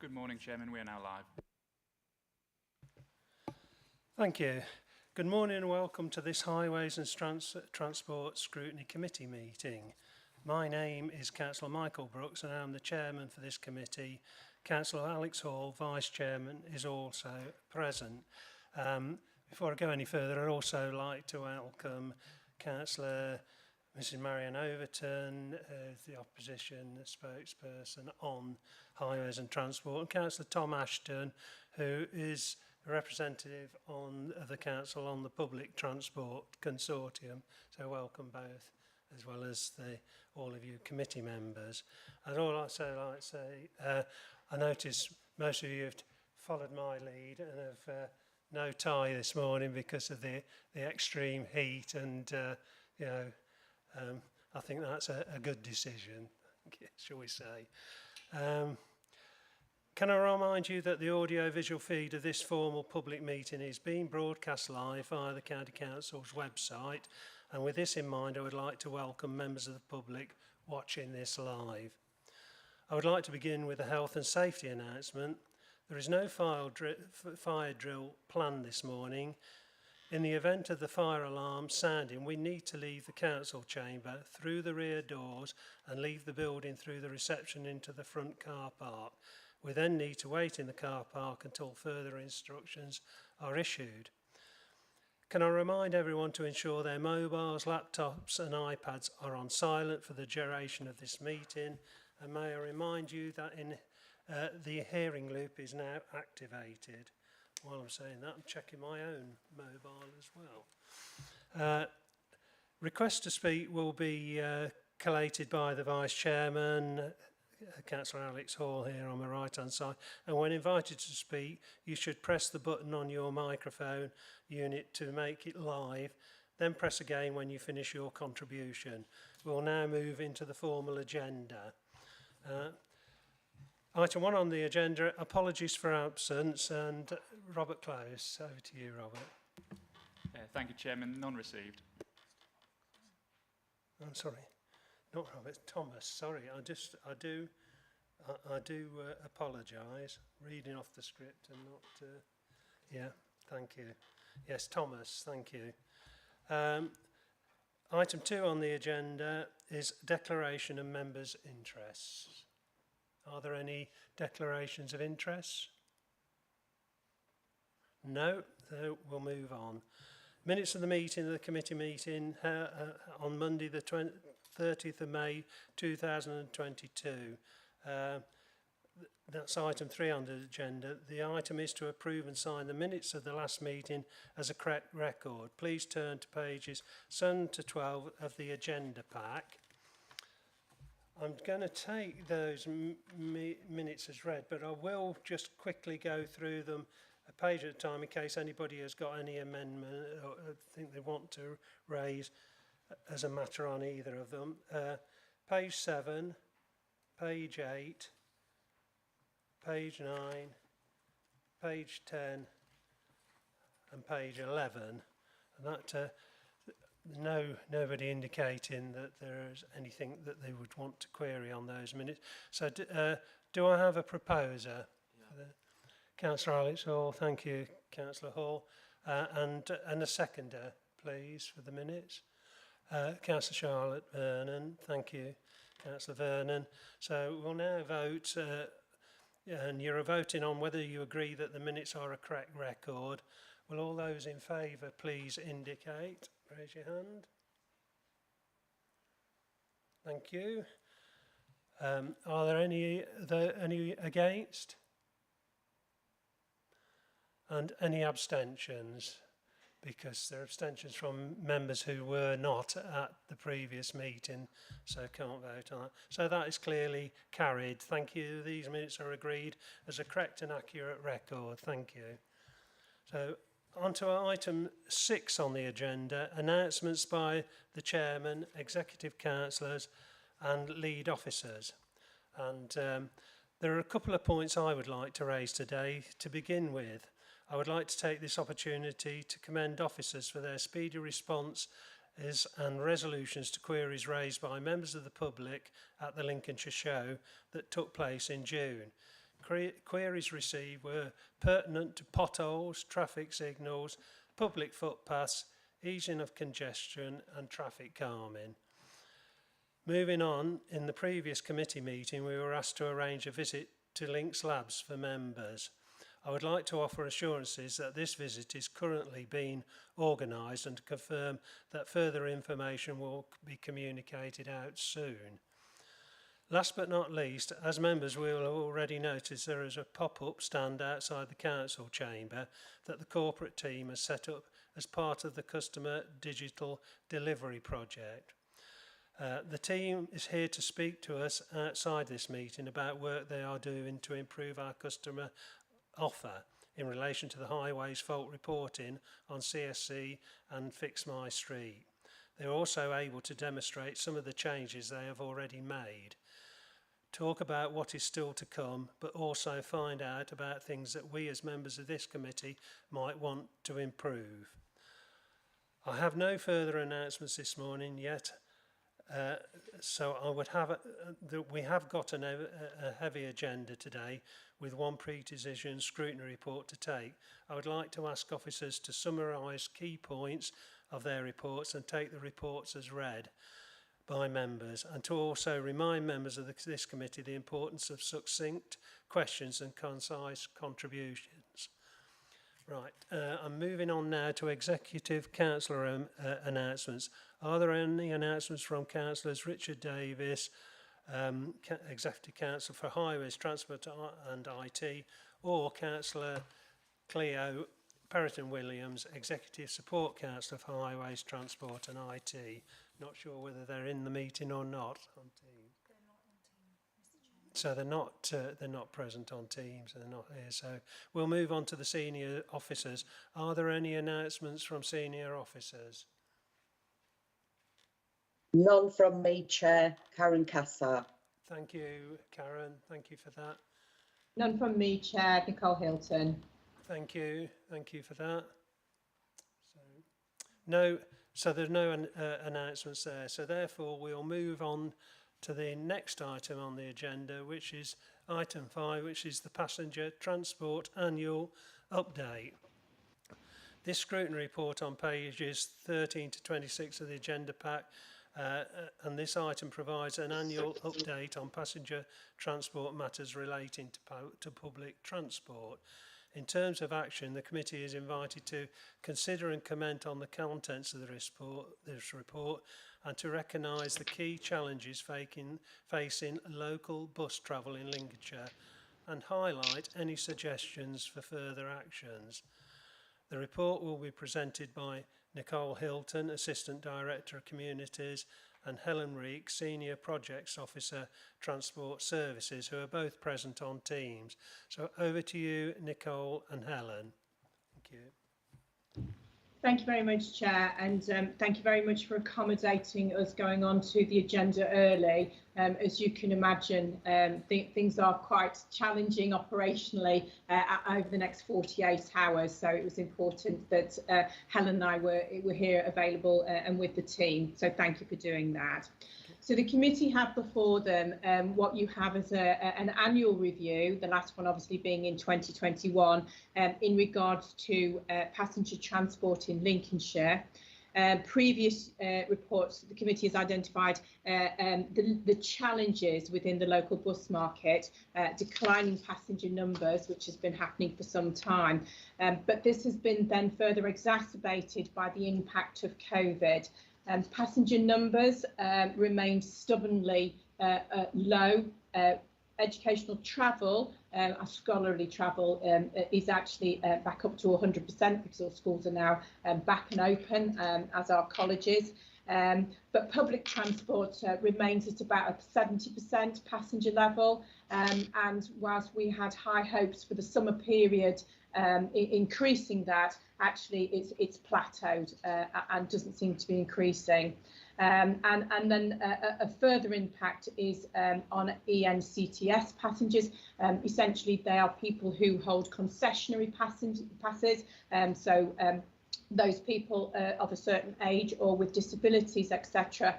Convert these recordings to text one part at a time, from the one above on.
Good morning, Chairman. We are now live. Thank you. Good morning and welcome to this Highways and Transport Scrutiny Committee meeting. My name is Councillor Michael Brooks and I'm the Chairman for this committee. Councillor Alex Hall, Vice Chairman, is also present. Before I go any further, I'd also like to welcome Councillor Mrs Marianne Overton, the opposition spokesperson on Highways and Transport, and Councillor Tom Ashton, who is a representative of the Council on the Public Transport Consortium. So welcome both, as well as all of you committee members. I'd also like to say, I notice most of you have followed my lead and have no tie this morning because of the extreme heat, and I think that's a good decision, shall we say. Can I remind you that the audio-visual feed of this formal public meeting is being broadcast live via the County Council's website, and with this in mind I would like to welcome members of the public watching this live. I would like to begin with a health and safety announcement. There is no fire drill planned this morning. In the event of the fire alarm sounding, we need to leave the council chamber through the rear doors and leave the building through the reception into the front car park. We then need to wait in the car park until further instructions are issued. Can I remind everyone to ensure their mobiles, laptops and iPads are on silent for the duration of this meeting, and may I remind you that the hearing loop is now activated. While I'm saying that, I'm checking my own mobile as well. Requests to speak will be collated by the Vice Chairman, Councillor Alex Hall here on my right hand side, and when invited to speak you should press the button on your microphone unit to make it live, then press again when you finish your contribution. We'll now move into the formal agenda. Item 1 on the agenda, apologies for absence, and Robert Close, over to you, Robert. Thank you, Chairman. None received. I'm sorry, not Robert, Thomas. Sorry, I do apologise. Reading off the script and not. Yeah, thank you. Yes, Thomas, thank you. Item 2 on the agenda is declaration of members' interests. Are there any declarations of interest? No, so we'll move on. Minutes of the meeting, the committee meeting on Monday the 30th of May 2022. That's item 3 on the agenda. The item is to approve and sign the minutes of the last meeting as a correct record. Please turn to pages 7 to 12 of the agenda pack. I'm going to take those minutes as read, but I will just quickly go through them a page at a time in case anybody has got any amendment or think they want to raise as a matter on either of them. Page 7, page 8, page 9, page 10 and page 11. And that nobody indicating that there is anything that they would want to query on those minutes. So do I have a proposer? Yeah. Councillor Alex Hall, thank you, Councillor Hall. And a seconder, please, for the minutes. Councillor Charlotte Vernon, thank you, Councillor Vernon. So we'll now vote, and you're voting on whether you agree that the minutes are a correct record. Will all those in favour please indicate? Raise your hand. Thank you. Are there any against? And any abstentions? Because there are abstentions from members who were not at the previous meeting, so can't vote on that. So that is clearly carried. Thank you. These minutes are agreed as a correct and accurate record. Thank you. So on to item 6 on the agenda, announcements by the Chairman, Executive Councillors and Lead Officers. And there are a couple of points I would like to raise today. To begin with, I would like to take this opportunity to commend officers for their speedy response and resolutions to queries raised by members of the public at the Lincolnshire show that took place in June. Queries received were pertinent to potholes, traffic signals, public footpaths, easing of congestion and traffic calming. Moving on, in the previous committee meeting we were asked to arrange a visit to Links Labs for members. I would like to offer assurances that this visit is currently being organised and to confirm that further information will be communicated out soon. Last but not least, as members will already notice, there is a pop-up stand outside the council chamber that the corporate team has set up as part of the customer digital delivery project. The team is here to speak to us outside this meeting about work they are doing to improve our customer offer in relation to the highways fault reporting on CSC and Fix My Street. They are also able to demonstrate some of the changes they have already made, talk about what is still to come, but also find out about things that we as members of this committee might want to improve. I have no further announcements this morning yet, so I would have we have got a heavy agenda today with one pre-decision scrutiny report to take. I would like to ask officers to summarise key points of their reports and take the reports as read by members, and to also remind members of this committee the importance of succinct questions and concise contributions. Right, I'm moving on now to Executive Councillor announcements. Are there any announcements from Councillors Richard Davis, Executive Councillor for Highways, Transport and IT, or Councillor Cleo Perrotton Williams, Executive Support Councillor for Highways, Transport and IT? Not sure whether they're in the meeting or not on Teams. So they're not present on Teams, they're not here. So we'll move on to the senior officers. Are there any announcements from senior officers? None from me, Chair. Karen Cassero. Thank you, Karen. Thank you for that. None from me, Chair. Nicole Hilton. Thank you. Thank you for that. So there's no announcements there. So therefore, we'll move on to the next item on the agenda, which is item 5, which is the Passenger Transport Annual Update. This scrutiny report on pages 13 to 26 of the agenda pack, and this item provides an annual update on passenger transport matters relating to public transport. In terms of action, the committee is invited to consider and comment on the contents of this report and to recognise the key challenges facing local bus travel in Lincolnshire and highlight any suggestions for further actions. The report will be presented by Nicole Hilton, Assistant Director of Communities, and Helen Reek, Senior Projects Officer, Transport Services, who are both present on Teams. So over to you, Nicole and Helen. Thank you. Thank you very much, Chair, and thank you very much for accommodating us going on to the agenda early. As you can imagine, things are quite challenging operationally over the next 48 hours, so it was important that Helen and I were here available and with the team, so thank you for doing that. So the committee have before them what you have as an annual review, the last one obviously being in 2021, in regards to passenger transport in Lincolnshire. Previous reports, the committee has identified the challenges within the local bus market, declining passenger numbers, which has been happening for some time. But this has been then further exacerbated by the impact of COVID. Passenger numbers remain stubbornly low. Educational travel, our scholarly travel, is actually back up to 100% because all schools are now back and open, as are colleges. But public transport remains at about a 70% passenger level. And whilst we had high hopes for the summer period, increasing that, actually it's plateaued and doesn't seem to be increasing. And then a further impact is on ENCTS passengers. Essentially, they are people who hold concessionary passes. So those people of a certain age or with disabilities, etc.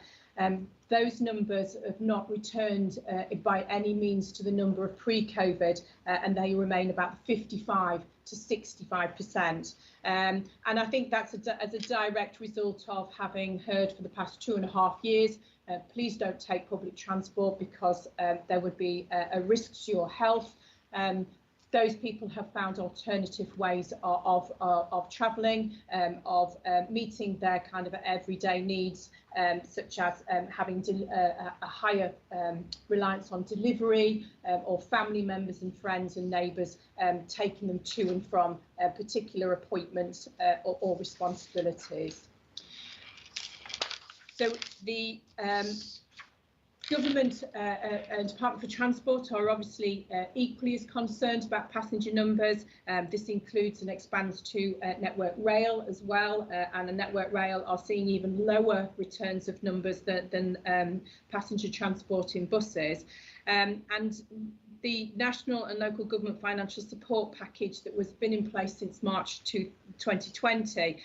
Those numbers have not returned by any means to the number of pre-COVID, and they remain about 55 to 65%. And I think that's as a direct result of having heard for the past 2.5 years, please don't take public transport because there would be a risk to your health. Those people have found alternative ways of travelling, of meeting their kind of everyday needs, such as having a higher reliance on delivery, or family members and friends and neighbours taking them to and from particular appointments or responsibilities. So the Government and Department for Transport are obviously equally as concerned about passenger numbers. This includes and expands to Network Rail as well, and the Network Rail are seeing even lower returns of numbers than passenger transport in buses. And the national and local government financial support package that was been in place since March 2020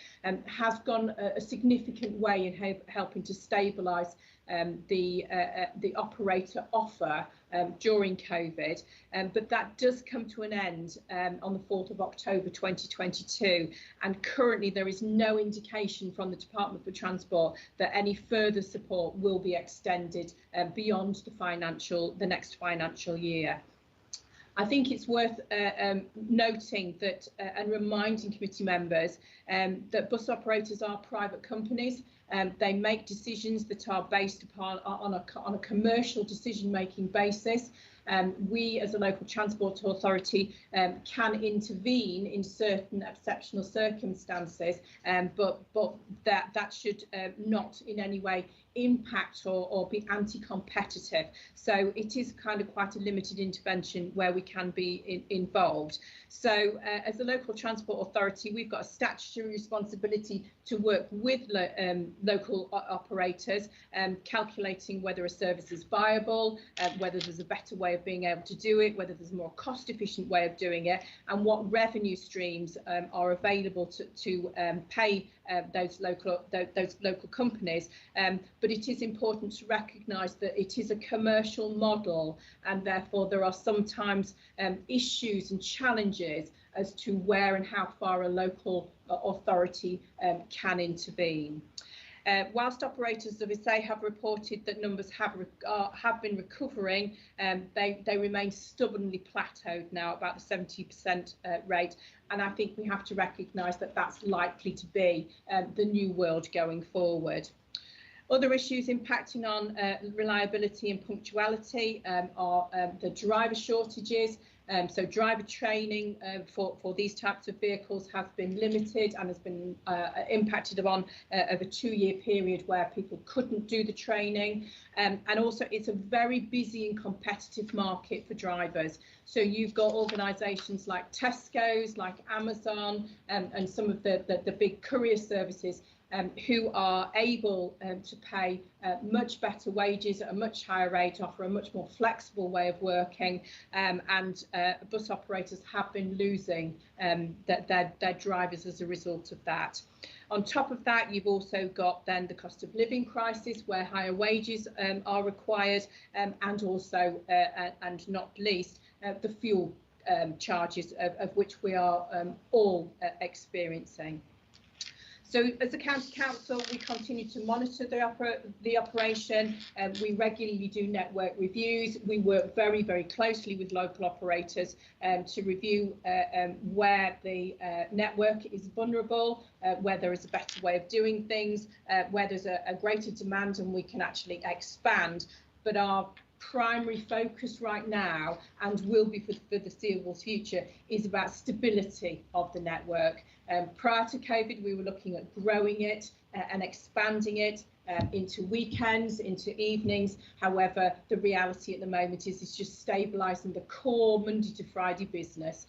has gone a significant way in helping to stabilise the operator offer during COVID, but that does come to an end on the 4th of October 2022, and currently there is no indication from the Department for Transport that any further support will be extended beyond the next financial year. I think it's worth noting that and reminding committee members that bus operators are private companies. They make decisions that are based upon on a commercial decision-making basis. We, as a local transport authority, can intervene in certain exceptional circumstances, but that should not in any way impact or be anti-competitive. So it is kind of quite a limited intervention where we can be involved. So as a local transport authority, we've got a statutory responsibility to work with local operators, calculating whether a service is viable, whether there's a better way of being able to do it, whether there's a more cost efficient way of doing it, and what revenue streams are available to pay those local companies. But it is important to recognise that it is a commercial model, and therefore there are sometimes issues and challenges as to where and how far a local authority can intervene. Whilst operators, as I say, have reported that numbers have been recovering, they remain stubbornly plateaued now, about the 70% rate, and I think we have to recognise that that's likely to be the new world going forward. Other issues impacting on reliability and punctuality are the driver shortages. So driver training for these types of vehicles has been limited and has been impacted upon over a 2-year period where people couldn't do the training. And also it's a very busy and competitive market for drivers. So you've got organisations like Tesco's, like Amazon, and some of the big courier services who are able to pay much better wages at a much higher rate, offer a much more flexible way of working, and bus operators have been losing their drivers as a result of that. On top of that, you've also got then the cost of living crisis, where higher wages are required, and also, and not least, the fuel charges of which we are all experiencing. So as a county council, we continue to monitor the operation. We regularly do network reviews. We work very, very closely with local operators to review where the network is vulnerable, where there is a better way of doing things, where there's a greater demand and we can actually expand. But our primary focus right now, and will be for the foreseeable future, is about stability of the network. Prior to COVID, we were looking at growing it and expanding it into weekends, into evenings. However, the reality at the moment is it's just stabilising the core Monday to Friday business,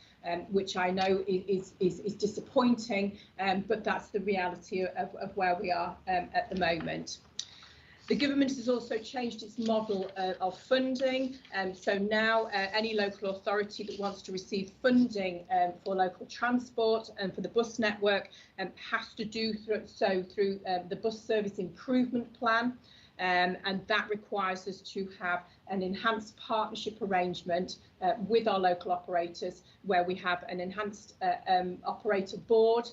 which I know is disappointing, but that's the reality of where we are at the moment. The government has also changed its model of funding, so now any local authority that wants to receive funding for local transport and for the bus network has to do so through the bus service improvement plan. and that requires us to have an enhanced partnership arrangement with our local operators, where we have an enhanced operator board,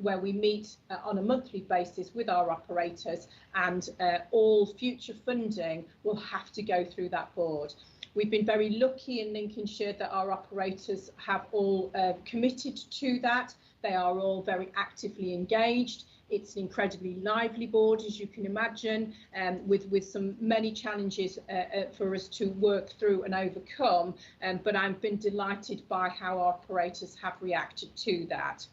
where we meet on a monthly basis with our operators, and all future funding will have to go through that board. We've been very lucky in Lincolnshire that our operators have all committed to that. They are all very actively engaged. It's an incredibly lively board, as you can imagine, with some many challenges for us to work through and overcome. But I've been delighted by how our operators have reacted to that.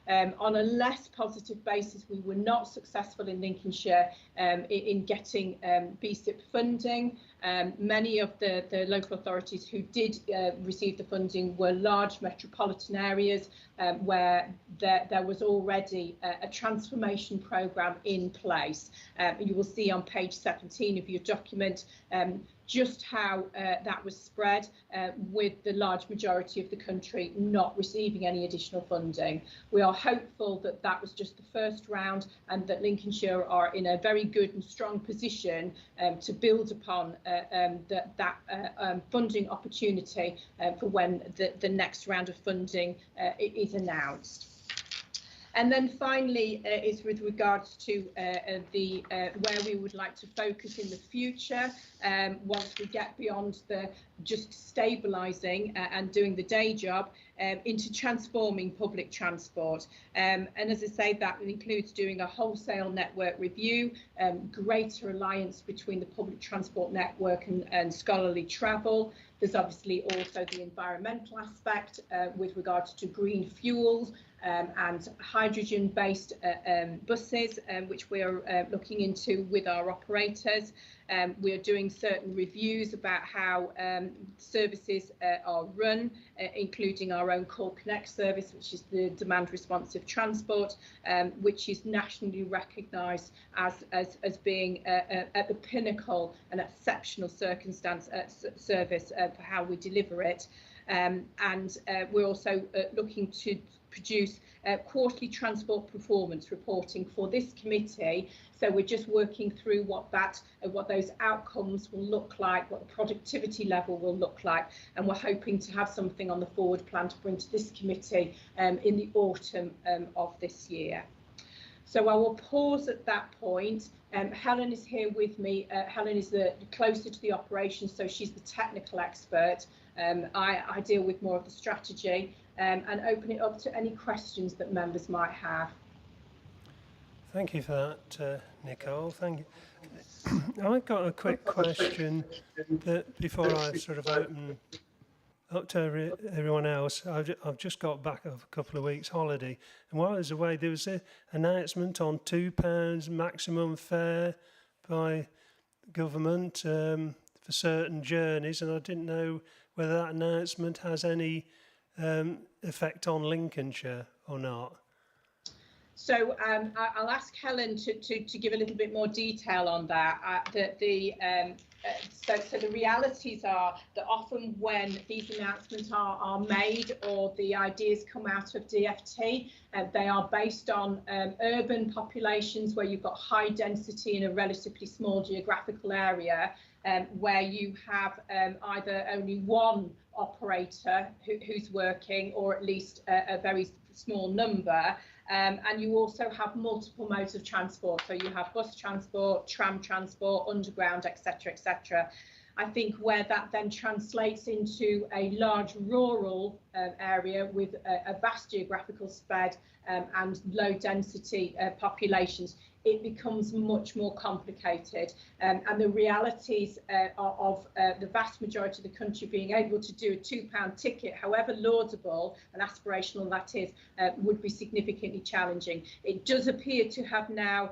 On a less positive basis, we were not successful in Lincolnshire in getting BSIP funding. Many of the local authorities who did receive the funding were large metropolitan areas where there was already a transformation programme in place. You will see on page 17 of your document just how that was spread, with the large majority of the country not receiving any additional funding. We are hopeful that that was just the first round, and that Lincolnshire are in a very good and strong position to build upon that funding opportunity for when the next round of funding is announced. And then finally is with regards to where we would like to focus in the future once we get beyond the just stabilising and doing the day job into transforming public transport. And as I say, that includes doing a wholesale network review, greater alliance between the public transport network and scholarly travel. There's obviously also the environmental aspect with regards to green fuels, and hydrogen-based buses, which we're looking into with our operators. We are doing certain reviews about how services are run, including our own Call Connect service, which is the demand responsive transport, which is nationally recognised as being at the pinnacle, an exceptional circumstance service for how we deliver it. And we're also looking to produce quarterly transport performance reporting for this committee. So we're just working through what those outcomes will look like, what the productivity level will look like, and we're hoping to have something on the forward plan to bring to this committee in the autumn of this year. So I will pause at that point. Helen is here with me. Helen is the closer to the operation, so she's the technical expert. I deal with more of the strategy, and open it up to any questions that members might have. Thank you for that, Nicole. Thank you. I've got a quick question that before I sort of open up to everyone else. I've just got back of a couple of weeks holiday, and while I was away there was an announcement on £2 maximum fare by government for certain journeys, and I didn't know whether that announcement has any effect on Lincolnshire or not. So I'll ask Helen to give a little bit more detail on that. So the realities are that often when these announcements are made or the ideas come out of DfT, they are based on urban populations where you've got high density in a relatively small geographical area, where you have either only one operator who's working, or at least a very small number. And you also have multiple modes of transport. So you have bus transport, tram transport, underground, etc., etc. I think where that then translates into a large rural area with a vast geographical spread and low density populations, it becomes much more complicated. And the realities of the vast majority of the country being able to do a £2 ticket, however laudable and aspirational that is, would be significantly challenging. It does appear to have now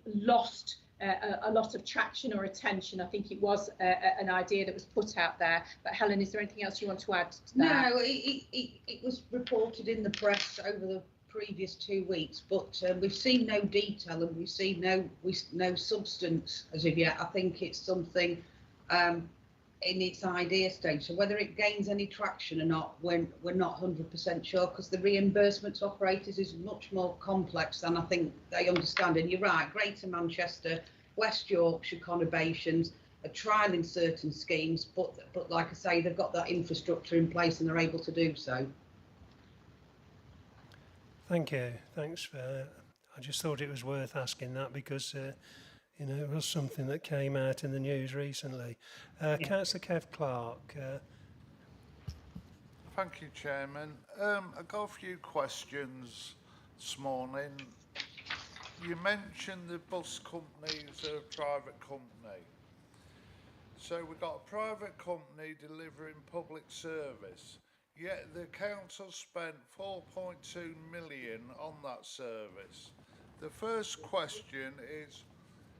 lost a lot of traction or attention. I think it was an idea that was put out there. But Helen, is there anything else you want to add to that? No, it was reported in the press over the previous 2 weeks, but we've seen no detail and we've seen no substance as of yet. I think it's something in its idea stage. So whether it gains any traction or not, we're not 100% sure, because the reimbursement to operators is much more complex than I think they understand. And you're right, Greater Manchester West Yorkshire conurbations are trialling certain schemes, but like I say, they've got that infrastructure in place and they're able to do so. Thank you. Thanks for. I just thought it was worth asking that because you know, it was something that came out in the news recently. Councillor Kev Clark. Thank you, Chairman. I've got a few questions this morning. You mentioned the bus companies are a private company. So we've got a private company delivering public service, yet the council spent 4.2 million on that service. The first question is,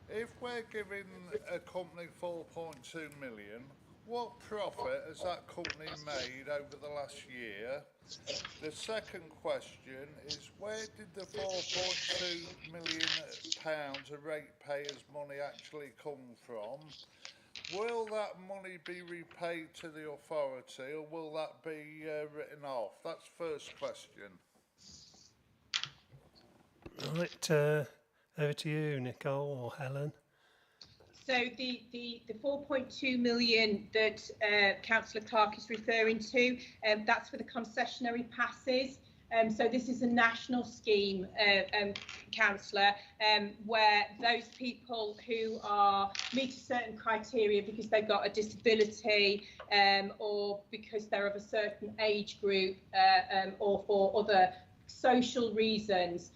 if we're giving a company 4.2 million, what profit has that company made over the last year? The second question is, where did the 4.2 million pounds of ratepayers' money actually come from? Will that money be repaid to the authority, or will that be written off? That's the first question. Right, over to you, Nicole or Helen. So the 4.2 million that Councillor Clark is referring to, that's for the concessionary passes. So this is a national scheme, Councillor, where those people who meet a certain criteria because they've got a disability or because they're of a certain age group or for other social reasons,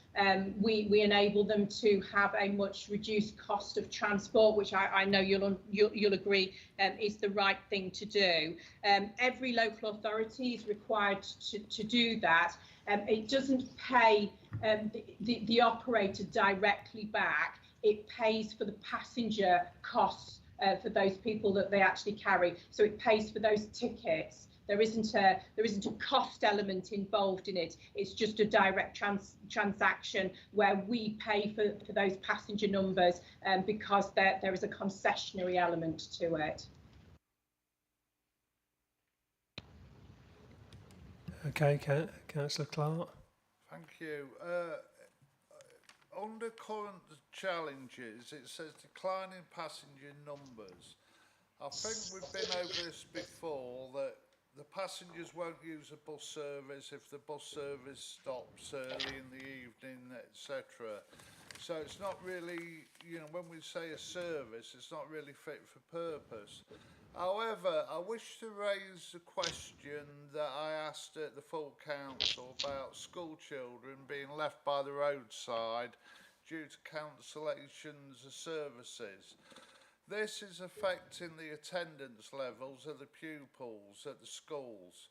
we enable them to have a much reduced cost of transport, which I know you'll agree is the right thing to do. Every local authority is required to do that. It doesn't pay the operator directly back. It pays for the passenger costs for those people that they actually carry. So it pays for those tickets. There isn't a cost element involved in it. It's just a direct transaction where we pay for those passenger numbers because there is a concessionary element to it. Okay, Councillor Clark. Thank you. Under current challenges, it says declining passenger numbers. I think we've been over this before, that the passengers won't use a bus service if the bus service stops early in the evening, etc. So it's not really, you know, when we say a service, it's not really fit for purpose. However, I wish to raise a question that I asked at the full council about school children being left by the roadside due to cancellations of services. This is affecting the attendance levels of the pupils at the schools,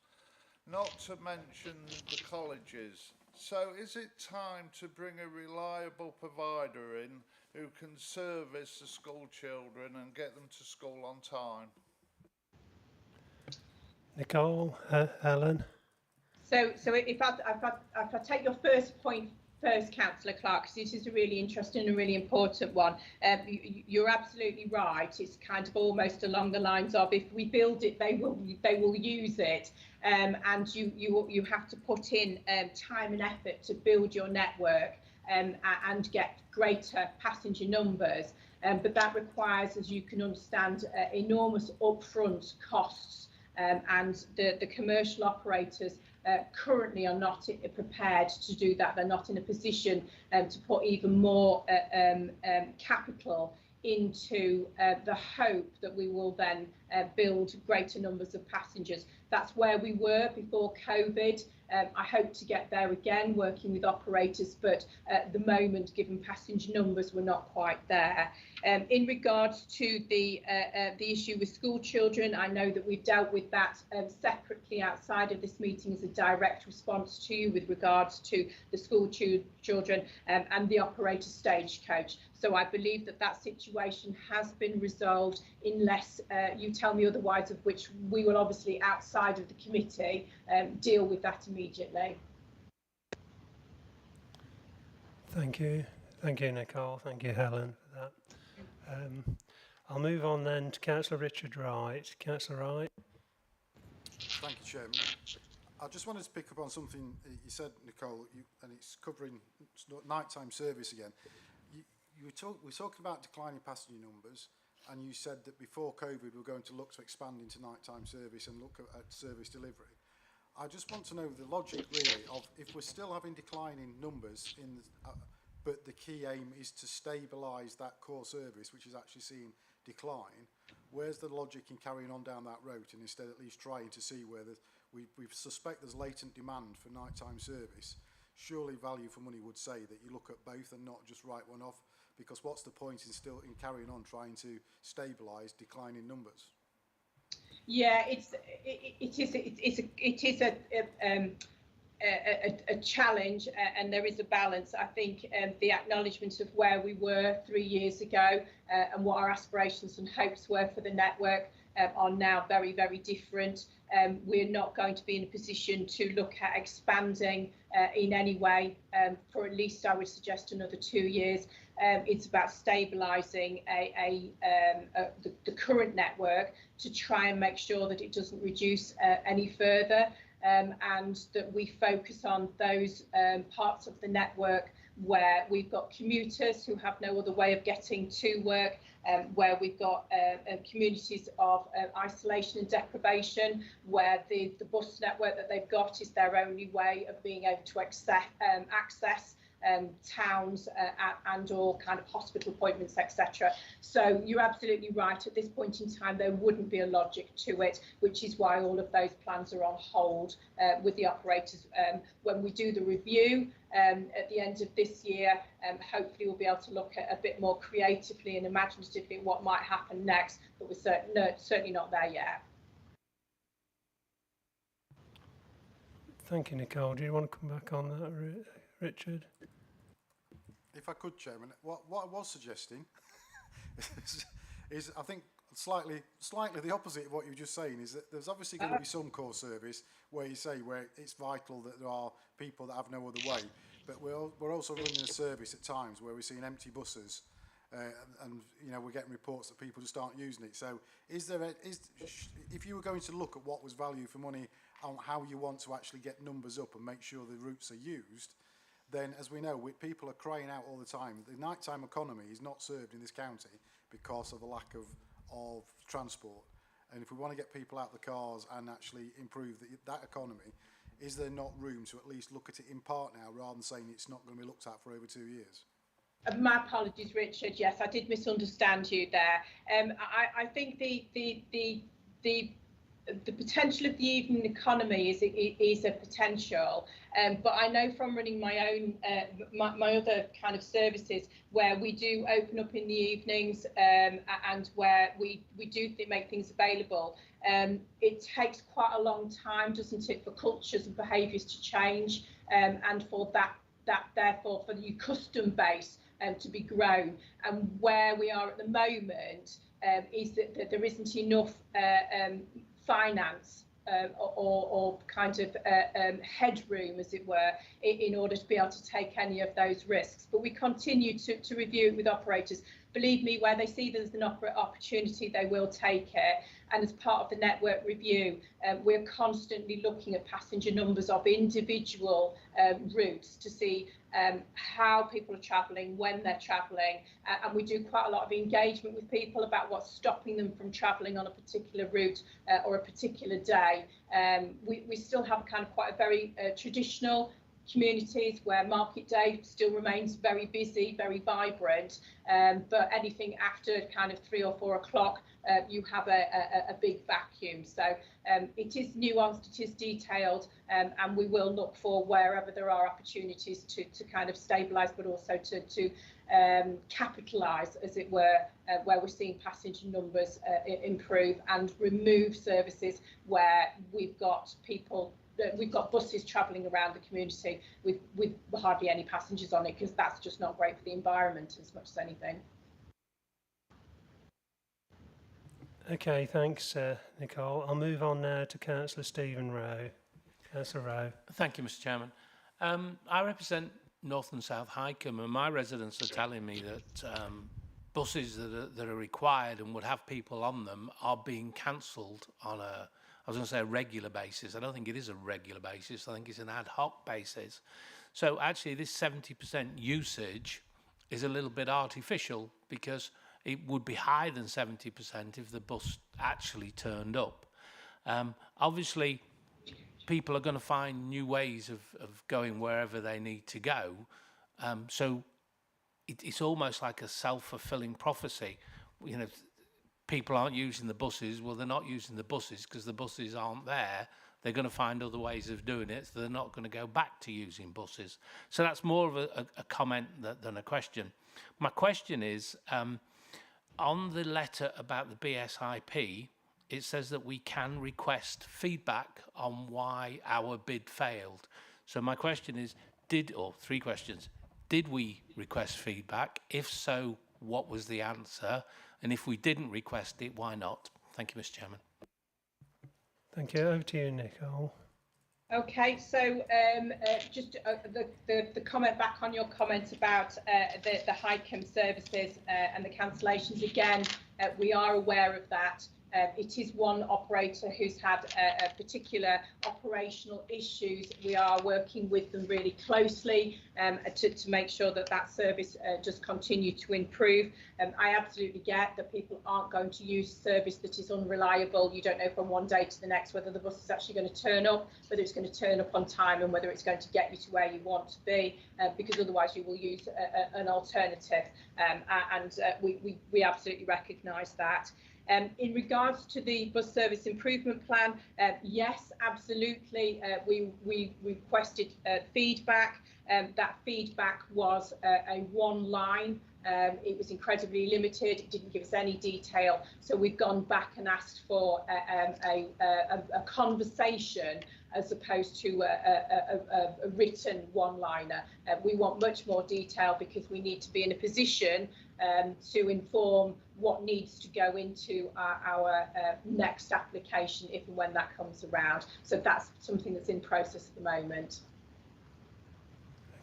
not to mention the colleges. So is it time to bring a reliable provider in who can service the school children and get them to school on time? Nicole, Helen. So if I take your first point first, Councillor Clark, because this is a really interesting and really important one. You're absolutely right. It's kind of almost along the lines of, if we build it, they will use it, and you have to put in time and effort to build your network and get greater passenger numbers. But that requires, as you can understand, enormous upfront costs, and the commercial operators currently are not prepared to do that. They're not in a position to put even more capital into the hope that we will then build greater numbers of passengers. That's where we were before COVID. I hope to get there again, working with operators, but at the moment, given passenger numbers, we're not quite there. In regards to the issue with school children, I know that we've dealt with that separately outside of this meeting as a direct response to you with regards to the school children and the operator stagecoach. So I believe that situation has been resolved, unless you tell me otherwise, of which we will obviously, outside of the committee, deal with that immediately. Thank you, Nicole. Thank you, Helen, for that. I'll move on then to Councillor Richard Wright. Councillor Wright. Thank you, Chairman. I just wanted to pick up on something you said, Nicole, and it's covering nighttime service again. we're talking about declining passenger numbers, and you said that before COVID we were going to look to expand into nighttime service and look at service delivery. I just want to know the logic really of if we're still having declining numbers but the key aim is to stabilise that core service, which is actually seeing decline. Where's the logic in carrying on down that route and instead at least trying to see where we suspect there's latent demand for nighttime service? Surely value for money would say that you look at both and not just write one off, because what's the point in carrying on trying to stabilise declining numbers? Yeah, it is a challenge, and there is a balance. I think the acknowledgement of where we were 3 years ago and what our aspirations and hopes were for the network are now very, very different. We're not going to be in a position to look at expanding in any way for at least, I would suggest, another 2 years. It's about stabilising the current network to try and make sure that it doesn't reduce any further, and that we focus on those parts of the network where we've got commuters who have no other way of getting to work, where we've got communities of isolation and deprivation, where the bus network that they've got is their only way of being able to access towns and or kind of hospital appointments, etc. So you're absolutely right. At this point in time, there wouldn't be a logic to it, which is why all of those plans are on hold with the operators. When we do the review at the end of this year, hopefully we'll be able to look at a bit more creatively and imaginatively at what might happen next, but we're certainly not there yet. Thank you, Nicole. Do you want to come back on that, Richard? If I could, Chairman, what I was suggesting is I think slightly the opposite of what you were just saying, is that there's obviously going to be some core service where you say where it's vital that there are people that have no other way, but we're also running a service at times where we're seeing empty buses, and you know, we're getting reports that people just aren't using it. So if you were going to look at what was value for money on how you want to actually get numbers up and make sure the routes are used, then as we know, people are crying out all the time. The nighttime economy is not served in this county because of the lack of transport. And if we want to get people out of the cars and actually improve that economy, is there not room to at least look at it in part now, rather than saying it's not going to be looked at for over 2 years? My apologies, Richard. Yes, I did misunderstand you there. I think the potential of the evening economy is a potential, but I know from running my own my other kind of services where we do open up in the evenings and where we do make things available. It takes quite a long time, doesn't it, for cultures and behaviours to change, and for that therefore for the custom base to be grown. And where we are at the moment is that there isn't enough finance or kind of headroom, as it were, in order to be able to take any of those risks. But we continue to review it with operators. Believe me, where they see there's an opportunity, they will take it. And as part of the network review, we're constantly looking at passenger numbers of individual routes to see how people are travelling, when they're travelling, and we do quite a lot of engagement with people about what's stopping them from travelling on a particular route or a particular day. We still have kind of quite a very traditional communities where market day still remains very busy, very vibrant, but anything after kind of 3 or 4 o'clock, you have a big vacuum. So it is nuanced, it is detailed, and we will look for wherever there are opportunities to kind of stabilise, but also to capitalise, as it were, where we're seeing passenger numbers improve, and remove services where we've got buses travelling around the community with hardly any passengers on it, because that's just not great for the environment as much as anything. Okay, thanks, Nicole. I'll move on now to Councillor Stephen Rowe. Councillor Rowe. Thank you, Mr. Chairman. I represent North and South Highcombe, and my residents are telling me that buses that are required and would have people on them are being cancelled on a, I was going to say a regular basis. I don't think it is a regular basis. I think it's an ad hoc basis. So actually this 70% usage is a little bit artificial, because it would be higher than 70% if the bus actually turned up. Obviously, people are going to find new ways of going wherever they need to go. So it's almost like a self-fulfilling prophecy. You know, people aren't using the buses. Well, they're not using the buses because the buses aren't there. They're going to find other ways of doing it, so they're not going to go back to using buses. So that's more of a comment than a question. My question is, on the letter about the BSIP, it says that we can request feedback on why our bid failed. So my question is, three questions. Did we request feedback? If so, what was the answer? And if we didn't request it, why not? Thank you, Mr. Chairman. Thank you. Over to you, Nicole. Okay, so just the comment back on your comment about the HICM services and the cancellations. Again, we are aware of that. It is one operator who's had particular operational issues. We are working with them really closely to make sure that that service just continue to improve. I absolutely get that people aren't going to use service that is unreliable. You don't know from one day to the next whether the bus is actually going to turn up, whether it's going to turn up on time, and whether it's going to get you to where you want to be, because otherwise you will use an alternative. We absolutely recognise that. In regards to the bus service improvement plan, yes, absolutely. We requested feedback. That feedback was a one line. It was incredibly limited. It didn't give us any detail. So we've gone back and asked for a conversation as opposed to a written one-liner. We want much more detail because we need to be in a position to inform what needs to go into our next application if and when that comes around. So that's something that's in process at the moment.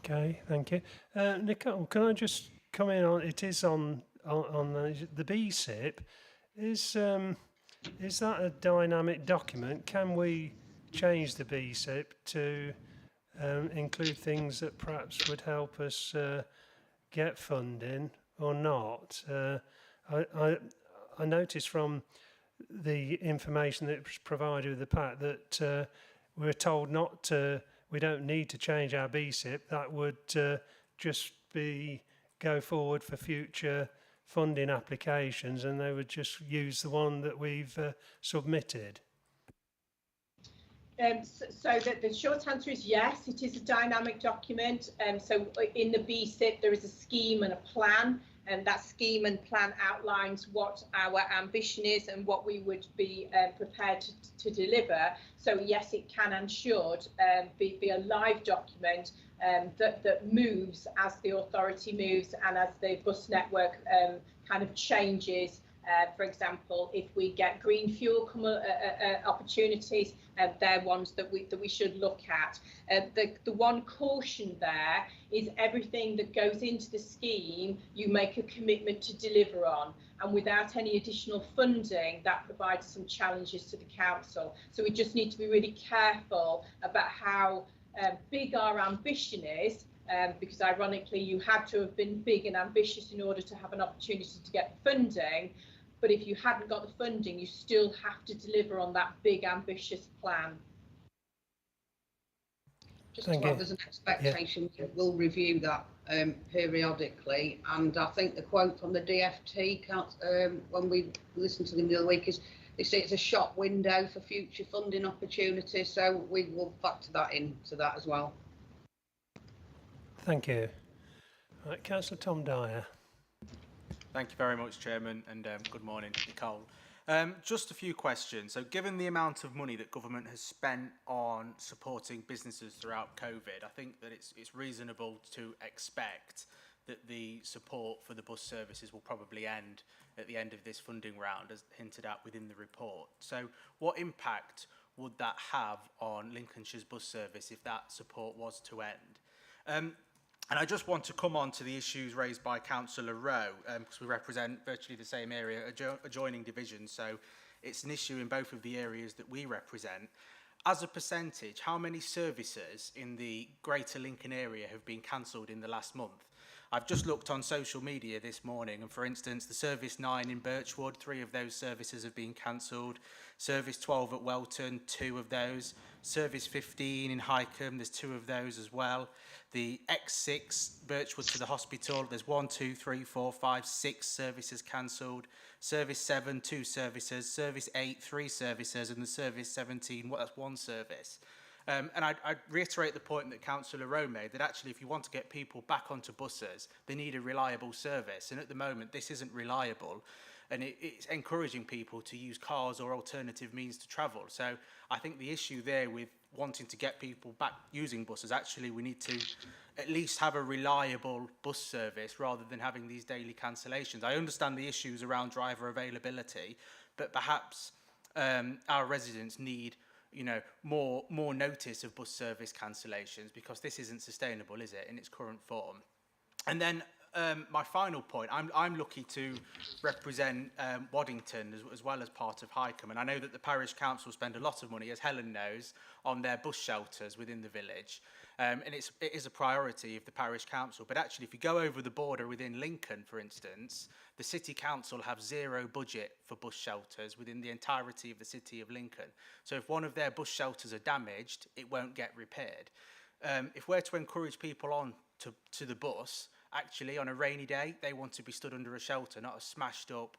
Okay, thank you. Nicole, can I just come in on, it is on the BSIP. Is that a dynamic document? Can we change the BSIP to include things that perhaps would help us get funding or not? I noticed from the information that was provided with the pack that we were told not to, we don't need to change our BSIP. That would just go forward for future funding applications, and they would just use the one that we've submitted. So the short answer is yes, it is a dynamic document. So in the BSIP there is a scheme and a plan, and that scheme and plan outlines what our ambition is and what we would be prepared to deliver. So yes, it can and should be a live document that moves as the authority moves and as the bus network kind of changes. For example, if we get green fuel opportunities, they're ones that we should look at. The one caution there is everything that goes into the scheme, you make a commitment to deliver on, and without any additional funding, that provides some challenges to the council. So we just need to be really careful about how big our ambition is. Because ironically, you had to have been big and ambitious in order to have an opportunity to get funding. But if you hadn't got the funding, you still have to deliver on that big, ambitious plan. Just as well, there's an expectation that we'll review that periodically. And I think the quote from the DFT when we listened to them the other week is, they say it's a shop window for future funding opportunities. So we will factor that into that as well. Thank you. Right, Councillor Tom Dyer. Thank you very much, Chairman, and good morning, Nicole. Just a few questions. So given the amount of money that government has spent on supporting businesses throughout COVID, I think that it's reasonable to expect that the support for the bus services will probably end at the end of this funding round, as hinted at within the report. So what impact would that have on Lincolnshire's bus service if that support was to end? And I just want to come on to the issues raised by Councillor Rowe, because we represent virtually the same area, adjoining divisions, so it's an issue in both of the areas that we represent. As a percentage, how many services in the Greater Lincoln area have been cancelled in the last month? I've just looked on social media this morning, and for instance, the Service 9 in Birchwood, 3 of those services have been cancelled. Service 12 at Welton, 2 of those. Service 15 in Highcombe, there's 2 of those as well. The X6 Birchwood to the hospital, there's 1, 2, 3, 4, 5, 6 services cancelled. Service 7, 2 services. Service 8, 3 services. And the Service 17, well, that's 1 service. And I'd reiterate the point that Councillor Rowe made, that actually if you want to get people back onto buses, they need a reliable service. And at the moment, this isn't reliable. And it's encouraging people to use cars or alternative means to travel. So I think the issue there with wanting to get people back using buses, actually we need to at least have a reliable bus service rather than having these daily cancellations. I understand the issues around driver availability, but perhaps our residents need more notice of bus service cancellations, because this isn't sustainable, is it, in its current form. And then my final point, I'm lucky to represent Waddington as well as part of Highcombe, and I know that the Parish Council spend a lot of money, as Helen knows, on their bus shelters within the village, and it is a priority of the Parish Council. But actually, if you go over the border within Lincoln, for instance, the City Council have 0 budget for bus shelters within the entirety of the City of Lincoln. So if one of their bus shelters are damaged, it won't get repaired. If we're to encourage people on to the bus, actually on a rainy day, they want to be stood under a shelter, not a smashed up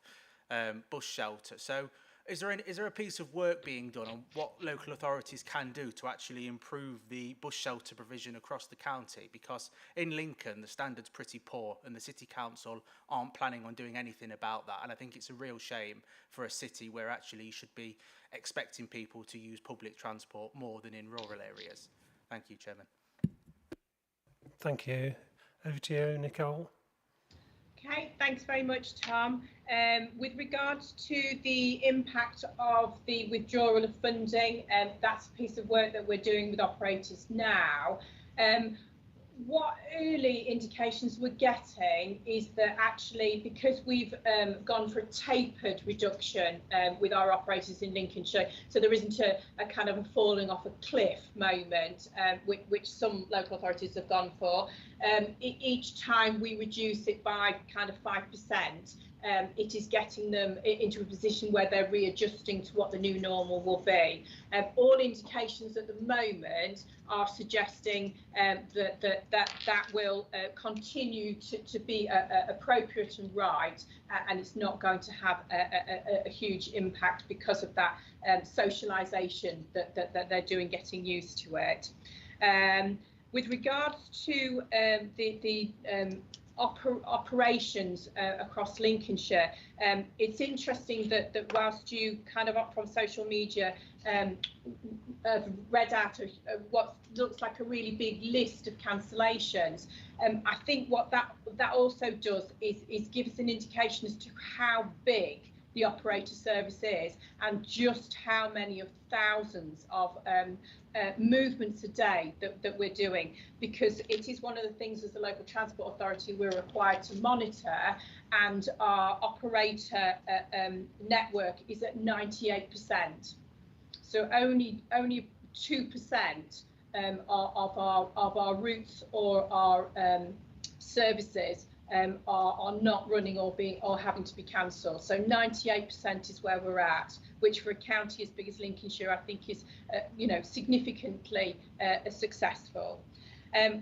bus shelter. So is there a piece of work being done on what local authorities can do to actually improve the bus shelter provision across the county? Because in Lincoln, the standard's pretty poor and the City Council aren't planning on doing anything about that. And I think it's a real shame for a city where actually you should be expecting people to use public transport more than in rural areas. Thank you, Chairman. Thank you. Over to you, Nicole. Okay, thanks very much, Tom. With regards to the impact of the withdrawal of funding, that's a piece of work that we're doing with operators now. What early indications we're getting is that actually, because we've gone for a tapered reduction with our operators in Lincolnshire, so there isn't a kind of a falling off a cliff moment, which some local authorities have gone for. Each time we reduce it by kind of 5%, it is getting them into a position where they're readjusting to what the new normal will be. All indications at the moment are suggesting that will continue to be appropriate and right, and it's not going to have a huge impact because of that socialisation that they're doing, getting used to it. With regards to the operations across Lincolnshire, it's interesting that whilst you kind of up from social media read out what looks like a really big list of cancellations, I think what that also does is give us an indication as to how big the operator service is and just how many of thousands of movements a day that we're doing, because it is one of the things as the local transport authority we're required to monitor, and our operator network is at 98%. So only 2% of our routes or our services are not running or having to be cancelled. So 98% is where we're at, which for a county as big as Lincolnshire, I think is significantly successful.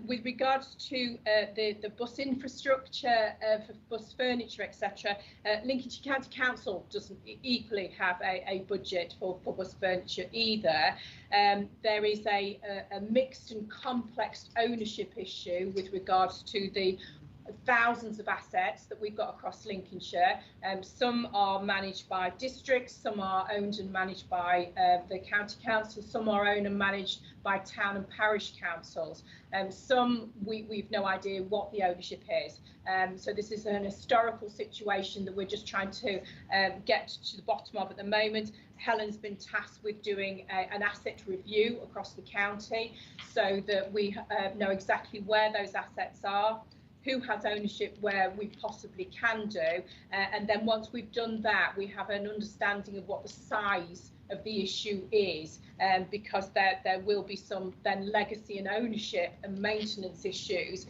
With regards to the bus infrastructure, for bus furniture, etc., Lincolnshire County Council doesn't equally have a budget for bus furniture either. There is a mixed and complex ownership issue with regards to the thousands of assets that we've got across Lincolnshire. Some are managed by districts, some are owned and managed by the county council, some are owned and managed by town and parish councils. Some we've no idea what the ownership is. So this is an historical situation that we're just trying to get to the bottom of at the moment. Helen's been tasked with doing an asset review across the county so that we know exactly where those assets are, who has ownership where we possibly can do, and then once we've done that, we have an understanding of what the size of the issue is, because there will be some then legacy and ownership and maintenance issues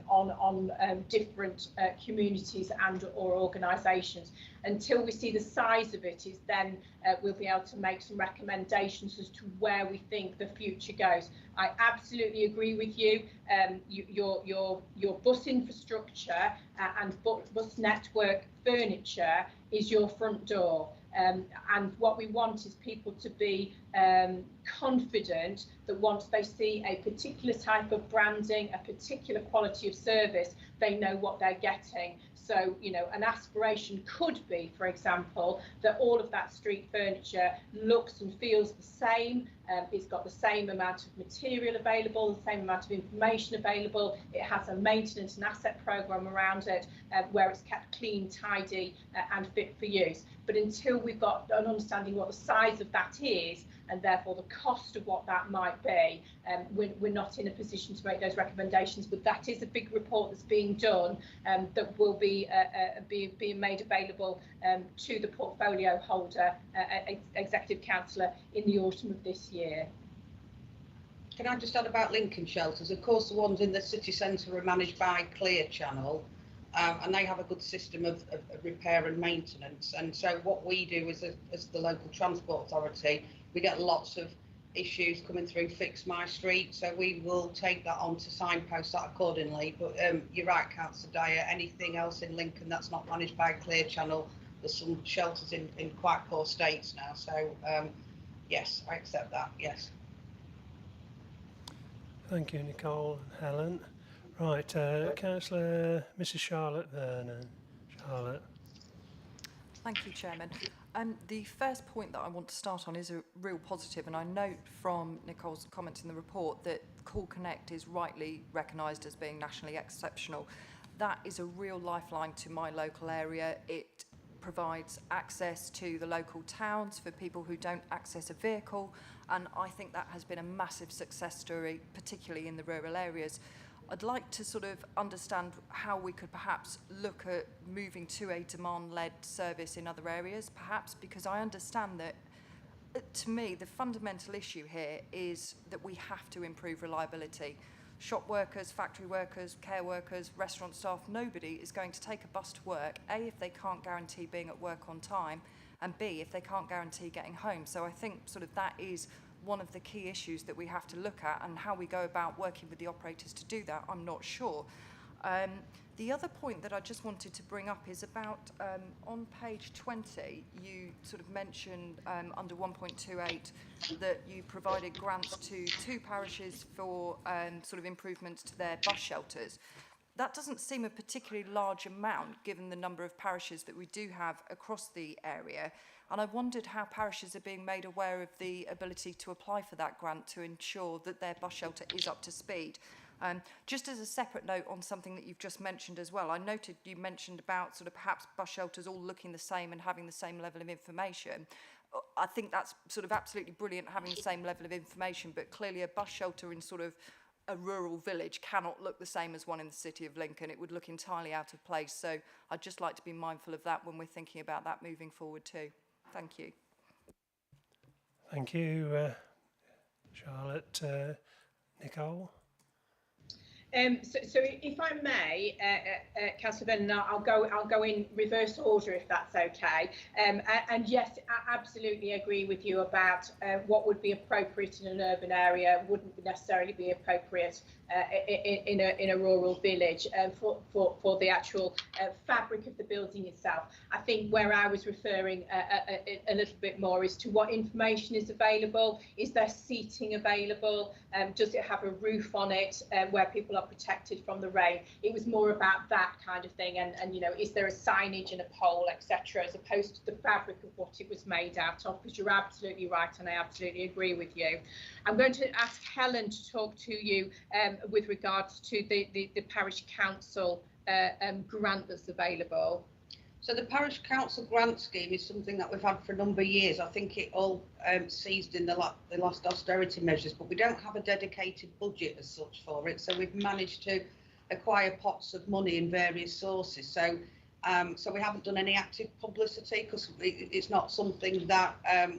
on different communities and or organisations. Until we see the size of it, is then we'll be able to make some recommendations as to where we think the future goes. I absolutely agree with you. Your bus infrastructure and bus network furniture is your front door. And what we want is people to be confident that once they see a particular type of branding, a particular quality of service, they know what they're getting. So, you know, an aspiration could be, for example, that all of that street furniture looks and feels the same. It's got the same amount of material available, the same amount of information available. It has a maintenance and asset programme around it where it's kept clean, tidy and fit for use. But until we've got an understanding what the size of that is, and therefore the cost of what that might be, we're not in a position to make those recommendations. But that is a big report that's being done that will be being made available to the portfolio holder, executive councillor, in the autumn of this year. Can I just add about Lincoln shelters? Of course, the ones in the city centre are managed by Clear Channel, and they have a good system of repair and maintenance. And so what we do as the local transport authority, we get lots of issues coming through Fix My Street, so we will take that on to signpost that accordingly. But you're right, Councillor Dyer, anything else in Lincoln that's not managed by Clear Channel, there's some shelters in quite poor states now. So yes, I accept that, yes. Thank you, Nicole and Helen. Right, Councillor Mrs Charlotte Vernon. Charlotte. Thank you, Chairman. The first point that I want to start on is a real positive, and I note from Nicole's comments in the report that Call Connect is rightly recognised as being nationally exceptional. That is a real lifeline to my local area. It provides access to the local towns for people who don't access a vehicle, and I think that has been a massive success story, particularly in the rural areas. I'd like to sort of understand how we could perhaps look at moving to a demand-led service in other areas, perhaps, because I understand that, to me, the fundamental issue here is that we have to improve reliability. Shop workers, factory workers, care workers, restaurant staff, nobody is going to take a bus to work, A, if they can't guarantee being at work on time, and B, if they can't guarantee getting home. So I think sort of that is one of the key issues that we have to look at, and how we go about working with the operators to do that, I'm not sure. The other point that I just wanted to bring up is about on page 20, you sort of mentioned under 1.28 that you provided grants to 2 parishes for sort of improvements to their bus shelters. That doesn't seem a particularly large amount given the number of parishes that we do have across the area. And I wondered how parishes are being made aware of the ability to apply for that grant to ensure that their bus shelter is up to speed. Just as a separate note on something that you've just mentioned as well, I noted you mentioned about sort of perhaps bus shelters all looking the same and having the same level of information. I think that's sort of absolutely brilliant having the same level of information, but clearly a bus shelter in sort of a rural village cannot look the same as one in the city of Lincoln. It would look entirely out of place. So I'd just like to be mindful of that when we're thinking about that moving forward too. Thank you. Thank you, Charlotte. Nicole? So if I may, Councillor Vernon, I'll go in reverse order if that's okay. And yes, I absolutely agree with you about what would be appropriate in an urban area wouldn't necessarily be appropriate in a rural village for the actual fabric of the building itself. I think where I was referring a little bit more is to what information is available. Is there seating available? Does it have a roof on it where people are protected from the rain? It was more about that kind of thing, and you know, is there a signage and a pole, etc., as opposed to the fabric of what it was made out of, because you're absolutely right and I absolutely agree with you. I'm going to ask Helen to talk to you with regards to the parish council grant that's available. So the parish council grant scheme is something that we've had for a number of years. I think it all ceased in the last austerity measures, but we don't have a dedicated budget as such for it. So we've managed to acquire pots of money in various sources. So So we haven't done any active publicity because it's not something that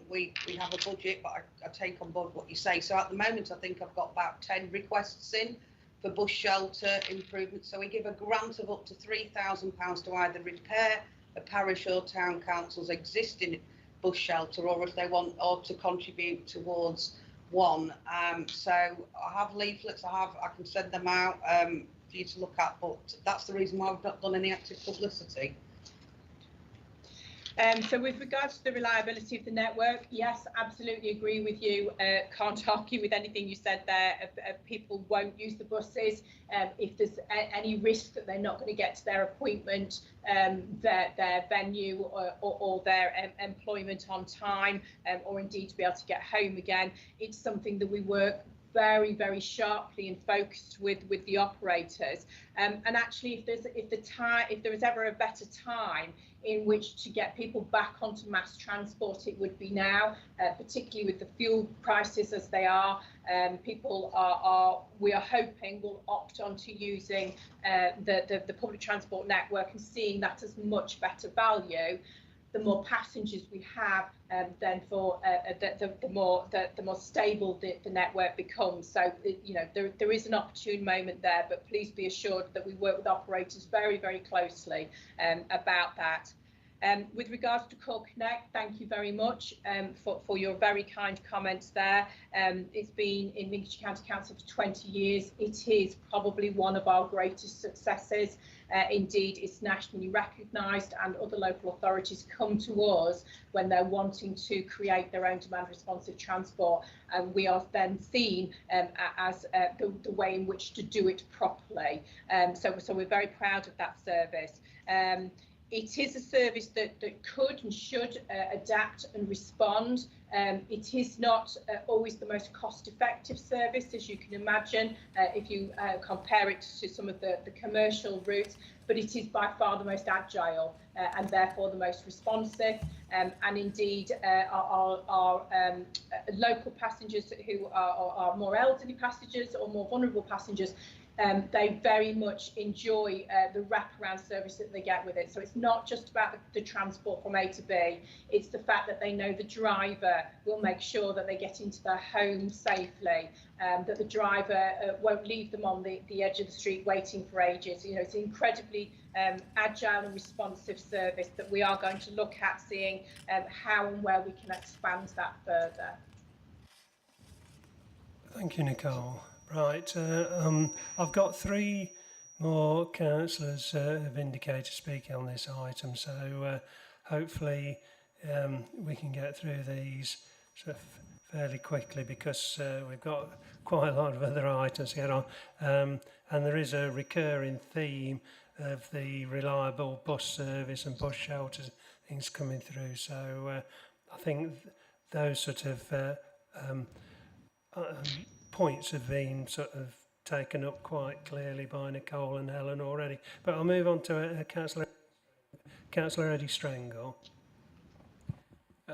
we have a budget, but I take on board what you say. So at the moment, I think I've got about 10 requests in for bus shelter improvements. So we give a grant of up to £3,000 to either repair a parish or town council's existing bus shelter, or if they want, or to contribute towards one. So I have leaflets, I can send them out for you to look at, but that's the reason why we've not done any active publicity. So with regards to the reliability of the network, yes, absolutely agree with you. Can't argue with anything you said there. People won't use the buses if there's any risk that they're not going to get to their appointment, their venue or their employment on time, or indeed to be able to get home again. It's something that we work very, very sharply and focused with the operators. And actually, if there was ever a better time in which to get people back onto mass transport, it would be now, particularly with the fuel prices as they are. People we are hoping will opt onto using the public transport network and seeing that as much better value. The more passengers we have, then for the more stable the network becomes. So there is an opportune moment there, but please be assured that we work with operators very, very closely about that. With regards to Call Connect, thank you very much for your very kind comments there. It's been in Lincolnshire County Council for 20 years. It is probably one of our greatest successes. Indeed, it's nationally recognised, and other local authorities come to us when they're wanting to create their own demand responsive transport, and we are then seen as the way in which to do it properly. So we're very proud of that service. It is a service that could and should adapt and respond. It is not always the most cost-effective service, as you can imagine, if you compare it to some of the commercial routes, but it is by far the most agile and therefore the most responsive. And indeed, our local passengers who are more elderly passengers or more vulnerable passengers, they very much enjoy the wraparound service that they get with it. So it's not just about the transport from A to B, it's the fact that they know the driver will make sure that they get into their home safely, that the driver won't leave them on the edge of the street waiting for ages. It's an incredibly agile and responsive service that we are going to look at seeing how and where we can expand that further. Thank you, Nicole. Right, I've got 3 more councillors have indicated speaking on this item, so hopefully we can get through these sort of fairly quickly, because we've got quite a lot of other items to get on, and there is a recurring theme of the reliable bus service and bus shelters things coming through, so I think those sort of points have been sort of taken up quite clearly by Nicole and Helen already. But I'll move on to Councillor Eddie Strangle.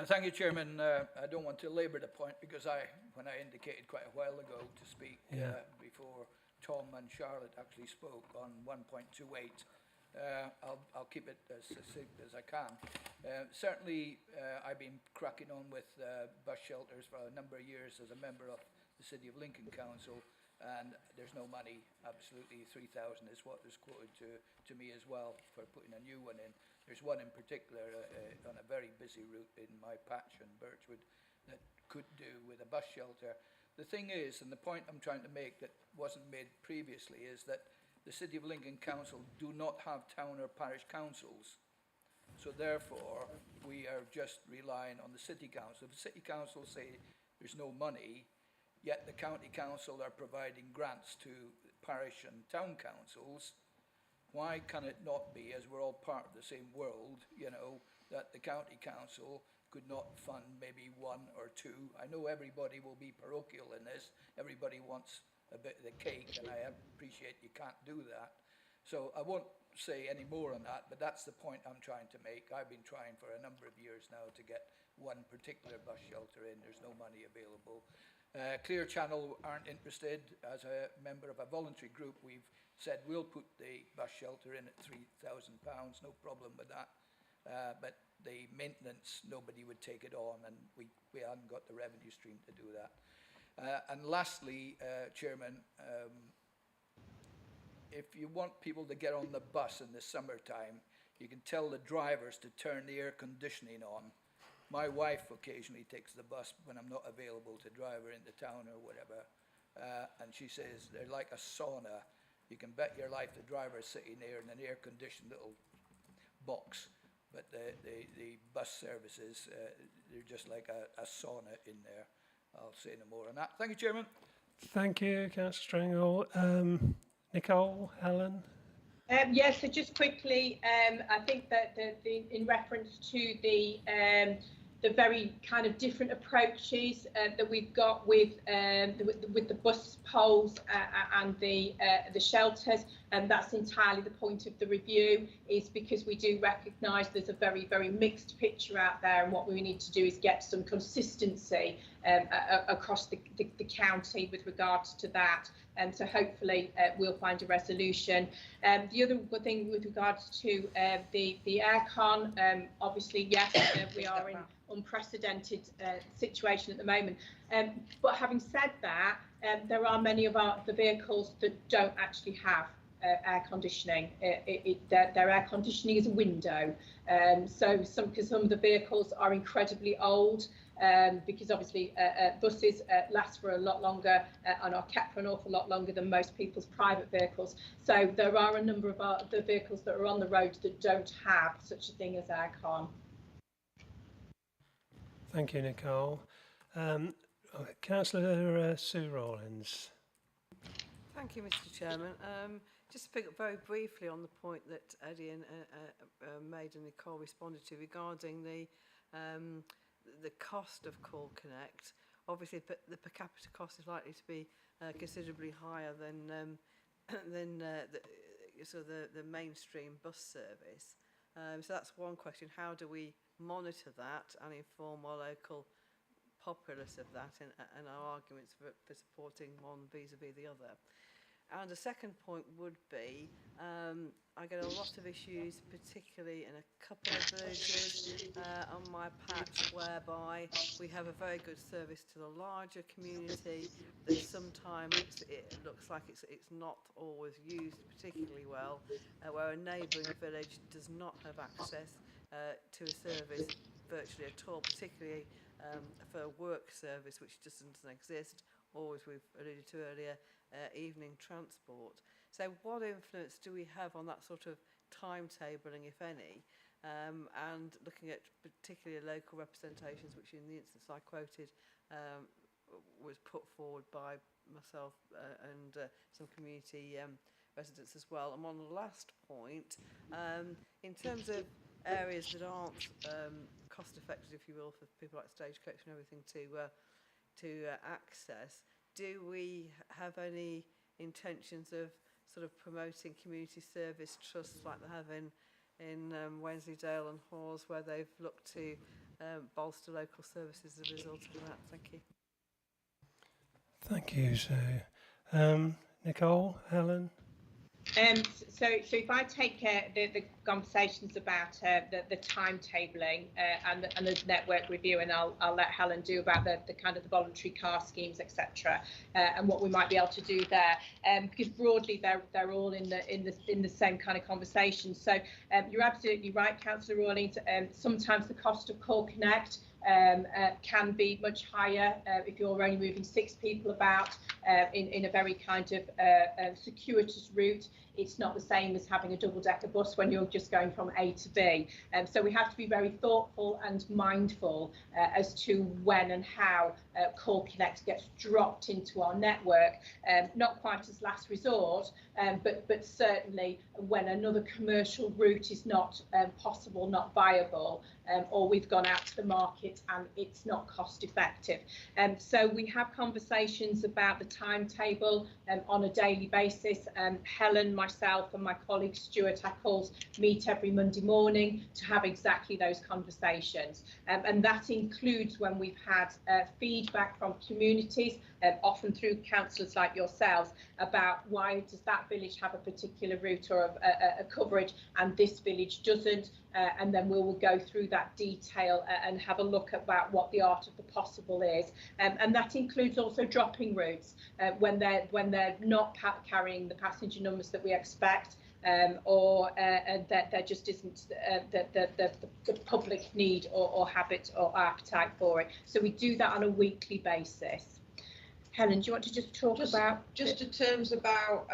Thank you, Chairman. I don't want to labour the point, because when I indicated quite a while ago to speak before Tom and Charlotte actually spoke on 1.28, I'll keep it as succinct as I can. Certainly, I've been cracking on with bus shelters for a number of years as a member of the City of Lincoln Council, and there's no money. Absolutely, 3,000 is what was quoted to me as well for putting a new one in. There's one in particular on a very busy route in my patch in Birchwood that could do with a bus shelter. The thing is, and the point I'm trying to make that wasn't made previously, is that the City of Lincoln Council do not have town or parish councils. So therefore, we are just relying on the City Council. If the City Council say there's no money, yet the County Council are providing grants to parish and town councils, why can it not be, as we're all part of the same world, that the County Council could not fund maybe 1 or 2? I know everybody will be parochial in this. Everybody wants a bit of the cake, and I appreciate you can't do that. So I won't say any more on that, but that's the point I'm trying to make. I've been trying for a number of years now to get one particular bus shelter in. There's no money available. Clear Channel aren't interested. As a member of a voluntary group, we've said we'll put the bus shelter in at £3,000, no problem with that. But the maintenance, nobody would take it on, and we haven't got the revenue stream to do that. And lastly, Chairman, if you want people to get on the bus in the summertime, you can tell the drivers to turn the air conditioning on. My wife occasionally takes the bus when I'm not available to drive her into town or whatever, and she says they're like a sauna. You can bet your life the driver's sitting there in an air-conditioned little box, but the bus services, they're just like a sauna in there. I'll say no more on that. Thank you, Chairman. Thank you, Councillor Stringle. Nicole, Helen? Yes, so just quickly, I think that in reference to the very kind of different approaches that we've got with the bus poles and the shelters, and that's entirely the point of the review, is because we do recognise there's a very, very mixed picture out there, and what we need to do is get some consistency across the county with regards to that. And so hopefully we'll find a resolution. The other thing with regards to the aircon, obviously, yes, we are in unprecedented situation at the moment. But having said that, there are many of the vehicles that don't actually have air conditioning. Their air conditioning is a window. So some of the vehicles are incredibly old. Because obviously buses last for a lot longer and are kept for an awful lot longer than most people's private vehicles. So there are a number of the vehicles that are on the road that don't have such a thing as aircon. Thank you, Nicole. Councillor Sue Rawlins. Thank you, Mr. Chairman. Just to pick up very briefly on the point that Eddie made and Nicole responded to regarding the cost of Call Connect. Obviously, the per capita cost is likely to be considerably higher than the mainstream bus service. So that's one question. How do we monitor that and inform our local populace of that and our arguments for supporting one vis-a-vis the other? And a second point would be, I get a lot of issues, particularly in a couple of villages on my patch, whereby we have a very good service to the larger community, that sometimes it looks like it's not always used particularly well, where a neighbouring village does not have access to a service virtually at all, particularly for a work service which just doesn't exist, or as we've alluded to earlier, evening transport. So what influence do we have on that sort of timetabling, if any, and looking at particularly local representations, which in the instance I quoted was put forward by myself and some community residents as well. And on the last point, in terms of areas that aren't cost effective, if you will, for people like Stagecoach and everything to access, do we have any intentions of sort of promoting community service trusts like they have in Wensleydale and Hawes, where they've looked to bolster local services as a result of that? Thank you. Thank you, Sue. Nicole, Helen? So if I take the conversations about the timetabling and the network review, and I'll let Helen do about the kind of the voluntary car schemes, etc., and what we might be able to do there, because broadly they're all in the same kind of conversation. So you're absolutely right, Councillor Rawlings. Sometimes the cost of Call Connect can be much higher if you're only moving 6 people about in a very kind of circuitous route. It's not the same as having a double-decker bus when you're just going from A to B. So we have to be very thoughtful and mindful as to when and how Call Connect gets dropped into our network, not quite as last resort, but certainly when another commercial route is not possible, not viable, or we've gone out to the market and it's not cost effective. So we have conversations about the timetable on a daily basis. Helen, myself and my colleague Stuart Eccles meet every Monday morning to have exactly those conversations. And that includes when we've had feed feedback from communities, often through councillors like yourselves, about why does that village have a particular route or a coverage and this village doesn't, and then we will go through that detail and have a look at about what the art of the possible is, and that includes also dropping routes when they're not carrying the passenger numbers that we expect. Or that there just isn't the public need or habit or appetite for it. So we do that on a weekly basis. Helen, do you want to just talk about... Just in terms about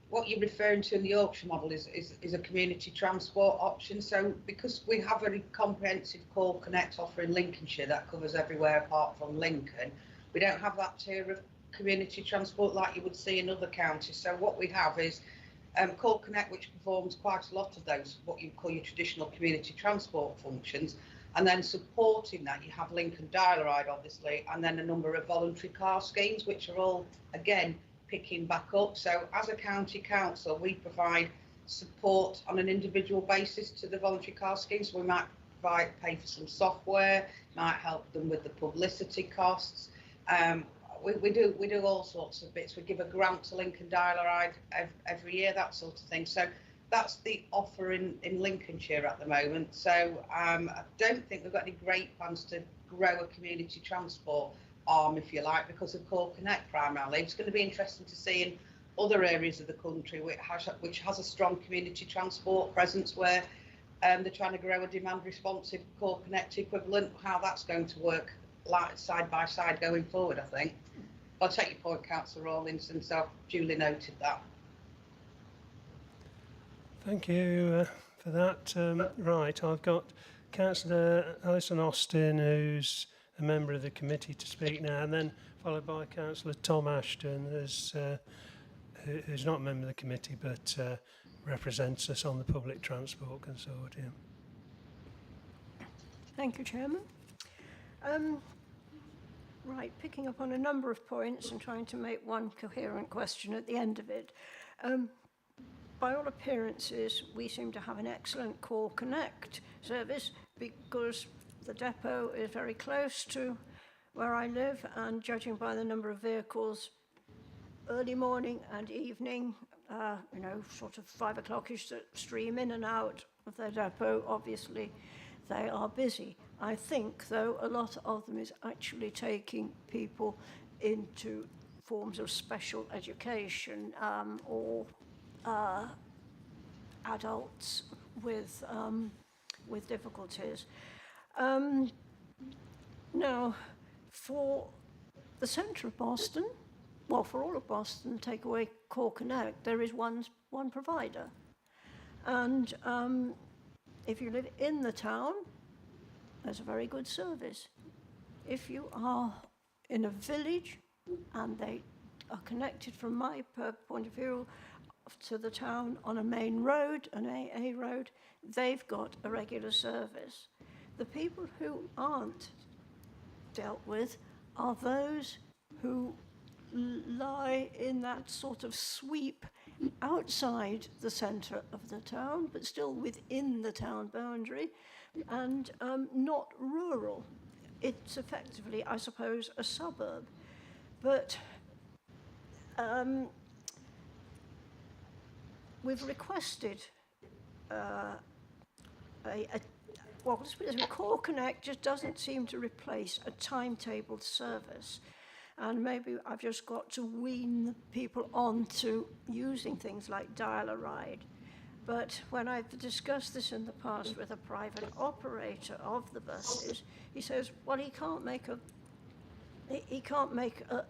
what you're referring to in the Yorkshire model is a community transport option. So because we have a comprehensive Call Connect offer in Lincolnshire that covers everywhere apart from Lincoln, we don't have that tier of community transport like you would see in other counties. So what we have is Call Connect, which performs quite a lot of those, what you call your traditional community transport functions, and then supporting that you have Lincoln Dial-A-Ride, obviously, and then a number of voluntary car schemes, which are all, again, picking back up. So as a county council, we provide support on an individual basis to the voluntary car schemes. So we might pay for some software, might help them with the publicity costs. We do all sorts of bits. We give a grant to Lincoln Dial-A-Ride every year, that sort of thing. So that's the offer in Lincolnshire at the moment. So I don't think we've got any great plans to grow a community transport arm, if you like, because of Call Connect primarily. It's going to be interesting to see in other areas of the country which has a strong community transport presence where they're trying to grow a demand responsive Call Connect equivalent, how that's going to work like side by side going forward, I think. I'll take your point, Councillor Rawlinson, so I've duly noted that. Thank you for that. Right, I've got Councillor Alison Austin, who's a member of the committee, to speak now, and then followed by Councillor Tom Ashton, who's not a member of the committee but represents us on the Public Transport Consortium. Thank you, Chairman. Right, picking up on a number of points and trying to make one coherent question at the end of it. By all appearances, we seem to have an excellent Call Connect service because the depot is very close to where I live, and judging by the number of vehicles early morning and evening, sort of 5 o'clock-ish that stream in and out of their depot, obviously they are busy. I think, though, a lot of them is actually taking people into forms of special education or adults with difficulties. Now, for the centre of Boston, well, for all of Boston, take away Call Connect, there is one provider. And if you live in the town, there's a very good service. If you are in a village and they are connected, from my point of view, to the town on a main road, an AA road, they've got a regular service. The people who aren't dealt with are those who lie in that sort of sweep outside the centre of the town, but still within the town boundary, and not rural. It's effectively, I suppose, a suburb. But we've requested well, let's put it this way, Call Connect just doesn't seem to replace a timetabled service. And maybe I've just got to wean people on to using things like Dial-A-Ride. But when I've discussed this in the past with a private operator of the buses, he says, well, he can't make a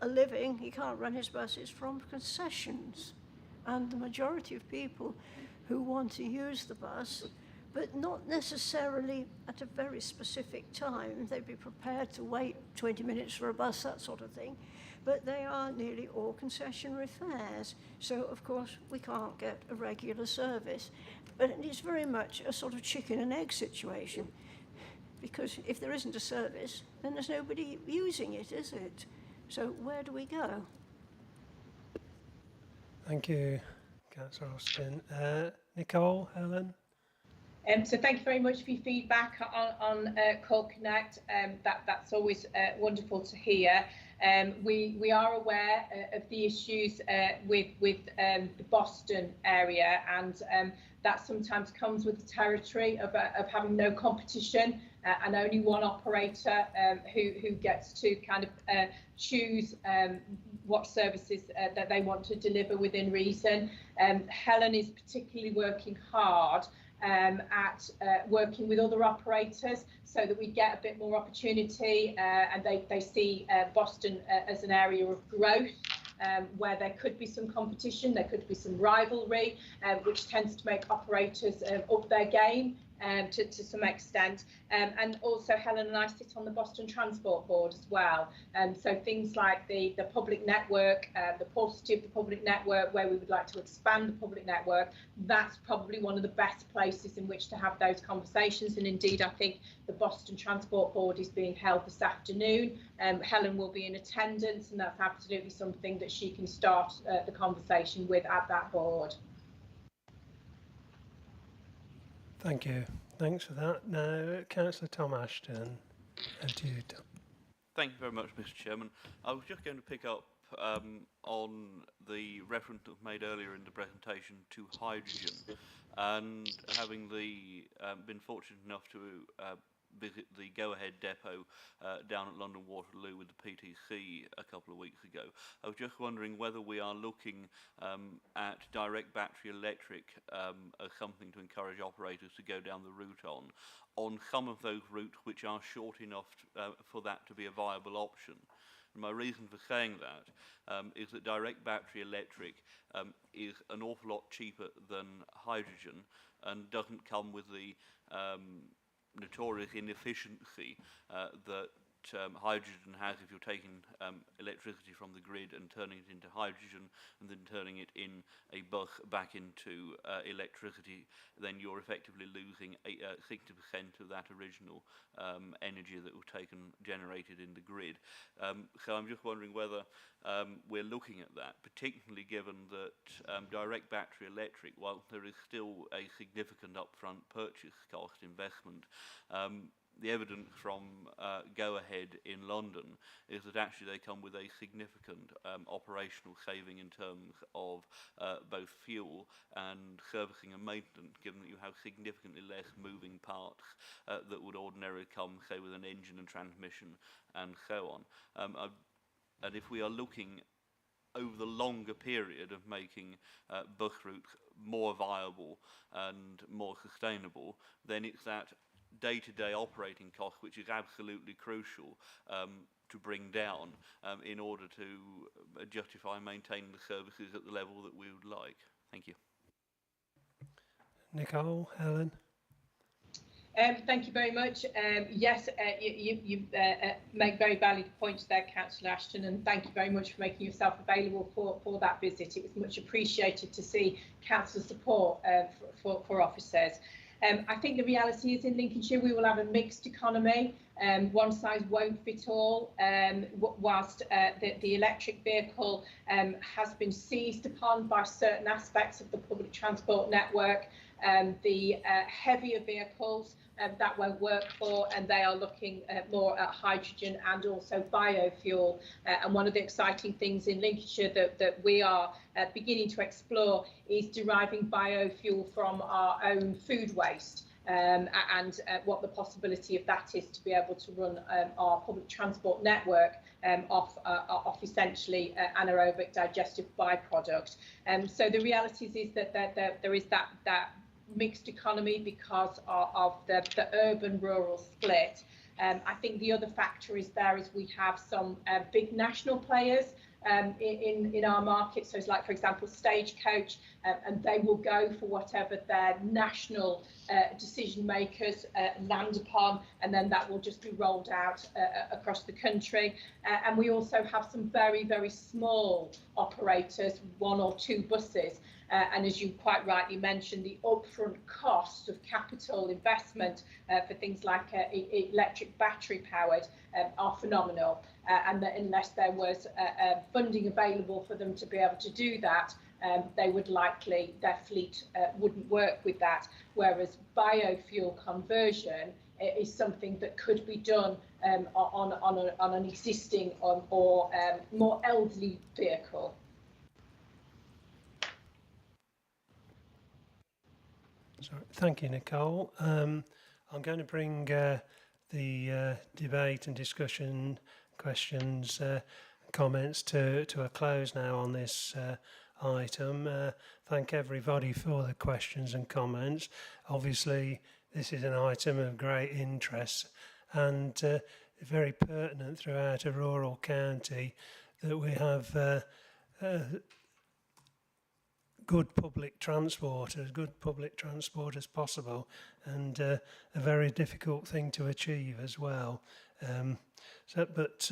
living, he can't run his buses from concessions. And the majority of people who want to use the bus, but not necessarily at a very specific time, they'd be prepared to wait 20 minutes for a bus, that sort of thing, but they are nearly all concessionary fares. So, of course, we can't get a regular service. But it's very much a sort of chicken and egg situation, because if there isn't a service, then there's nobody using it, is it? So where do we go? Thank you, Councillor Austin. Nicole, Helen? So thank you very much for your feedback on Call Connect. That's always wonderful to hear. We are aware of the issues with the Boston area, and that sometimes comes with the territory of having no competition and only one operator who gets to kind of choose what services that they want to deliver within reason. Helen is particularly working hard at working with other operators so that we get a bit more opportunity, and they see Boston as an area of growth, where there could be some competition, there could be some rivalry, which tends to make operators up their game to some extent. And also Helen and I sit on the Boston Transport Board as well. So things like the public network, the paucity of the public network, where we would like to expand the public network, that's probably one of the best places in which to have those conversations. And indeed, I think the Boston Transport Board is being held this afternoon. Helen will be in attendance, and that's absolutely something that she can start the conversation with at that board. Thank you. Thanks for that. Now, Councillor Tom Ashton, over to you, Tom. Thank you very much, Mr. Chairman. I was just going to pick up on the reference that was made earlier in the presentation to hydrogen, and having been fortunate enough to visit the Go-Ahead depot down at London Waterloo with the PTC a couple of weeks ago. I was just wondering whether we are looking at direct battery electric as something to encourage operators to go down the route on some of those routes which are short enough for that to be a viable option. And my reason for saying that is that direct battery electric is an awful lot cheaper than hydrogen and doesn't come with the notorious inefficiency that hydrogen has if you're taking electricity from the grid and turning it into hydrogen and then turning it in a bus back into electricity. Then you're effectively losing 60% of that original energy that was generated in the grid. So I'm just wondering whether we're looking at that, particularly given that direct battery electric, while there is still a significant upfront purchase cost investment, the evidence from Go-Ahead in London is that actually they come with a significant operational saving in terms of both fuel and servicing and maintenance, given that you have significantly less moving parts that would ordinarily come, say, with an engine and transmission and so on. And if we are looking over the longer period of making bus routes more viable and more sustainable, then it's that day-to-day operating cost which is absolutely crucial to bring down in order to justify maintaining the services at the level that we would like. Thank you. Nicole, Helen. Thank you very much. Yes, you've made very valid points there, Councillor Ashton, and thank you very much for making yourself available for that visit. It was much appreciated to see council support for officers. I think the reality is in Lincolnshire we will have a mixed economy. One size won't fit all. Whilst the electric vehicle has been seized upon by certain aspects of the public transport network, the heavier vehicles that won't work for, and they are looking more at hydrogen and also biofuel. And one of the exciting things in Lincolnshire that we are beginning to explore is deriving biofuel from our own food waste. And what the possibility of that is to be able to run our public transport network off essentially anaerobic digestive byproduct. So the reality is that there is that mixed economy because of the urban-rural split. I think the other factor is we have some big national players in our market, so it's like, for example, Stagecoach, and they will go for whatever their national decision makers land upon, and then that will just be rolled out across the country. And we also have some very, very small operators, 1 or 2 buses. And as you quite rightly mentioned, the upfront costs of capital investment for things like electric battery powered are phenomenal. And that unless there was funding available for them to be able to do that, they would likely, their fleet wouldn't work with that, whereas biofuel conversion is something that could be done on an existing or more elderly vehicle. Sorry. Thank you, Nicole. I'm going to bring the debate and discussion, questions, comments to a close now on this item. Thank everybody for the questions and comments. Obviously, this is an item of great interest and very pertinent throughout a rural county that we have good public transport, as good public transport as possible, and a very difficult thing to achieve as well. But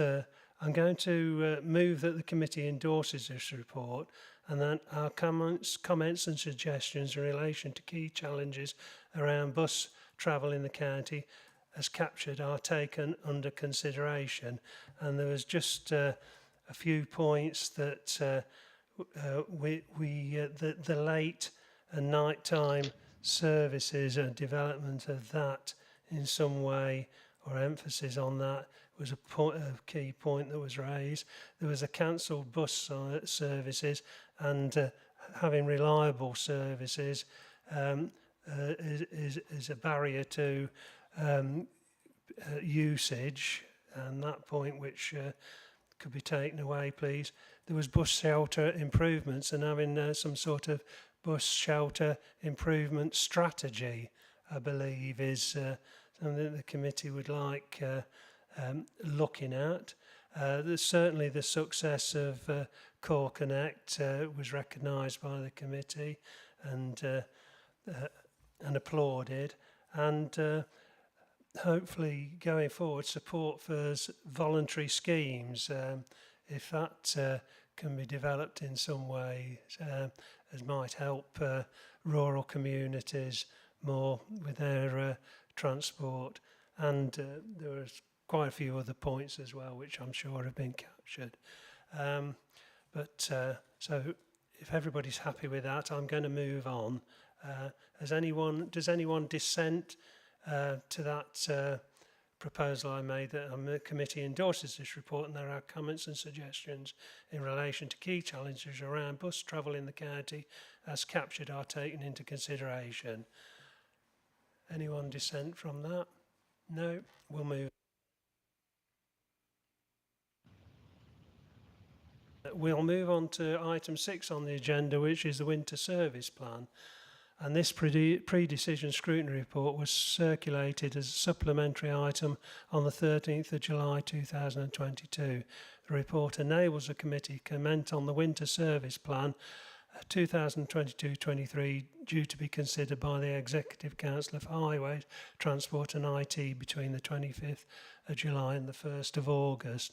I'm going to move that the committee endorses this report, and that our comments and suggestions in relation to key challenges around bus travel in the county as captured are taken under consideration. And there was just a few points that the late and nighttime services and development of that in some way, or emphasis on that, was a key point that was raised. There was a cancelled bus services, and having reliable services is a barrier to usage, and that point which could be taken away, please. There was bus shelter improvements, and having some sort of bus shelter improvement strategy, I believe, is something that the committee would like looking at. There's certainly the success of Core Connect was recognised by the committee and applauded, and hopefully going forward support for voluntary schemes, if that can be developed in some way, as might help rural communities more with their transport. And there was quite a few other points as well, which I'm sure have been captured. So if everybody's happy with that, I'm going to move on. Does anyone dissent to that proposal I made, that the committee endorses this report and there are comments and suggestions in relation to key challenges around bus travel in the county as captured are taken into consideration? Anyone dissent from that? No? We'll move. We'll move on to item 6 on the agenda, which is the winter service plan. And this pre-decision scrutiny report was circulated as a supplementary item on the 13th of July 2022. The report enables the committee to comment on the winter service plan 2022-23 due to be considered by the Executive Councillor for Highways, Transport and IT between the 25th of July and the 1st of August.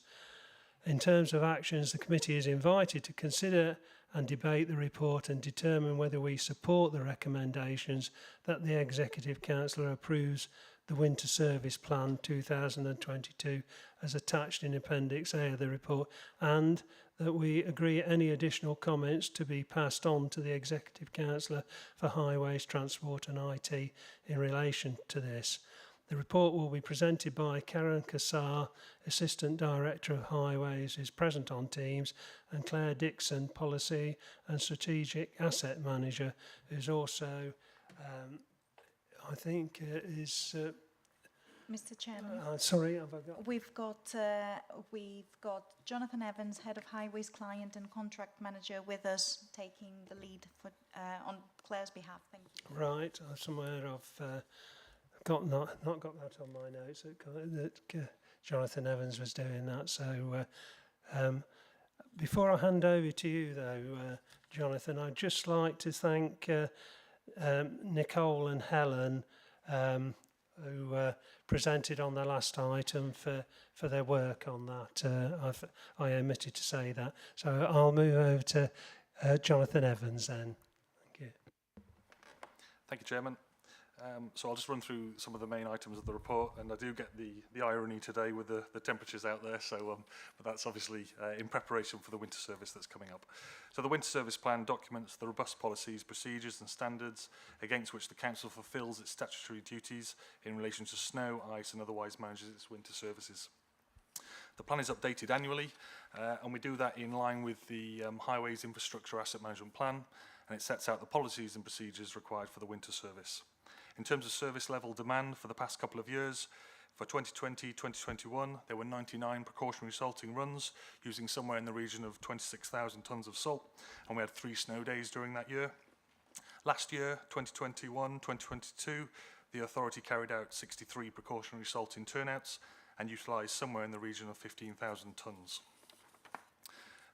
In terms of actions, the committee is invited to consider and debate the report and determine whether we support the recommendations that the Executive Councillor approves the Winter Service Plan 2022 as attached in Appendix A of the report, and that we agree any additional comments to be passed on to the Executive Councillor for Highways, Transport and IT in relation to this. The report will be presented by Karen Cassero, Assistant Director of Highways, who is present on Teams, and Claire Dixon, Policy and Strategic Asset Manager, who's also, I think, is... Mr. Chairman. Sorry, have I got... We've got Jonathan Evans, Head of Highways Client and Contract Manager, with us, taking the lead for on Claire's behalf. Thank you. Right, somewhere I've not got that on my notes that Jonathan Evans was doing that. So before I hand over to you, though, Jonathan, I'd just like to thank Nicole and Helen, who presented on the last item for their work on that. I omitted to say that. So I'll move over to Jonathan Evans then. Thank you. Thank you, Chairman. So I'll just run through some of the main items of the report, and I do get the irony today with the temperatures out there, so but that's obviously in preparation for the winter service that's coming up. So the winter service plan documents the robust policies, procedures and standards against which the council fulfills its statutory duties in relation to snow, ice and otherwise manages its winter services. The plan is updated annually, and we do that in line with the Highways Infrastructure Asset Management Plan, and it sets out the policies and procedures required for the winter service. In terms of service level demand for the past couple of years, for 2020-2021, there were 99 precautionary salting runs, using somewhere in the region of 26,000 tonnes of salt, and we had 3 snow days during that year. Last year, 2021-2022, the authority carried out 63 precautionary salting turnouts and utilised somewhere in the region of 15,000 tonnes.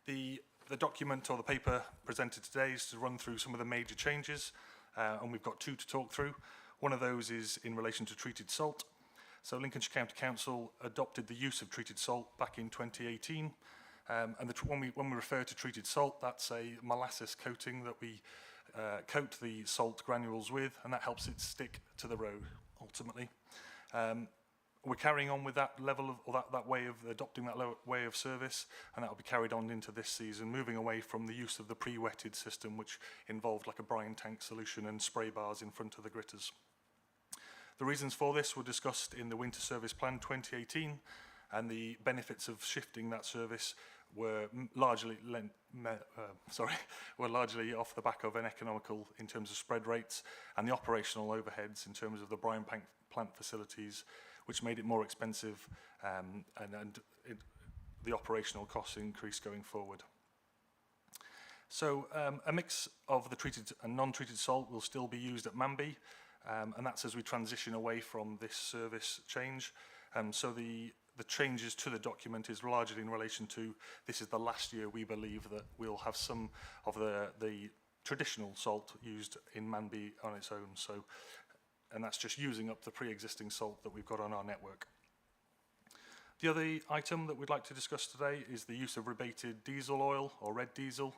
The document or the paper presented today is to run through some of the major changes, and we've got 2 to talk through. One of those is in relation to treated salt. So Lincolnshire County Council adopted the use of treated salt back in 2018. And when we refer to treated salt, that's a molasses coating that we coat the salt granules with, and that helps it stick to the road, ultimately. We're carrying on with that level of, or that way of adopting that way of service, and that will be carried on into this season, moving away from the use of the pre-wetted system, which involved like a brine tank solution and spray bars in front of the gritters. The reasons for this were discussed in the Winter Service Plan 2018, and the benefits of shifting that service were largely off the back of an economical in terms of spread rates and the operational overheads in terms of the brine plant facilities, which made it more expensive, and the operational costs increased going forward. So a mix of the treated and non-treated salt will still be used at Manby, and that's as we transition away from this service change. So the changes to the document is largely in relation to, this is the last year we believe that we'll have some of the traditional salt used in Manby on its own. So, and that's just using up the pre-existing salt that we've got on our network. The other item that we'd like to discuss today is the use of rebated diesel oil or red diesel.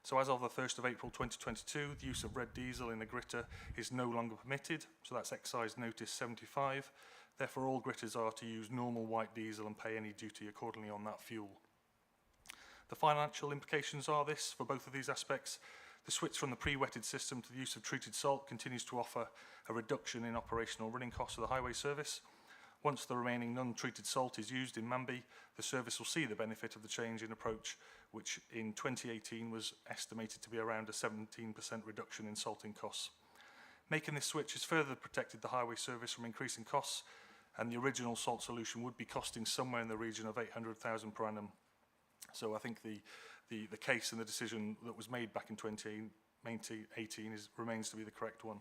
So as of the 1st of April 2022, the use of red diesel in a gritter is no longer permitted. So that's Excise Notice 75. Therefore, all gritters are to use normal white diesel and pay any duty accordingly on that fuel. The financial implications are this for both of these aspects. The switch from the pre-wetted system to the use of treated salt continues to offer a reduction in operational running costs of the highway service. Once the remaining non-treated salt is used in Manby, the service will see the benefit of the change in approach, which in 2018 was estimated to be around a 17% reduction in salting costs. Making this switch has further protected the highway service from increasing costs, and the original salt solution would be costing somewhere in the region of 800,000 per annum. So I think the case and the decision that was made back in 2018 remains to be the correct one.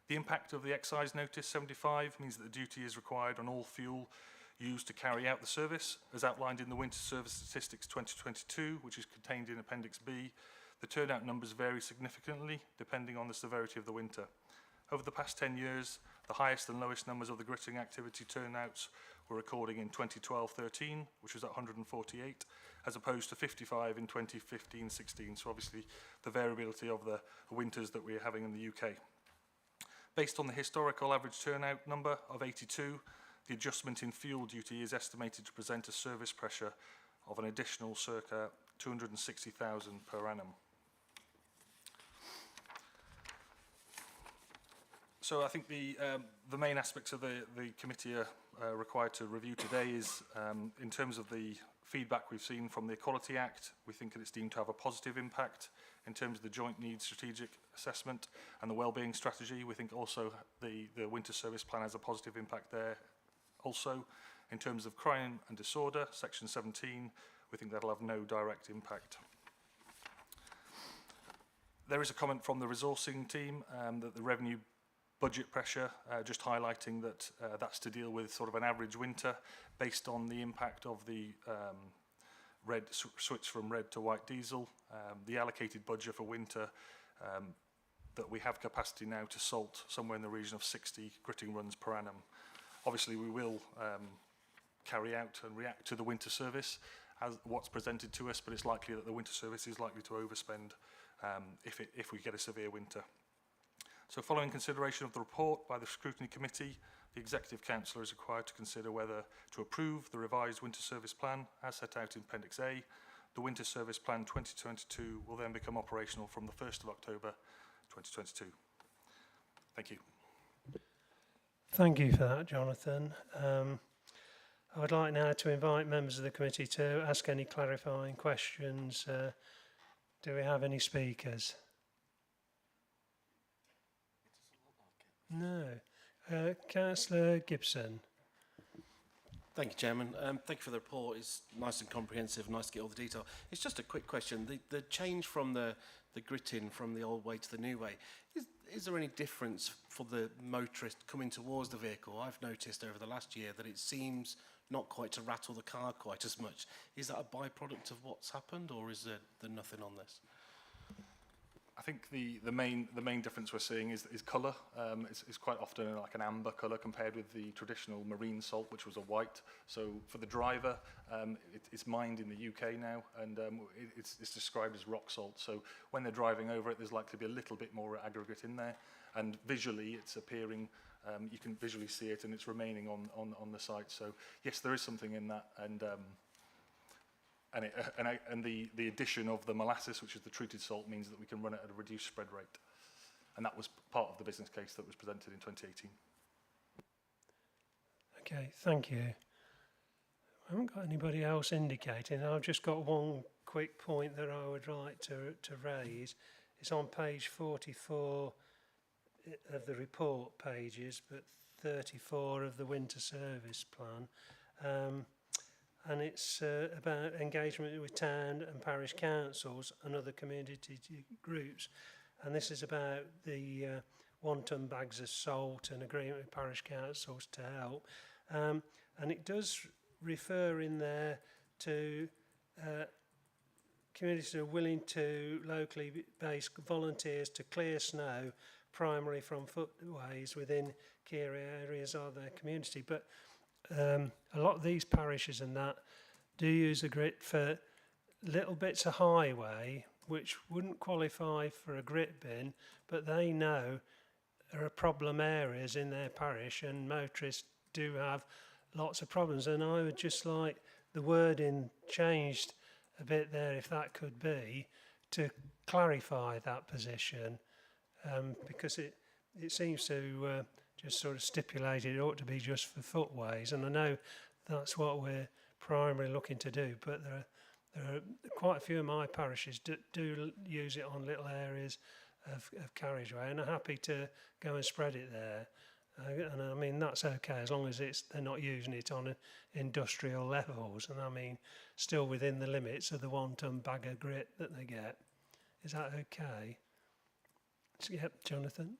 The impact of the Excise Notice 75 means that the duty is required on all fuel used to carry out the service. As outlined in the Winter Service Statistics 2022, which is contained in Appendix B, the turnout numbers vary significantly depending on the severity of the winter. Over the past 10 years, the highest and lowest numbers of the gritting activity turnouts were recording in 2012-13, which was at 148, as opposed to 55 in 2015-16. So obviously the variability of the winters that we're having in the UK. Based on the historical average turnout number of 82, the adjustment in fuel duty is estimated to present a service pressure of an additional circa 260,000 per annum. So I think the main aspects of the committee are required to review today is in terms of the feedback we've seen from the Equality Act, we think that it's deemed to have a positive impact. In terms of the Joint Needs Strategic Assessment and the Wellbeing Strategy, we think also the Winter Service Plan has a positive impact there. Also, in terms of crime and disorder, Section 17, we think that'll have no direct impact. There is a comment from the resourcing team that the revenue budget pressure, just highlighting that that's to deal with sort of an average winter based on the impact of the switch from red to white diesel. The allocated budget for winter, that we have capacity now to salt somewhere in the region of 60 gritting runs per annum. Obviously we will carry out and react to the winter service as what's presented to us, but it's likely that the winter service is likely to overspend if we get a severe winter. So following consideration of the report by the Scrutiny Committee, the Executive Councillor is required to consider whether to approve the revised Winter Service Plan as set out in Appendix A. The Winter Service Plan 2022 will then become operational from the 1st of October 2022. Thank you. Thank you for that, Jonathan. I would like now to invite members of the committee to ask any clarifying questions. Do we have any speakers? No. Councillor Gibson. Thank you, Chairman. Thank you for the report. It's nice and comprehensive, nice to get all the detail. It's just a quick question. The change from the gritting from the old way to the new way, is there any difference for the motorist coming towards the vehicle? I've noticed over the last year that it seems not quite to rattle the car quite as much. Is that a byproduct of what's happened, or is there nothing on this? I think the main difference we're seeing is colour. It's quite often like an amber colour compared with the traditional marine salt, which was a white. So for the driver, it's mined in the UK now, and it's described as rock salt. So when they're driving over it, there's likely to be a little bit more aggregate in there, and visually it's appearing. You can visually see it, and it's remaining on the site. So yes, there is something in that, and the addition of the molasses, which is the treated salt, means that we can run it at a reduced spread rate. And that was part of the business case that was presented in 2018. Okay, thank you. I haven't got anybody else indicating. I've just got one quick point that I would like to raise. It's on page 44 of the report pages, but 34 of the Winter Service Plan. And it's about engagement with town and parish councils and other community groups. And this is about the 1 tonne bags of salt and agreement with parish councils to help. And it does refer in there to communities who are willing to locally based volunteers to clear snow, primarily from footways within key areas of their community. But a lot of these parishes and that do use a grit for little bits of highway which wouldn't qualify for a grit bin, but they know there are problem areas in their parish and motorists do have lots of problems. And I would just like the wording changed a bit there, if that could be, to clarify that position, because it seems to just sort of stipulated it ought to be just for footways, and I know that's what we're primarily looking to do, but there are quite a few of my parishes do use it on little areas of carriageway, and are happy to go and spread it there. And I mean, that's okay as long as they're not using it on industrial levels, and I mean still within the limits of the 1 tonne bag of grit that they get. Is that okay? Yep, Jonathan.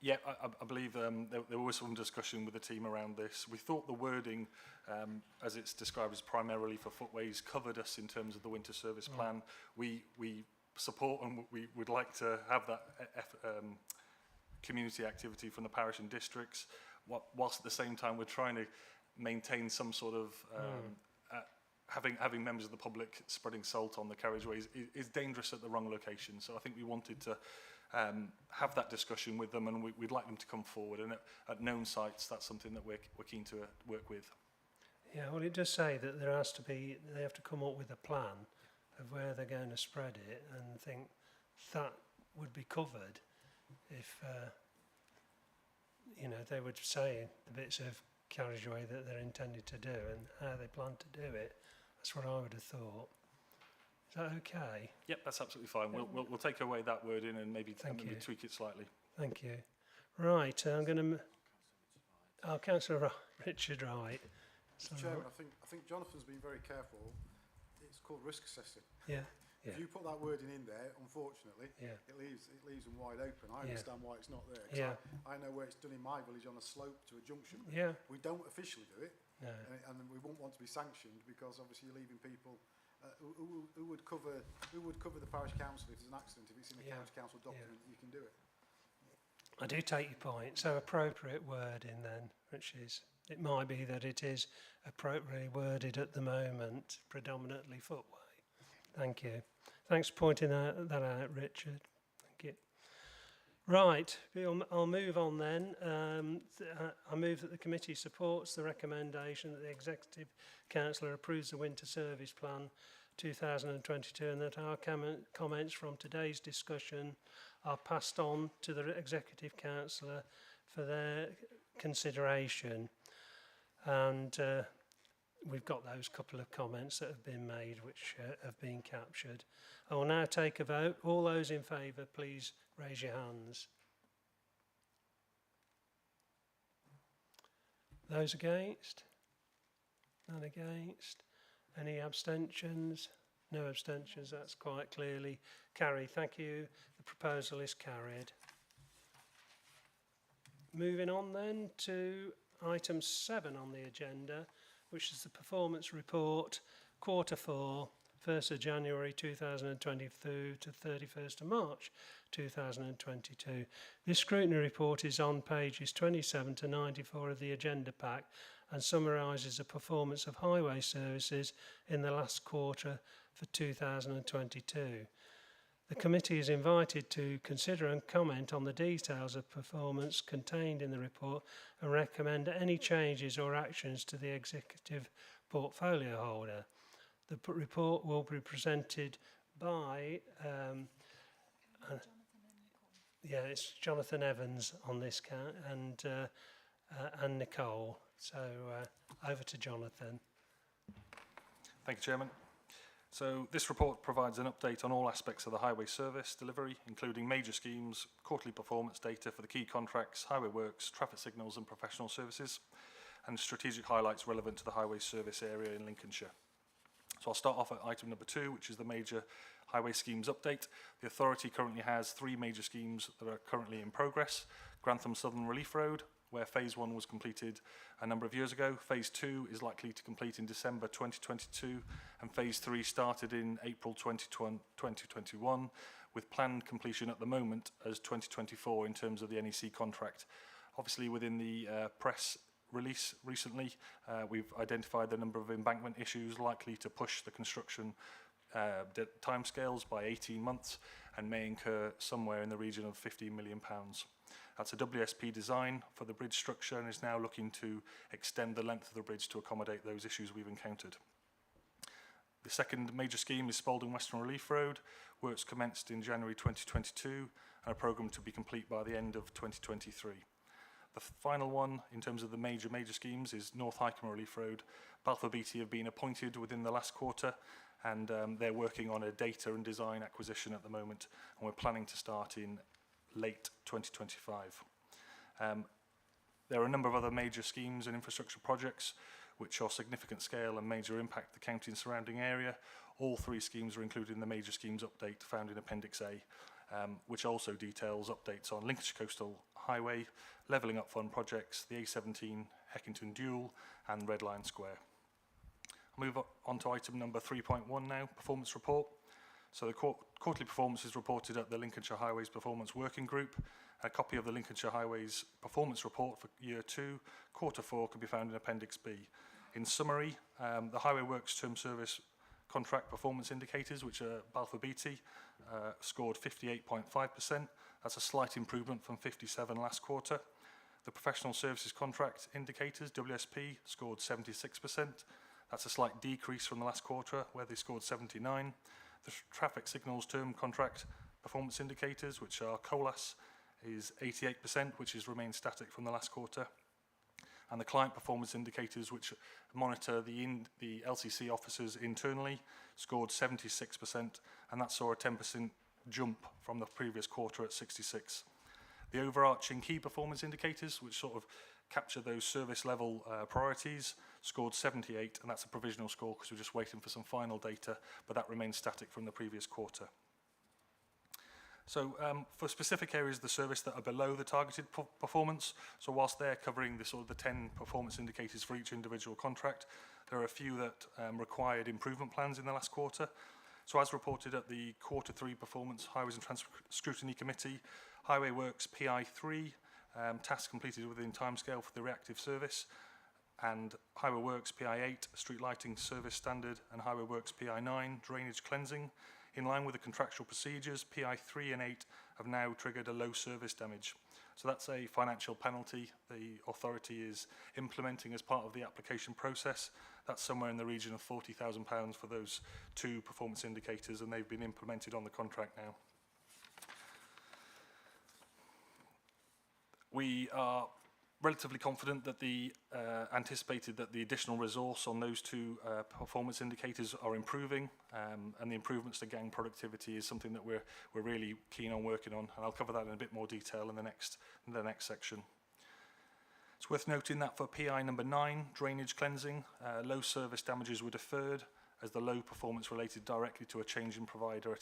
Yeah, I believe there was some discussion with the team around this. We thought the wording, as it's described as primarily for footways, covered us in terms of the Winter Service Plan. We support and we would like to have that community activity from the parish and districts, whilst at the same time we're trying to maintain some sort of having members of the public spreading salt on the carriageways is dangerous at the wrong location. So I think we wanted to have that discussion with them, and we'd like them to come forward. And at known sites, that's something that we're keen to work with. Yeah, well, it does say that they have to come up with a plan of where they're going to spread it, and I think that would be covered if, they would say the bits of carriageway that they're intended to do and how they plan to do it. That's what I would have thought. Is that okay? Yep, that's absolutely fine. We'll take away that word in and maybe tweak it slightly. Thank you. Right, I'm going to... Councillor Richard Wright. Mr. Chairman, I think Jonathan's been very careful. It's called risk assessing. Yeah. If you put that wording in there, unfortunately, it leaves them wide open. I understand why it's not there. I know where it's done in my village on a slope to a junction. Yeah. We don't officially do it, no. and we won't want to be sanctioned because obviously you're leaving people who would cover the parish council if there's an accident. If it's in the parish council document, you can do it. I do take your point. So appropriate wording then, which is, it might be that it is appropriately worded at the moment, predominantly footway. Thank you. Thanks for pointing that out, Richard. Thank you. Right, I'll move on then. I move that the committee supports the recommendation that the Executive Councillor approves the Winter Service Plan 2022 and that our comments from today's discussion are passed on to the Executive Councillor for their consideration. And we've got those couple of comments that have been made which have been captured. I will now take a vote. All those in favour, please raise your hands. Those against? None against? Any abstentions? No abstentions, that's quite clearly carried. Thank you. The proposal is carried. Moving on then to item 7 on the agenda, which is the performance report, quarter 4, 1st of January 2022 to 31st of March 2022. This scrutiny report is on pages 27 to 94 of the agenda pack and summarises the performance of highway services in the last quarter for 2022. The committee is invited to consider and comment on the details of performance contained in the report and recommend any changes or actions to the executive portfolio holder. The report will be presented by it's Jonathan Evans on this count and Nicole. So over to Jonathan. Thank you, Chairman. So this report provides an update on all aspects of the highway service delivery, including major schemes, quarterly performance data for the key contracts, highway works, traffic signals and professional services, and strategic highlights relevant to the highway service area in Lincolnshire. So I'll start off at item number 2, which is the major highway schemes update. The authority currently has 3 major schemes that are currently in progress. Grantham Southern Relief Road, where phase 1 was completed a number of years ago. Phase 2 is likely to complete in December 2022, and phase 3 started in April 2021, with planned completion at the moment as 2024 in terms of the NEC contract. Obviously, within the press release recently, we've identified the number of embankment issues likely to push the construction timescales by 18 months and may incur somewhere in the region of £15 million. That's a WSP design for the bridge structure and is now looking to extend the length of the bridge to accommodate those issues we've encountered. The second major scheme is Spalding Western Relief Road. Works commenced in January 2022 and a programme to be complete by the end of 2023. The final one in terms of the major schemes is North Highcombe Relief Road. Balfour Beatty have been appointed within the last quarter and they're working on a data and design acquisition at the moment, and we're planning to start in late 2025. There are a number of other major schemes and infrastructure projects which are significant scale and major impact the county and surrounding area. All 3 schemes are included in the major schemes update found in Appendix A, which also details updates on Lincolnshire Coastal Highway, Levelling Up Fund projects, the A17 Heckington Dual and Red Line Square. I'll move on to item number 3.1 now, performance report. So the quarterly performance is reported at the Lincolnshire Highways Performance Working Group. A copy of the Lincolnshire Highways Performance Report for Year 2, Quarter 4 can be found in Appendix B. In summary, the Highway Works Term Service Contract Performance Indicators, which are Balfour Beatty, scored 58.5%. That's a slight improvement from 57 last quarter. The Professional Services Contract Indicators, WSP, scored 76%. That's a slight decrease from the last quarter, where they scored 79. The Traffic Signals Term Contract Performance Indicators, which are COLAS, is 88%, which has remained static from the last quarter. And the Client Performance Indicators, which monitor the LCC officers internally, scored 76%, and that saw a 10% jump from the previous quarter at 66. The overarching Key Performance Indicators, which sort of capture those service level priorities, scored 78, and that's a provisional score because we're just waiting for some final data, but that remains static from the previous quarter. So for specific areas of the service that are below the targeted performance, so whilst they're covering the 10 performance indicators for each individual contract, there are a few that required improvement plans in the last quarter. So as reported at the Quarter 3 Performance Highways and Transport Scrutiny Committee, Highway Works PI3, task completed within timescale for the reactive service, and Highway Works PI8, street lighting service standard, and Highway Works PI9, drainage cleansing. In line with the contractual procedures, PI 3 and 8 have now triggered a low service damage. So that's a financial penalty the authority is implementing as part of the application process. That's somewhere in the region of £40,000 for those 2 performance indicators, and they've been implemented on the contract now. We are relatively confident that anticipated that the additional resource on those 2 performance indicators are improving, and the improvements to gang productivity is something that we're really keen on working on, and I'll cover that in a bit more detail in the next section. It's worth noting that for PI number 9, drainage cleansing, low service damages were deferred as the low performance related directly to a change in provider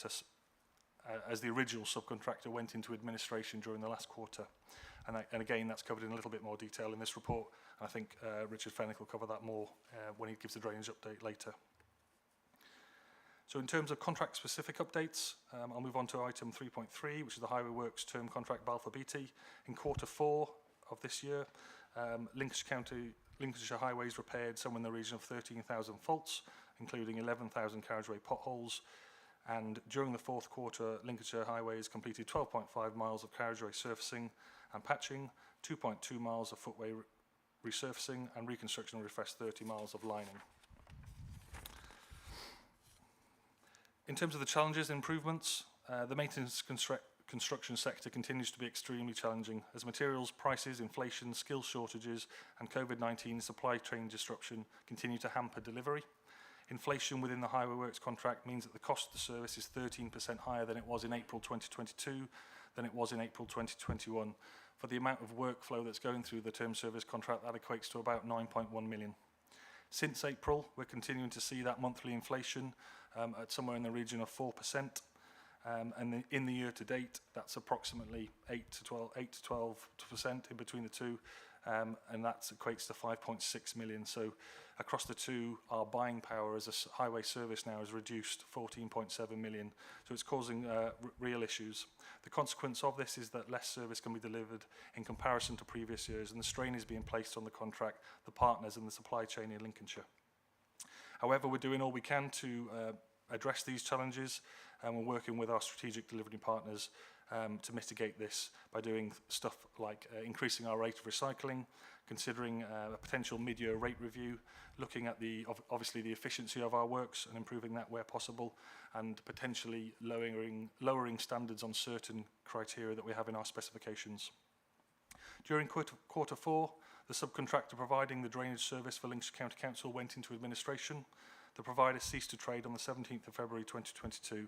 as the original subcontractor went into administration during the last quarter. And again, that's covered in a little bit more detail in this report. I think Richard Fenwick will cover that more when he gives the drainage update later. So in terms of contract-specific updates, I'll move on to item 3.3, which is the Highway Works term contract Balfour Beatty. In Q4 of this year, Lincolnshire Highways repaired somewhere in the region of 13,000 faults, including 11,000 carriageway potholes. And during the 4th quarter, Lincolnshire Highways completed 12.5 miles of carriageway surfacing and patching, 2.2 miles of footway resurfacing, and reconstruction and refreshed 30 miles of lining. In terms of the challenges and improvements, the maintenance construction sector continues to be extremely challenging as materials prices, inflation, skill shortages, and COVID-19 supply chain disruption continue to hamper delivery. Inflation within the Highway Works contract means that the cost of the service is 13% higher than it was in April 2022 than it was in April 2021. For the amount of workflow that's going through the term service contract, that equates to about 9.1 million. Since April, we're continuing to see that monthly inflation at somewhere in the region of 4%. And in the year to date, that's approximately 8 to 12% in between the two. And that equates to 5.6 million. So across the two, our buying power as a highway service now is reduced 14.7 million. So it's causing real issues. The consequence of this is that less service can be delivered in comparison to previous years, and the strain is being placed on the contract, the partners and the supply chain in Lincolnshire. However, we're doing all we can to address these challenges, and we're working with our strategic delivery partners to mitigate this by doing stuff like increasing our rate of recycling, considering a potential mid-year rate review, looking at obviously the efficiency of our works and improving that where possible, and potentially lowering standards on certain criteria that we have in our specifications. During Q4, the subcontractor providing the drainage service for Lincolnshire County Council went into administration. The provider ceased to trade on the 17th of February 2022.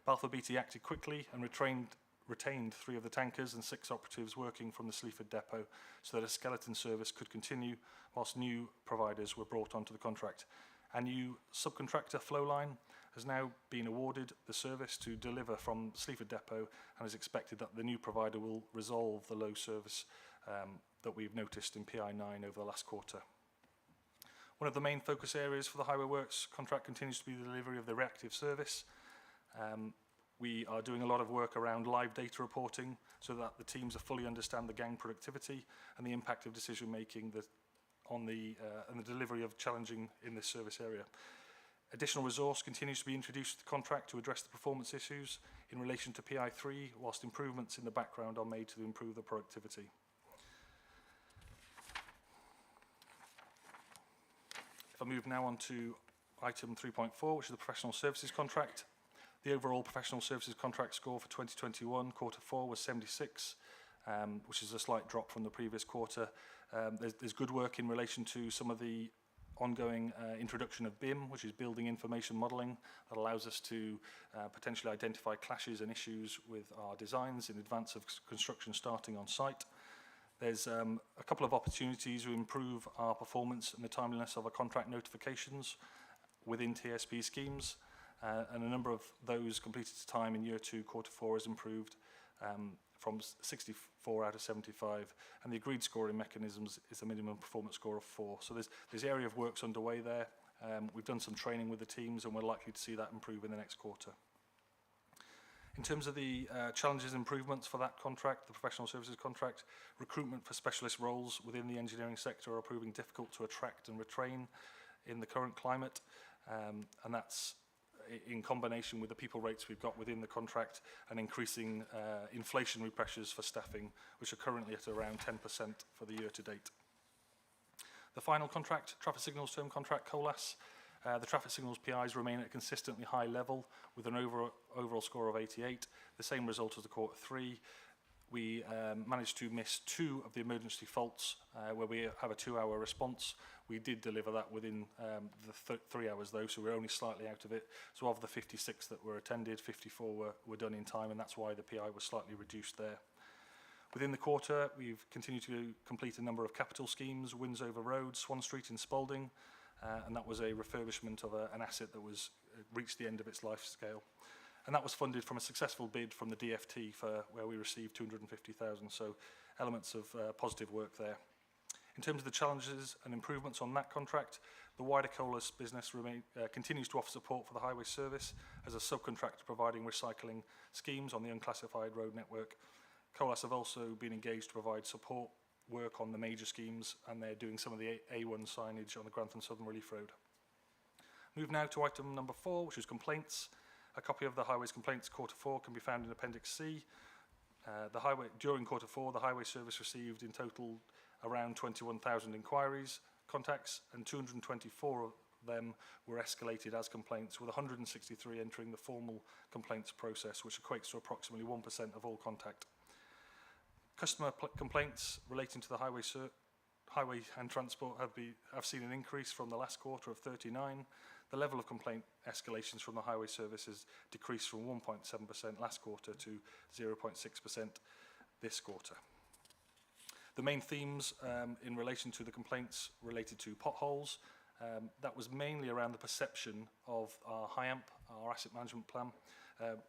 Balfour Beatty acted quickly and retained 3 of the tankers and 6 operatives working from the Sleaford depot so that a skeleton service could continue whilst new providers were brought onto the contract. A new subcontractor, Flowline, has now been awarded the service to deliver from Sleaford depot, and is expected that the new provider will resolve the low service that we've noticed in PI 9 over the last quarter. One of the main focus areas for the Highway Works contract continues to be the delivery of the reactive service. We are doing a lot of work around live data reporting so that the teams fully understand the gang productivity and the impact of decision making on the delivery of challenging in this service area. Additional resource continues to be introduced to the contract to address the performance issues in relation to PI3, whilst improvements in the background are made to improve the productivity. If I move now on to item 3.4, which is the professional services contract. The overall professional services contract score for 2021 Q4 was 76, which is a slight drop from the previous quarter. There's good work in relation to some of the ongoing introduction of BIM, which is Building Information Modelling, that allows us to potentially identify clashes and issues with our designs in advance of construction starting on site. There's a couple of opportunities to improve our performance and the timeliness of our contract notifications within TSP schemes. And a number of those completed to time in year 2 Q4 has improved from 64 out of 75, and the agreed scoring mechanisms is a minimum performance score of 4. So there's area of works underway there. We've done some training with the teams, and we're likely to see that improve in the next quarter. In terms of the challenges and improvements for that contract, the professional services contract, recruitment for specialist roles within the engineering sector are proving difficult to attract and retrain in the current climate, and that's in combination with the people rates we've got within the contract and increasing inflationary pressures for staffing, which are currently at around 10% for the year to date. The final contract, traffic signals term contract, COLAS. The traffic signals PIs remain at a consistently high level with an overall score of 88, the same result as the quarter 3. We managed to miss 2 of the emergency faults where we have a 2-hour response. We did deliver that within the 3 hours though, so we're only slightly out of it. So of the 56 that were attended, 54 were done in time, and that's why the PI was slightly reduced there. Within the quarter, we've continued to complete a number of capital schemes, Windsor Road, Swan Street in Spalding, and that was a refurbishment of an asset that was reached the end of its life scale. And that was funded from a successful bid from the DFT for where we received 250,000, so elements of positive work there. In terms of the challenges and improvements on that contract, the wider COLAS business continues to offer support for the highway service as a subcontractor providing recycling schemes on the unclassified road network. COLAS have also been engaged to provide support work on the major schemes, and they're doing some of the A1 signage on the Grantham Southern Relief Road. Move now to item number 4, which is complaints. A copy of the Highways Complaints Quarter 4 can be found in Appendix C. During Quarter 4, the Highway Service received in total around 21,000 inquiries, contacts, and 224 of them were escalated as complaints, with 163 entering the formal complaints process, which equates to approximately 1% of all contact. Customer complaints relating to the highway and transport have seen an increase from the last quarter of 39. The level of complaint escalations from the highway service has decreased from 1.7% last quarter to 0.6% this quarter. The main themes in relation to the complaints related to potholes, that was mainly around the perception of our HIAMP, our asset management plan,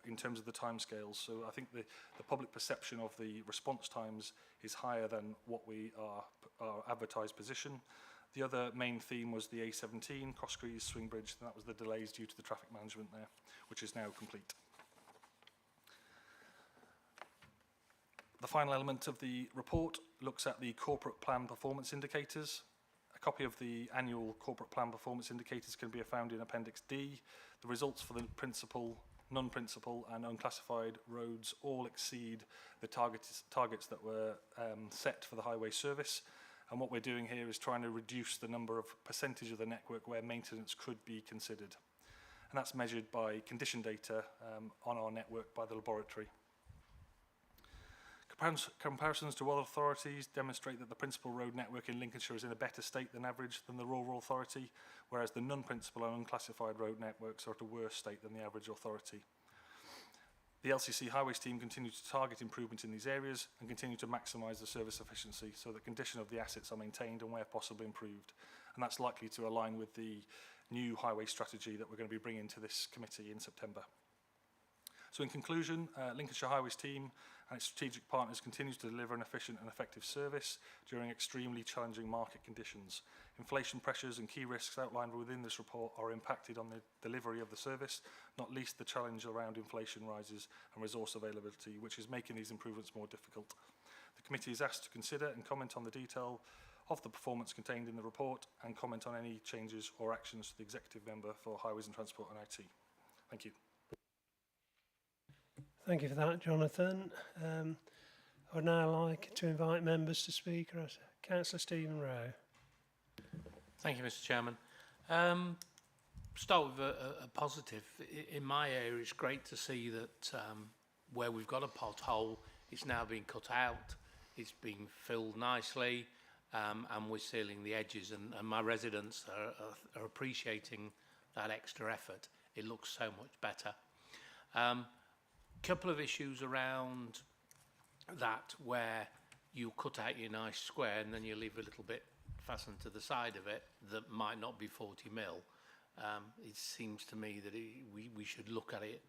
in terms of the timescales. So I think the public perception of the response times is higher than what we our advertised position. The other main theme was the A17, Crosscrees, Swing Bridge, and that was the delays due to the traffic management there, which is now complete. The final element of the report looks at the corporate plan performance indicators. A copy of the annual corporate plan performance indicators can be found in Appendix D. The results for the principal, non-principal and unclassified roads all exceed the targets that were set for the highway service. And what we're doing here is trying to reduce the number of percentage of the network where maintenance could be considered. And that's measured by condition data on our network by the laboratory. Comparisons to other authorities demonstrate that the principal road network in Lincolnshire is in a better state than average than the rural authority, whereas the non-principal and unclassified road networks are at a worse state than the average authority. The LCC Highways team continue to target improvement in these areas and continue to maximise the service efficiency so the condition of the assets are maintained and where possible improved. And that's likely to align with the new highway strategy that we're going to be bringing to this committee in September. So in conclusion, Lincolnshire Highways team and its strategic partners continue to deliver an efficient and effective service during extremely challenging market conditions. Inflation pressures and key risks outlined within this report are impacted on the delivery of the service, not least the challenge around inflation rises and resource availability, which is making these improvements more difficult. The committee is asked to consider and comment on the detail of the performance contained in the report and comment on any changes or actions to the executive member for Highways and Transport and IT. Thank you. Thank you for that, Jonathan. I would now like to invite members to speak. Councillor Stephen Rowe. Thank you, Mr. Chairman. Start with a positive. In my area, it's great to see that where we've got a pothole, it's now being cut out, it's being filled nicely, and we're sealing the edges, and my residents are appreciating that extra effort. It looks so much better. Couple of issues around that where you cut out your nice square and then you leave a little bit fastened to the side of it that might not be 40 mil. It seems to me that we should look at it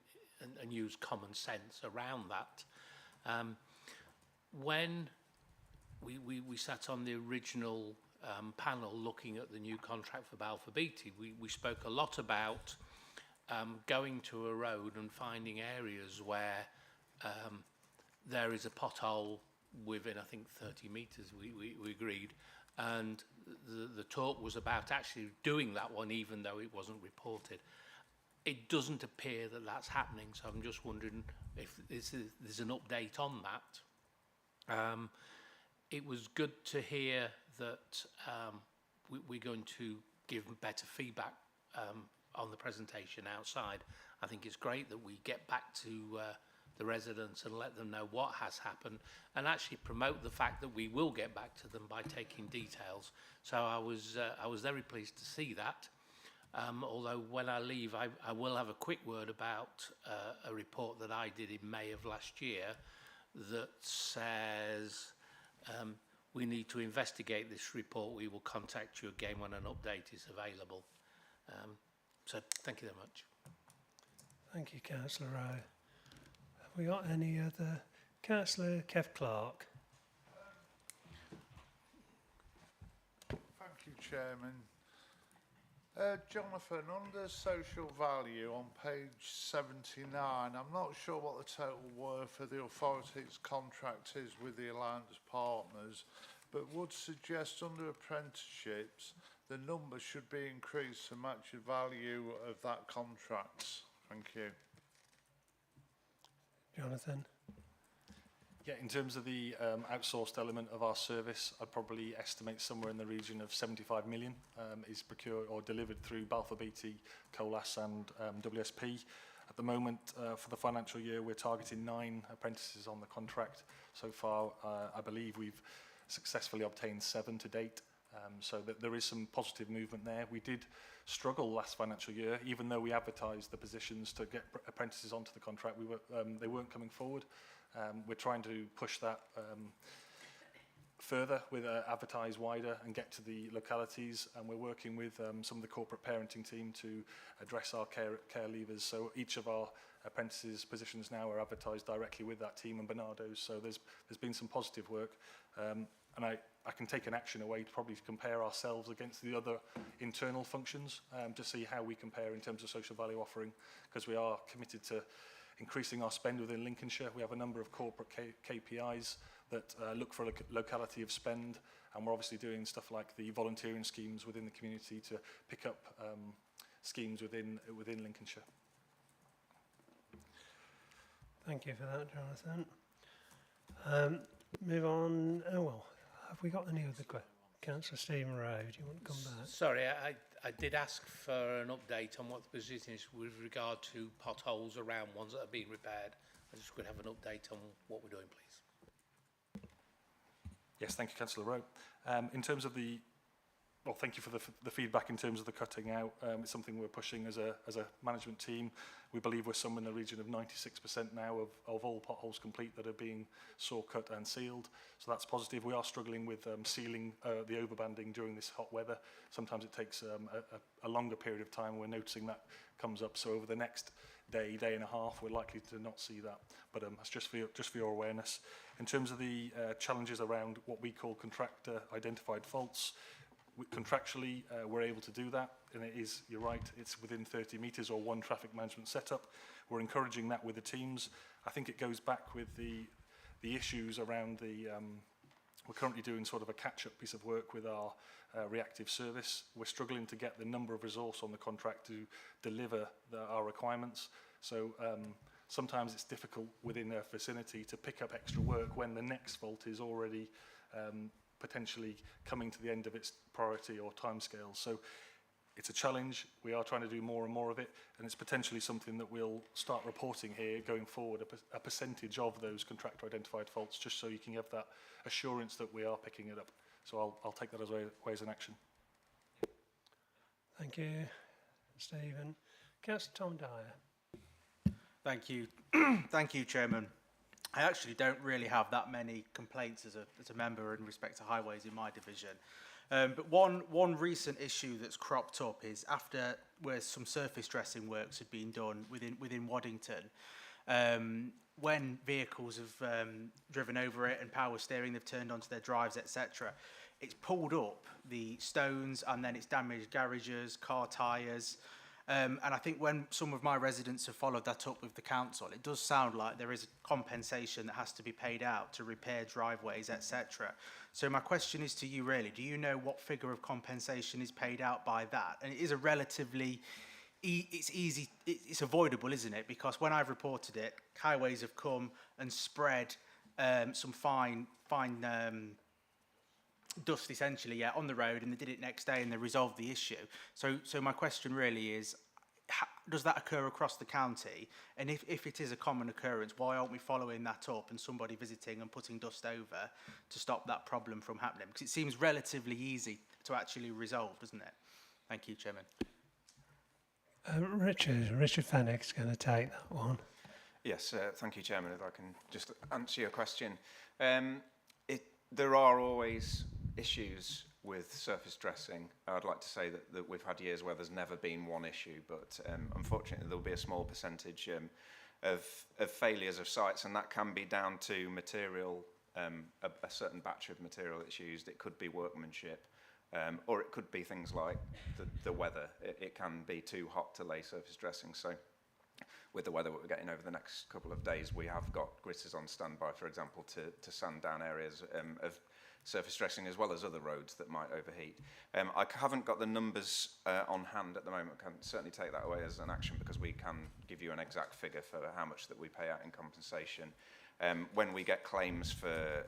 and use common sense around that. When we sat on the original panel looking at the new contract for Balfour Beatty, we spoke a lot about going to a road and finding areas where there is a pothole within, I think, 30 metres, we agreed. And the talk was about actually doing that one, even though it wasn't reported. it doesn't appear that that's happening, so I'm just wondering if there's an update on that. It was good to hear that we're going to give better feedback on the presentation outside. I think it's great that we get back to the residents and let them know what has happened, and actually promote the fact that we will get back to them by taking details. So I was very pleased to see that. Although when I leave, I will have a quick word about a report that I did in May of last year that says we need to investigate this report. We will contact you again when an update is available. So thank you very much. Thank you, Councillor Rowe. Have we got any other? Councillor Kev Clark. Thank you, Chairman. Jonathan, under social value on page 79, I'm not sure what the total worth of the authority's contract is with the Alliance partners, but would suggest under apprenticeships the number should be increased to match the value of that contract. Thank you. Jonathan. Yeah, in terms of the outsourced element of our service, I'd probably estimate somewhere in the region of 75 million is procured or delivered through Balfour Beatty, Colas and WSP. At the moment, for the financial year, we're targeting 9 apprentices on the contract. So far, I believe we've successfully obtained 7 to date. So that there is some positive movement there. We did struggle last financial year, even though we advertised the positions to get apprentices onto the contract. They weren't coming forward. We're trying to push that further with advertise wider and get to the localities, and we're working with some of the corporate parenting team to address our care levers. So each of our apprentices positions now are advertised directly with that team and Bernardo's. So there's been some positive work, and I can take an action away to probably compare ourselves against the other internal functions to see how we compare in terms of social value offering, because we are committed to increasing our spend within Lincolnshire. We have a number of corporate KPIs that look for a locality of spend, and we're obviously doing stuff like the volunteering schemes within the community to pick up schemes within Lincolnshire. Thank you for that, Jonathan. Move on. Oh well, have we got any other questions? Councillor Stephen Rowe, do you want to come back? Sorry, I did ask for an update on what the position is with regard to potholes around ones that are being repaired. I just could have an update on what we're doing, please. Yes, thank you, Councillor Rowe. In terms of the, well, thank you for the feedback in terms of the cutting out. It's something we're pushing as a management team. We believe we're somewhere in the region of 96% now of all potholes complete that are being saw cut and sealed. So that's positive. We are struggling with sealing the overbanding during this hot weather. Sometimes it takes a longer period of time. We're noticing that comes up. So over the next day and a half, we're likely to not see that. But that's just for your awareness. In terms of the challenges around what we call contractor identified faults, contractually, we're able to do that, and it is, you're right, it's within 30 metres or one traffic management setup. We're encouraging that with the teams. I think it goes back with the issues around the, we're currently doing sort of a catch-up piece of work with our reactive service. We're struggling to get the number of resource on the contract to deliver our requirements. So sometimes it's difficult within their vicinity to pick up extra work when the next fault is already potentially coming to the end of its priority or timescale. So it's a challenge. We are trying to do more and more of it, and it's potentially something that we'll start reporting here going forward, a percentage of those contractor identified faults, just so you can have that assurance that we are picking it up. So I'll take that as ways in action. Thank you, Stephen. Councillor Tom Dyer. Thank you. Thank you, Chairman. I actually don't really have that many complaints as a member in respect to highways in my division. But one recent issue that's cropped up is after where some surface dressing works had been done within Waddington, when vehicles have driven over it and power steering, they've turned onto their drives, etc. It's pulled up the stones and then it's damaged garages, car tyres. And I think when some of my residents have followed that up with the council, it does sound like there is compensation that has to be paid out to repair driveways, etc. So my question is to you really, do you know what figure of compensation is paid out by that? And it is a relatively it's easy, it's avoidable, isn't it? Because when I've reported it, highways have come and spread some fine dust essentially, on the road, and they did it next day and they resolved the issue. So my question really is, does that occur across the county? And if it is a common occurrence, why aren't we following that up and somebody visiting and putting dust over to stop that problem from happening? Because it seems relatively easy to actually resolve, doesn't it? Thank you, Chairman. Richard Fennick's going to take that one. Yes, thank you, Chairman. If I can just answer your question. There are always issues with surface dressing. I'd like to say that we've had years where there's never been one issue, but unfortunately there'll be a small percentage of failures of sites, and that can be down to material, a certain batch of material that's used. It could be workmanship, or it could be things like the weather. It can be too hot to lay surface dressing. So with the weather that we're getting over the next couple of days, we have got gritters on standby, for example, to sand down areas of surface dressing as well as other roads that might overheat. I haven't got the numbers on hand at the moment. I can certainly take that away as an action, because we can give you an exact figure for how much that we pay out in compensation. When we get claims for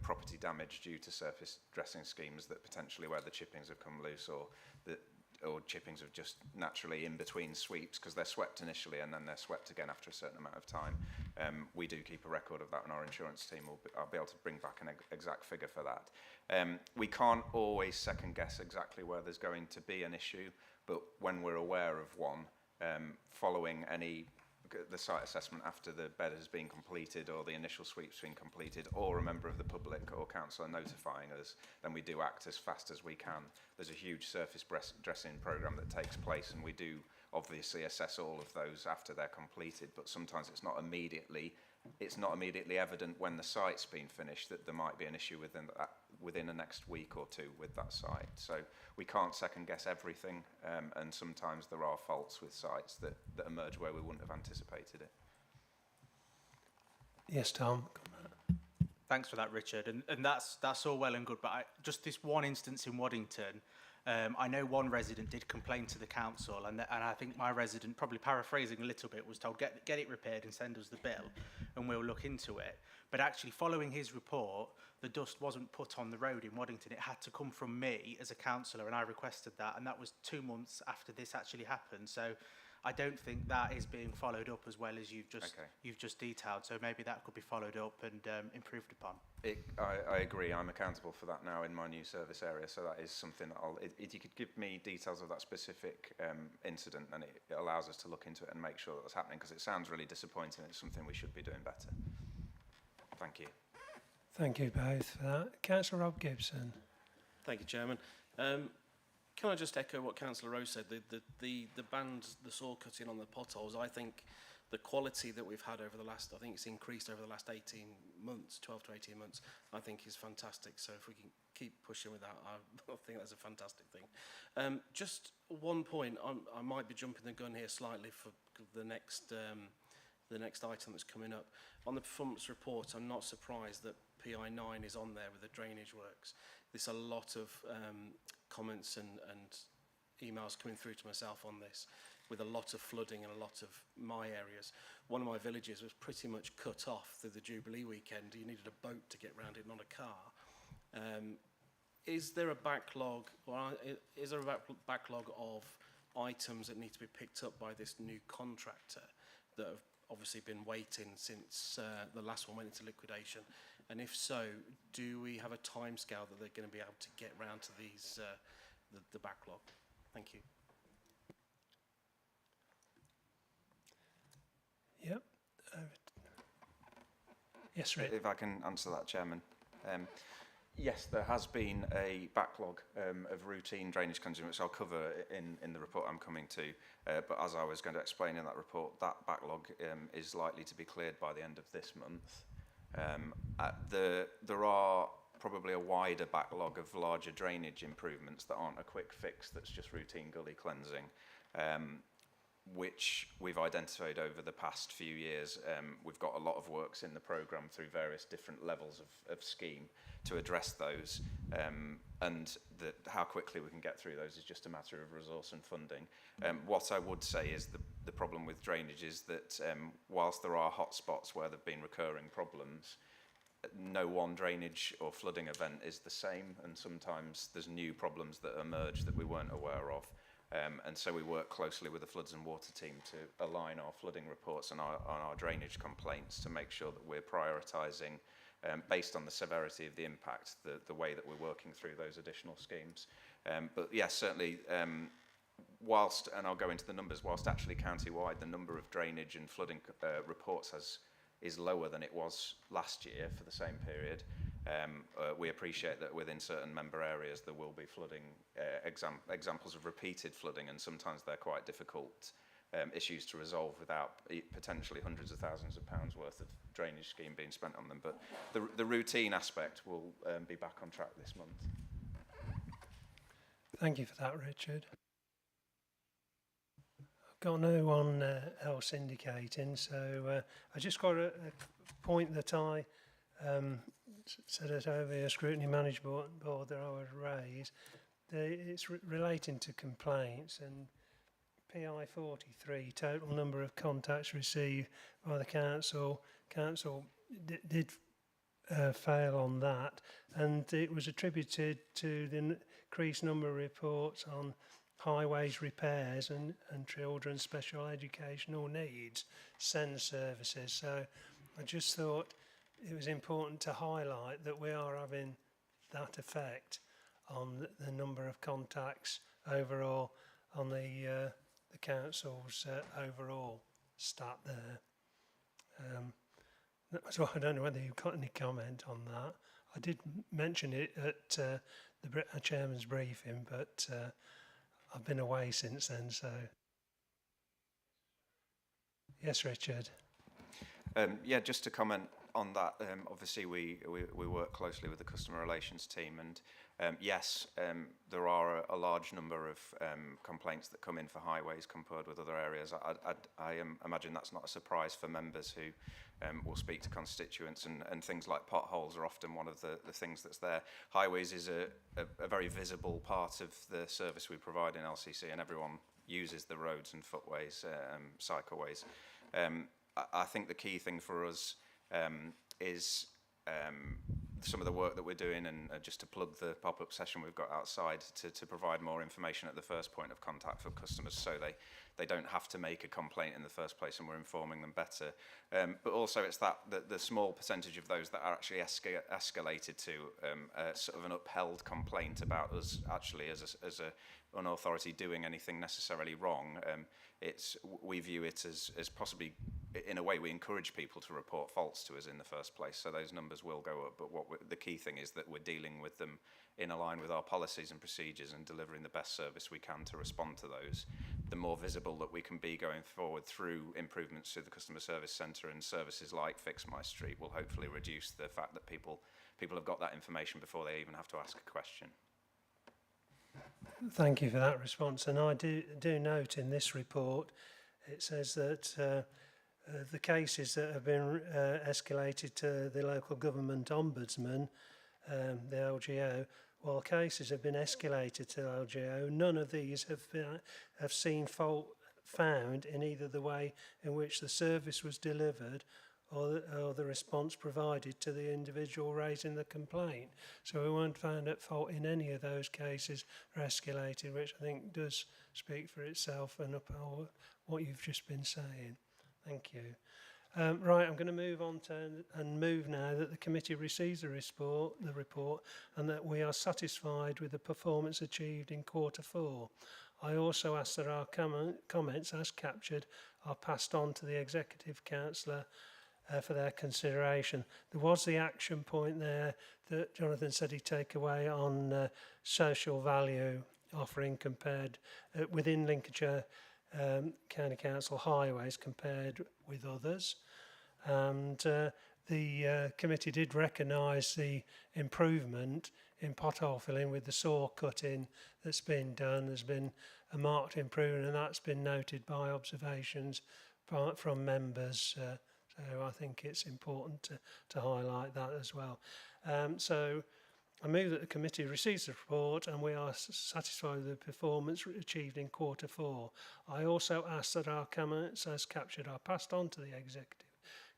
property damage due to surface dressing schemes that potentially where the chippings have come loose, or chippings are just naturally in between sweeps because they're swept initially and then they're swept again after a certain amount of time. We do keep a record of that, and our insurance team I'll be able to bring back an exact figure for that. We can't always second guess exactly where there's going to be an issue, but when we're aware of one, following the site assessment after the bed has been completed or the initial sweep's been completed, or a member of the public or councillor notifying us, then we do act as fast as we can. There's a huge surface dressing programme that takes place, and we do obviously assess all of those after they're completed, but sometimes it's not immediately evident when the site's been finished that there might be an issue within the next week or two with that site. So we can't second guess everything, and sometimes there are faults with sites that emerge where we wouldn't have anticipated it. Yes, Tom. Thanks for that, Richard. And that's all well and good, but just this one instance in Waddington, I know one resident did complain to the council, and I think my resident, probably paraphrasing a little bit, was told, get it repaired and send us the bill and we'll look into it. But actually, following his report, the dust wasn't put on the road in Waddington. It had to come from me as a councillor, and I requested that, and that was 2 months after this actually happened. So I don't think that is being followed up as well as you've just detailed. So maybe that could be followed up and improved upon. I agree. I'm accountable for that now in my new service area. So that is something that if you could give me details of that specific incident, then it allows us to look into it and make sure that that's happening, because it sounds really disappointing. It's something we should be doing better. Thank you. Thank you both for that. Councillor Rob Gibson. Thank you, Chairman. Can I just echo what Councillor Rowe said? The bands, the saw cutting on the potholes, I think the quality that we've had over the last, I think it's increased over the last 18 months, 12 to 18 months, I think is fantastic. So if we can keep pushing with that, I think that's a fantastic thing. Just one point, I might be jumping the gun here slightly for the next item that's coming up. On the performance report, I'm not surprised that PI9 is on there with the drainage works. There's a lot of comments and emails coming through to myself on this, with a lot of flooding in a lot of my areas. One of my villages was pretty much cut off through the Jubilee weekend. You needed a boat to get round it, not a car. Is there a backlog, or is there a backlog of items that need to be picked up by this new contractor that have obviously been waiting since the last one went into liquidation? And if so, do we have a timescale that they're going to be able to get round to these the backlog? Thank you. Yep. Yes, Rick. If I can answer that, Chairman. Yes, there has been a backlog of routine drainage cleansing, which I'll cover in the report I'm coming to. But as I was going to explain in that report, that backlog is likely to be cleared by the end of this month. There are probably a wider backlog of larger drainage improvements that aren't a quick fix, that's just routine gully cleansing. which we've identified over the past few years. We've got a lot of works in the programme through various different levels of scheme to address those, and how quickly we can get through those is just a matter of resource and funding. What I would say is the problem with drainage is that whilst there are hot spots where there have been recurring problems, no one drainage or flooding event is the same, and sometimes there's new problems that emerge that we weren't aware of. And so we work closely with the floods and water team to align our flooding reports and our drainage complaints to make sure that we're prioritising, based on the severity of the impact, the way that we're working through those additional schemes. But yes, certainly, whilst, and I'll go into the numbers, whilst actually county-wide the number of drainage and flooding reports is lower than it was last year for the same period, we appreciate that within certain member areas there will be flooding, examples of repeated flooding, and sometimes they're quite difficult issues to resolve without potentially hundreds of thousands of pounds worth of drainage scheme being spent on them. But the routine aspect will be back on track this month. Thank you for that, Richard. I've got no one else indicating, so I just got a point that I said it over the Scrutiny Management Board that I would raise. It's relating to complaints, and PI 43, total number of contacts received by the council. Council did fail on that, and it was attributed to the increased number of reports on highways repairs and children's special educational needs SEND services. So I just thought it was important to highlight that we are having that effect on the number of contacts overall on the council's overall stat there. So I don't know whether you've got any comment on that. I did mention it at the chairman's briefing, but I've been away since then, so. Yes, Richard. Yeah, just to comment on that, obviously we work closely with the customer relations team, and yes, there are a large number of complaints that come in for highways compared with other areas. I imagine that's not a surprise for members who will speak to constituents, and things like potholes are often one of the things that's there. Highways is a very visible part of the service we provide in LCC, and everyone uses the roads and footways, cycleways. I think the key thing for us is some of the work that we're doing, and just to plug the pop-up session we've got outside to provide more information at the first point of contact for customers, so they don't have to make a complaint in the first place, and we're informing them better. But also it's the small percentage of those that are actually escalated to sort of an upheld complaint about us actually as an authority doing anything necessarily wrong. We view it as possibly, in a way, we encourage people to report faults to us in the first place, so those numbers will go up. But the key thing is that we're dealing with them in line with our policies and procedures and delivering the best service we can to respond to those. The more visible that we can be going forward through improvements to the customer service centre and services like Fix My Street will hopefully reduce the fact that people have got that information before they even have to ask a question. Thank you for that response. And I do note in this report, it says that the cases that have been escalated to the local government ombudsman, the LGO, while cases have been escalated to the LGO, none of these have seen fault found in either the way in which the service was delivered or the response provided to the individual raising the complaint. So we weren't found at fault in any of those cases or escalated, which I think does speak for itself and uphold what you've just been saying. Thank you. Right, I'm going to move on move now that the committee receives the report and that we are satisfied with the performance achieved in Q4. I also ask that our comments, as captured, are passed on to the Executive Councillor for their consideration. There was the action point there that Jonathan said he'd take away on social value offering compared within Lincolnshire County Council highways compared with others. And the committee did recognise the improvement in pothole filling with the saw cutting that's been done. There's been a marked improvement, and that's been noted by observations from members. So I think it's important to highlight that as well. So I move that the committee receives the report and we are satisfied with the performance achieved in Q4. I also ask that our comments as captured are passed on to the Executive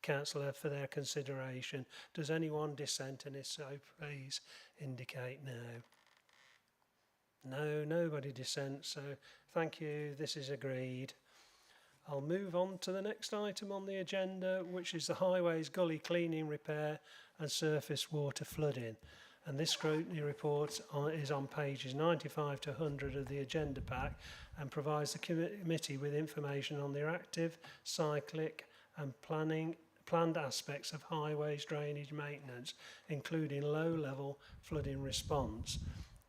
Councillor for their consideration. Does anyone dissent, and if so, please indicate now. No, nobody dissents, so thank you, this is agreed. I'll move on to the next item on the agenda, which is the Highways Gully Cleaning, Repair and Surface Water Flooding. And this scrutiny report is on pages 95 to 100 of the agenda pack and provides the committee with information on the active, cyclic and planned aspects of highways drainage maintenance, including low-level flooding response.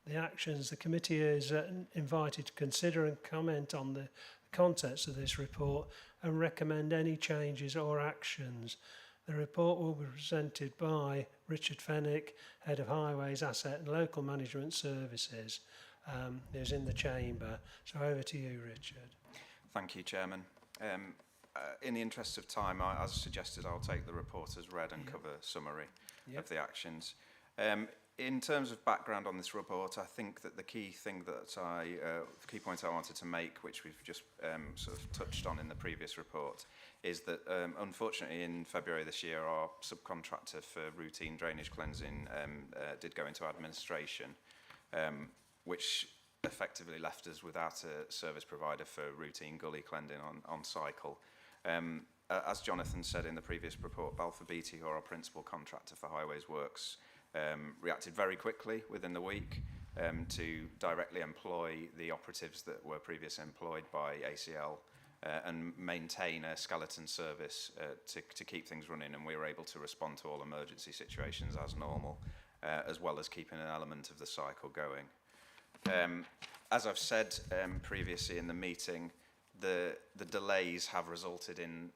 The actions the committee is invited to consider and comment on the contents of this report and recommend any changes or actions. The report will be presented by Richard Fenwick, Head of Highways, Asset and Local Management Services, who's in the chamber. So over to you, Richard. Thank you, Chairman. In the interest of time, as suggested, I'll take the report as read and cover a summary of the actions. In terms of background on this report, I think that the key thing that key point I wanted to make, which we've just sort of touched on in the previous report, is that unfortunately in February this year, our subcontractor for routine drainage cleansing did go into administration, which effectively left us without a service provider for routine gully cleansing on cycle. As Jonathan said in the previous report, Balfour Beatty, who are our principal contractor for highways works, reacted very quickly within the week to directly employ the operatives that were previously employed by ACL and maintain a skeleton service to keep things running, and we were able to respond to all emergency situations as normal, as well as keeping an element of the cycle going. As I've said previously in the meeting, the delays have resulted in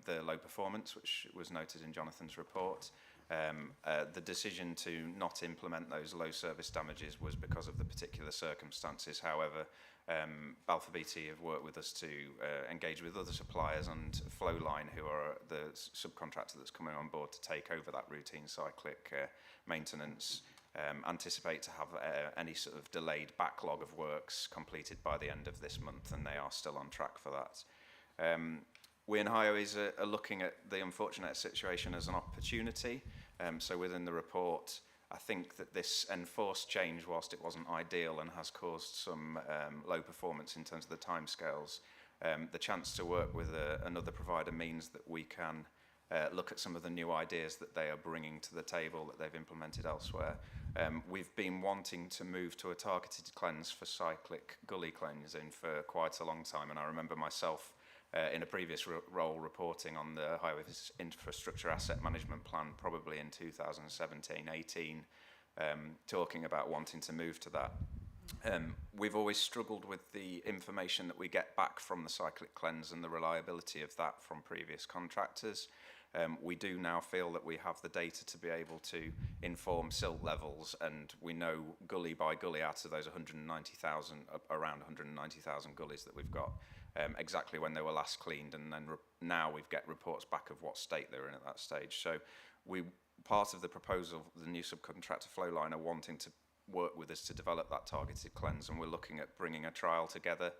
the low performance, which was noted in Jonathan's report. The decision to not implement those low service damages was because of the particular circumstances. However, Balfour Beatty have worked with us to engage with other suppliers, and Flowline, who are the subcontractor that's coming on board to take over that routine cyclic maintenance, anticipate to have any sort of delayed backlog of works completed by the end of this month, and they are still on track for that. We in Highways are looking at the unfortunate situation as an opportunity. So within the report, I think that this enforced change, whilst it wasn't ideal and has caused some low performance in terms of the timescales, the chance to work with another provider means that we can look at some of the new ideas that they are bringing to the table that they've implemented elsewhere. We've been wanting to move to a targeted cleanse for cyclic gully cleansing for quite a long time, and I remember myself in a previous role reporting on the Highways Infrastructure Asset Management Plan probably in 2017-18, talking about wanting to move to that. We've always struggled with the information that we get back from the cyclic cleanse and the reliability of that from previous contractors. We do now feel that we have the data to be able to inform silt levels, and we know gully by gully out of those 190,000, around 190,000 gullies that we've got, exactly when they were last cleaned, and then now we get reports back of what state they're in at that stage. So part of the proposal, the new subcontractor Flowline are wanting to work with us to develop that targeted cleanse, and we're looking at bringing a trial together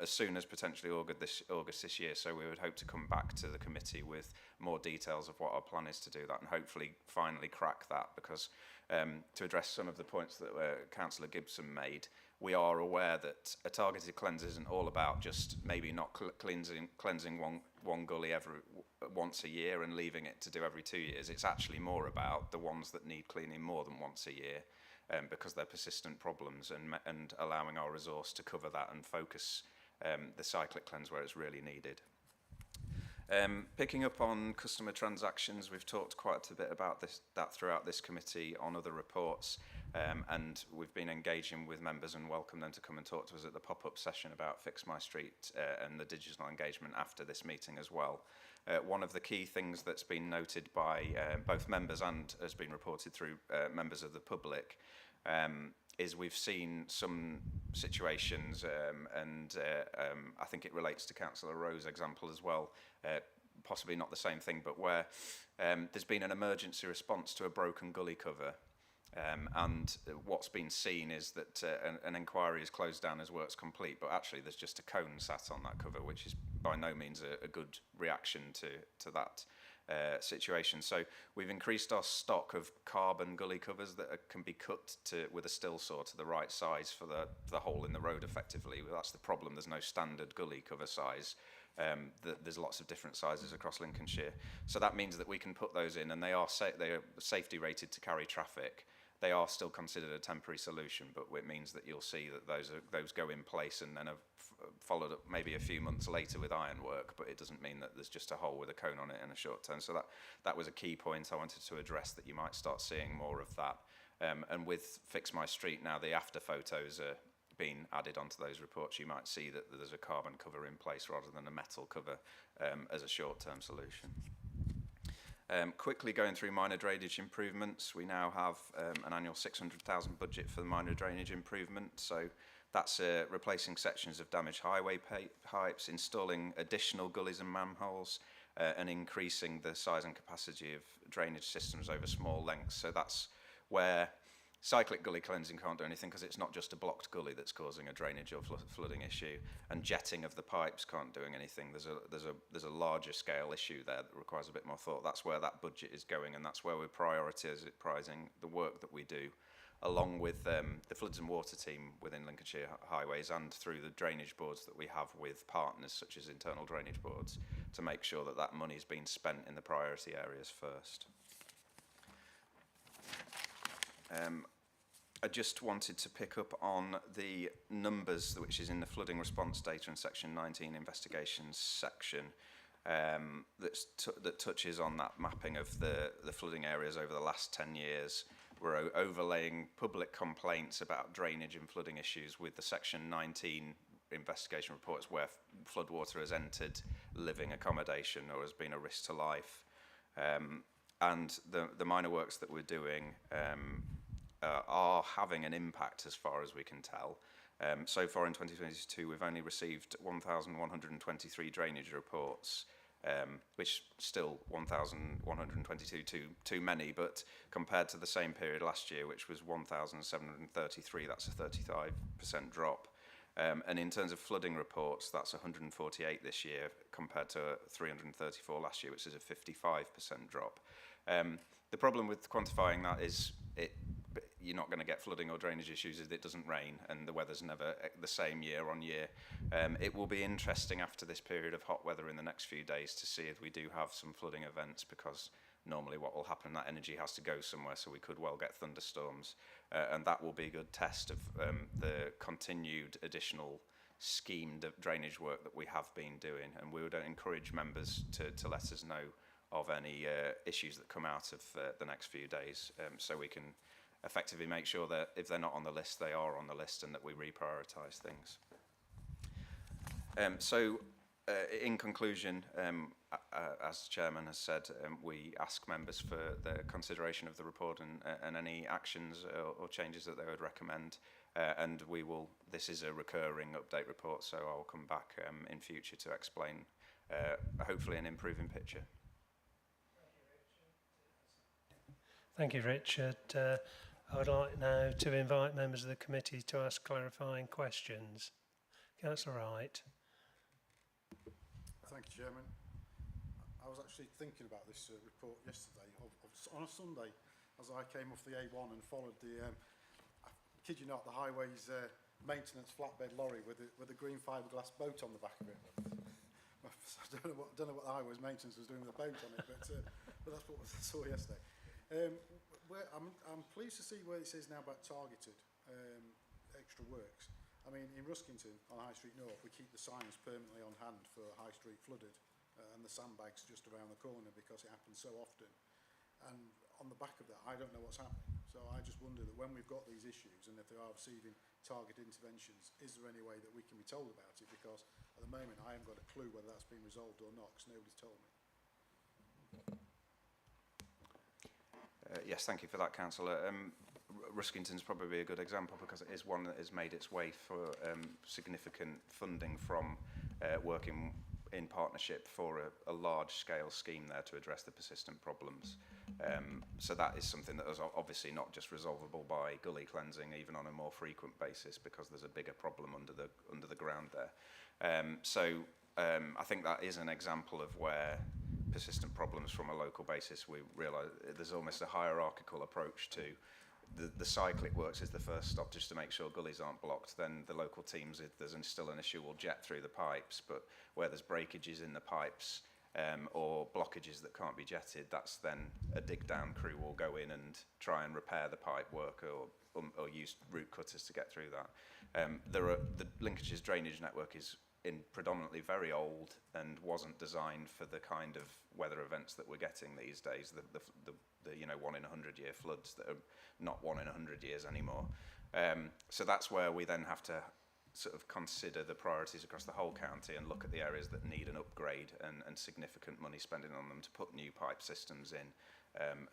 as soon as potentially August this year. So we would hope to come back to the committee with more details of what our plan is to do that, and hopefully finally crack that, because to address some of the points that Councillor Gibson made, we are aware that a targeted cleanse isn't all about just maybe not cleansing one gully once a year and leaving it to do every 2 years. It's actually more about the ones that need cleaning more than once a year, because they're persistent problems, and allowing our resource to cover that and focus the cyclic cleanse where it's really needed. Picking up on customer transactions, we've talked quite a bit about that throughout this committee on other reports, and we've been engaging with members and welcome them to come and talk to us at the pop-up session about Fix My Street and the digital engagement after this meeting as well. One of the key things that's been noted by both members and has been reported through members of the public is we've seen some situations, and I think it relates to Councillor Rowe's example as well, possibly not the same thing, but where there's been an emergency response to a broken gully cover. And what's been seen is that an inquiry is closed down as work's complete, but actually there's just a cone sat on that cover, which is by no means a good reaction to that situation. So we've increased our stock of carbon gully covers that can be cut with a still saw to the right size for the hole in the road effectively. Well, that's the problem, there's no standard gully cover size. There's lots of different sizes across Lincolnshire. So that means that we can put those in, and they are safety rated to carry traffic. They are still considered a temporary solution, but it means that you'll see that those go in place and then are followed up maybe a few months later with ironwork, but it doesn't mean that there's just a hole with a cone on it in a short term. So that was a key point I wanted to address, that you might start seeing more of that. And with Fix My Street now, the after photos are being added onto those reports. You might see that there's a carbon cover in place rather than a metal cover as a short-term solution. Quickly going through minor drainage improvements, we now have an annual 600,000 budget for the minor drainage improvement. So that's replacing sections of damaged highway pipes, installing additional gullies and manholes, and increasing the size and capacity of drainage systems over small lengths. So that's where cyclic gully cleansing can't do anything, because it's not just a blocked gully that's causing a drainage or flooding issue, and jetting of the pipes can't do anything. There's a larger scale issue there that requires a bit more thought. That's where that budget is going, and that's where we're prioritising the work that we do, along with the floods and water team within Lincolnshire Highways and through the drainage boards that we have with partners such as internal drainage boards, to make sure that that money is being spent in the priority areas first. I just wanted to pick up on the numbers, which is in the flooding response data in section 19 investigations section, that touches on that mapping of the flooding areas over the last 10 years. We're overlaying public complaints about drainage and flooding issues with the section 19 investigation reports where floodwater has entered living accommodation or has been a risk to life. And the minor works that we're doing are having an impact as far as we can tell. So far in 2022, we've only received 1,123 drainage reports, which still 1,122 too many, but compared to the same period last year, which was 1,733, that's a 35% drop. And in terms of flooding reports, that's 148 this year compared to 334 last year, which is a 55% drop. The problem with quantifying that is you're not going to get flooding or drainage issues if it doesn't rain and the weather's never the same year on year. It will be interesting after this period of hot weather in the next few days to see if we do have some flooding events, because normally what will happen, that energy has to go somewhere, so we could well get thunderstorms. And that will be a good test of the continued additional schemed drainage work that we have been doing. And we would encourage members to let us know of any issues that come out of the next few days, so we can effectively make sure that if they're not on the list, they are on the list, and that we reprioritise things. In conclusion, as the Chairman has said, we ask members for their consideration of the report and any actions or changes that they would recommend. And this is a recurring update report, so I'll come back in future to explain hopefully an improving picture. Thank you, Richard. I would like now to invite members of the committee to ask clarifying questions. Councillor Wright. Thank you, Chairman. I was actually thinking about this report yesterday, on a Sunday, as I came off the A1 and followed the, I kid you not, the highways maintenance flatbed lorry with a green fiberglass boat on the back of it. I don't know what the highways maintenance was doing with the boat on it, but that's what I saw yesterday. I'm pleased to see where it says now about targeted extra works. I mean, in Ruskington on High Street North, we keep the signs permanently on hand for High Street flooded, and the sandbags just around the corner because it happens so often. And on the back of that, I don't know what's happening. So I just wonder that when we've got these issues, and if they are receiving targeted interventions, is there any way that we can be told about it? Because at the moment, I haven't got a clue whether that's been resolved or not, because nobody's told me. Yes, thank you for that, Councillor. Ruskington's probably a good example because it is one that has made its way for significant funding from working in partnership for a large-scale scheme there to address the persistent problems. So that is something that is obviously not just resolvable by gully cleansing, even on a more frequent basis, because there's a bigger problem under the ground there. I think that is an example of where persistent problems from a local basis, we realise there's almost a hierarchical approach to the cyclic works is the first stop just to make sure gullies aren't blocked. Then the local teams, if there's still an issue, will jet through the pipes, but where there's breakages in the pipes or blockages that can't be jetted, that's then a dig down crew will go in and try and repair the pipe work or use root cutters to get through that. The Lincolnshire's drainage network is predominantly very old and wasn't designed for the kind of weather events that we're getting these days, the 1 in 100 year floods that are not 1 in 100 years anymore. So that's where we then have to sort of consider the priorities across the whole county and look at the areas that need an upgrade and significant money spending on them to put new pipe systems in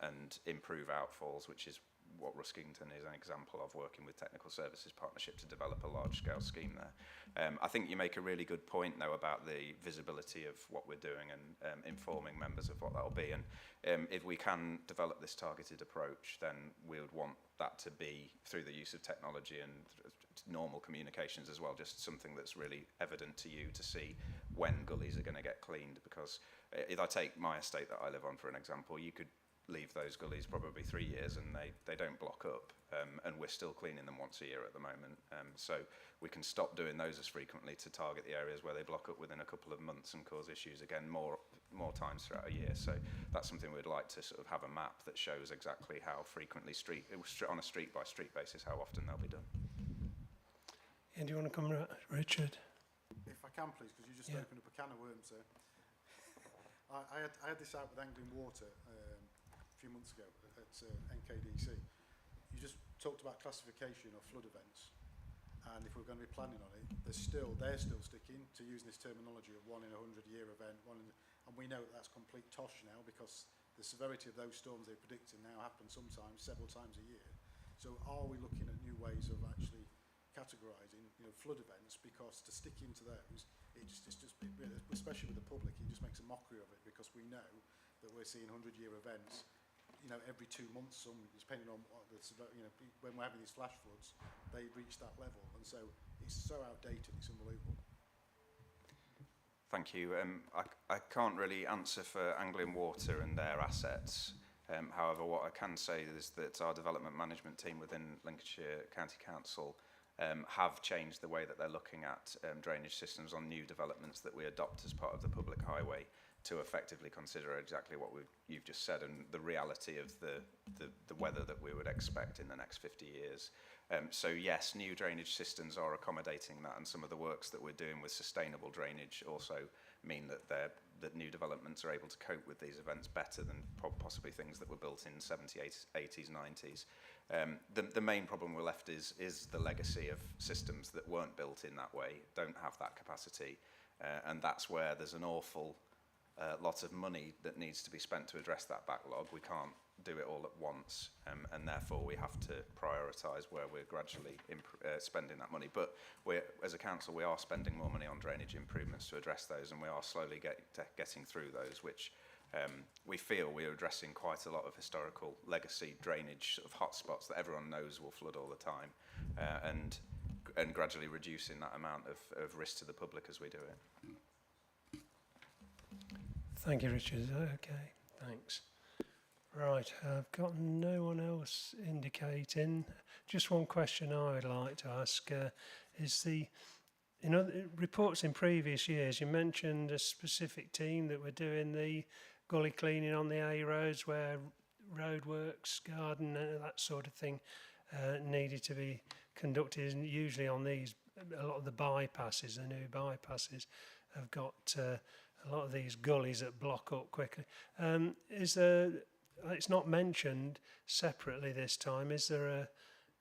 and improve outfalls, which is what Ruskington is an example of, working with Technical Services Partnership to develop a large-scale scheme there. I think you make a really good point, though, about the visibility of what we're doing and informing members of what that'll be. And if we can develop this targeted approach, then we would want that to be through the use of technology and normal communications as well, just something that's really evident to you to see when gullies are going to get cleaned. Because if I take my estate that I live on, for an example, you could leave those gullies probably 3 years and they don't block up, and we're still cleaning them once a year at the moment. So we can stop doing those as frequently to target the areas where they block up within a couple of months and cause issues again more times throughout a year. So that's something we'd like to sort of have a map that shows exactly how frequently on a street by street basis how often they'll be done. And do you want to come, Richard? If I can, please, because you just opened up a can of worms there. I had this out with Angling Water a few months ago at NKDC. You just talked about classification of flood events, and if we're going to be planning on it, they're still sticking to using this terminology of 1 in 100 year event, and we know that's complete tosh now, because the severity of those storms they're predicting now happen sometimes several times a year. So are we looking at new ways of actually categorising, flood events? Because to stick into those, it's just especially with the public, it just makes a mockery of it, because we know that we're seeing 100-year events, every 2 months, depending on what when we're having these flash floods, they reach that level, and so it's so outdated, it's unbelievable. Thank you. I can't really answer for Angling Water and their assets. However, what I can say is that our development management team within Lincolnshire County Council have changed the way that they're looking at drainage systems on new developments that we adopt as part of the public highway, to effectively consider exactly what you've just said and the reality of the weather that we would expect in the next 50 years. So yes, new drainage systems are accommodating that, and some of the works that we're doing with sustainable drainage also mean that new developments are able to cope with these events better than possibly things that were built in 70s, 80s, 90s. The main problem we're left is the legacy of systems that weren't built in that way, don't have that capacity, and that's where there's an awful lot of money that needs to be spent to address that backlog. We can't do it all at once, and therefore we have to prioritise where we're gradually spending that money. But as a council, we are spending more money on drainage improvements to address those, and we are slowly getting through those, which we feel we are addressing quite a lot of historical legacy drainage sort of hotspots that everyone knows will flood all the time, and gradually reducing that amount of risk to the public as we do it. Thank you, Richard. Okay, thanks. Right, I've got no one else indicating. Just one question I would like to ask is reports in previous years, you mentioned a specific team that were doing the gully cleaning on the A roads where roadworks, garden, that sort of thing needed to be conducted, and usually on a lot of the bypasses, the new bypasses have got a lot of these gullies that block up quickly. It's not mentioned separately this time. Is there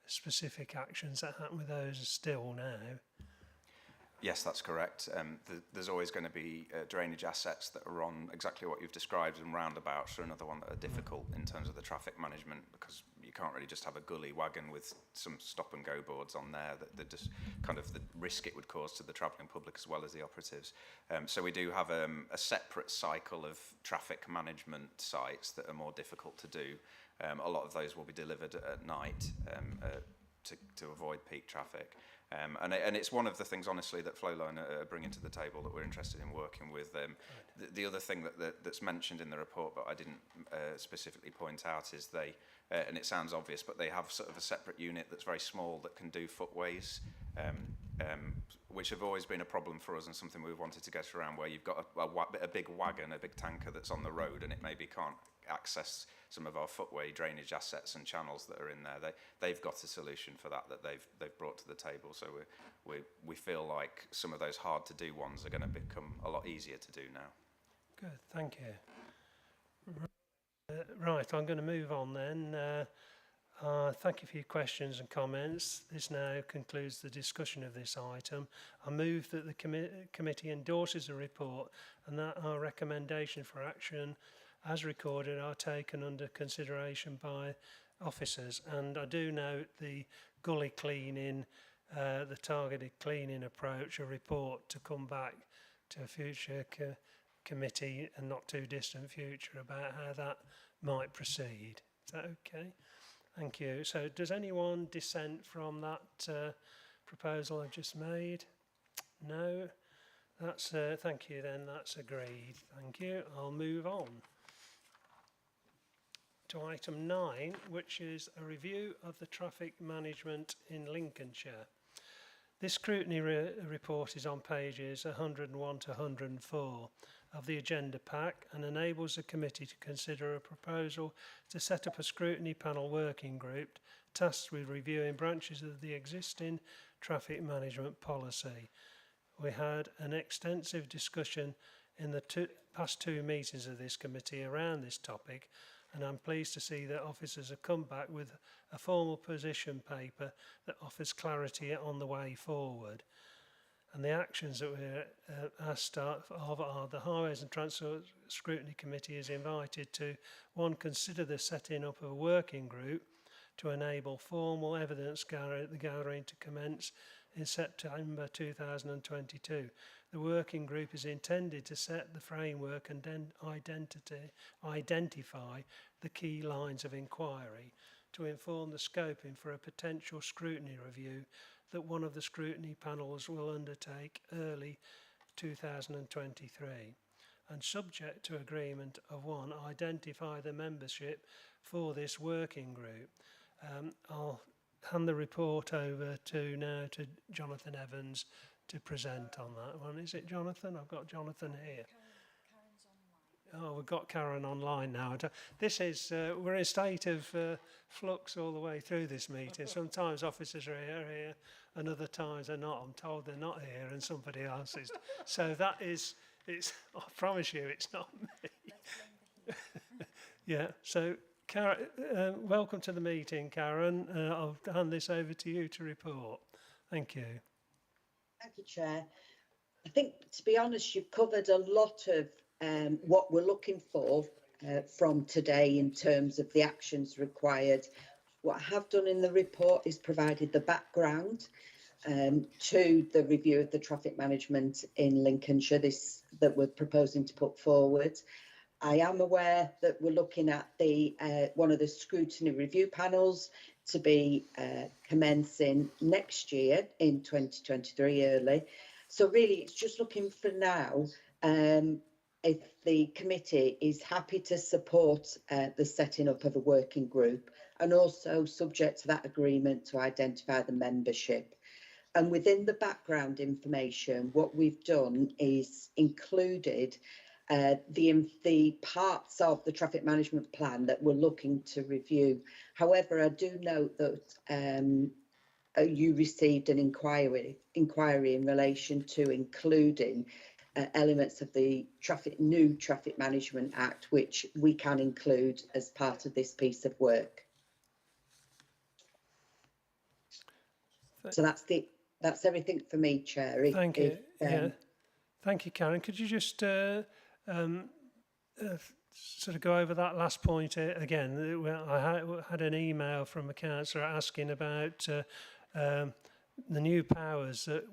specific actions that happen with those still now? Yes, that's correct. There's always going to be drainage assets that are on exactly what you've described, and roundabouts are another one that are difficult in terms of the traffic management, because you can't really just have a gully wagon with some stop and go boards on there. That just kind of the risk it would cause to the travelling public as well as the operatives. So we do have a separate cycle of traffic management sites that are more difficult to do. A lot of those will be delivered at night to avoid peak traffic. And it's one of the things, honestly, that Flowline are bringing to the table that we're interested in working with. The other thing that's mentioned in the report, but I didn't specifically point out, is and it sounds obvious, but they have sort of a separate unit that's very small that can do footways, which have always been a problem for us and something we've wanted to get around, where you've got a big wagon, a big tanker that's on the road, and it maybe can't access some of our footway drainage assets and channels that are in there. They've got a solution for that they've brought to the table. So we feel like some of those hard to do ones are going to become a lot easier to do now. Good, thank you. Right, I'm going to move on then. Thank you for your questions and comments. This now concludes the discussion of this item. I move that the committee endorses the report and that our recommendation for action as recorded are taken under consideration by officers. And I do note the gully cleaning, the targeted cleaning approach, a report to come back to a future committee and not too distant future about how that might proceed. Is that okay? Thank you. So does anyone dissent from that proposal I've just made? No? That's thank you then, that's agreed. Thank you. I'll move on to item 9, which is a review of the traffic management in Lincolnshire. This scrutiny report is on pages 101 to 104 of the agenda pack and enables the committee to consider a proposal to set up a scrutiny panel working group tasked with reviewing branches of the existing traffic management policy. We had an extensive discussion in the past 2 meetings of this committee around this topic, and I'm pleased to see that officers have come back with a formal position paper that offers clarity on the way forward. And the actions that we're asked of are the Highways and Transport Scrutiny Committee is invited to, 1, consider the setting up of a working group to enable formal evidence gathering to commence in September 2022. The working group is intended to set the framework and then identify the key lines of inquiry to inform the scoping for a potential scrutiny review that one of the scrutiny panels will undertake early 2023. And subject to agreement of 1, identify the membership for this working group. I'll hand the report over to Jonathan Evans to present on that one. Is it Jonathan? I've got Jonathan here. Oh, we've got Karen online now. This is, we're in a state of flux all the way through this meeting. Sometimes officers are here and other times they're not. I'm told they're not here and somebody else is. So that is, I promise you, it's not me. Yeah, so Karen, welcome to the meeting, Karen. I'll hand this over to you to report. Thank you. Thank you, Chair. I think, to be honest, you've covered a lot of what we're looking for from today in terms of the actions required. What I have done in the report is provided the background to the review of the traffic management in Lincolnshire that we're proposing to put forward. I am aware that we're looking at the one of the scrutiny review panels to be commencing next year in 2023 early. So really it's just looking for now if the committee is happy to support the setting up of a working group and also subject to that agreement to identify the membership. And within the background information, what we've done is included the parts of the traffic management plan that we're looking to review. However, I do note that you received an inquiry in relation to including elements of the new Traffic Management Act, which we can include as part of this piece of work. So that's the That's everything for me, Chair. Thank you. Thank you, Karen. Could you just sort of go over that last point again? I had an email from a councillor asking about the new powers that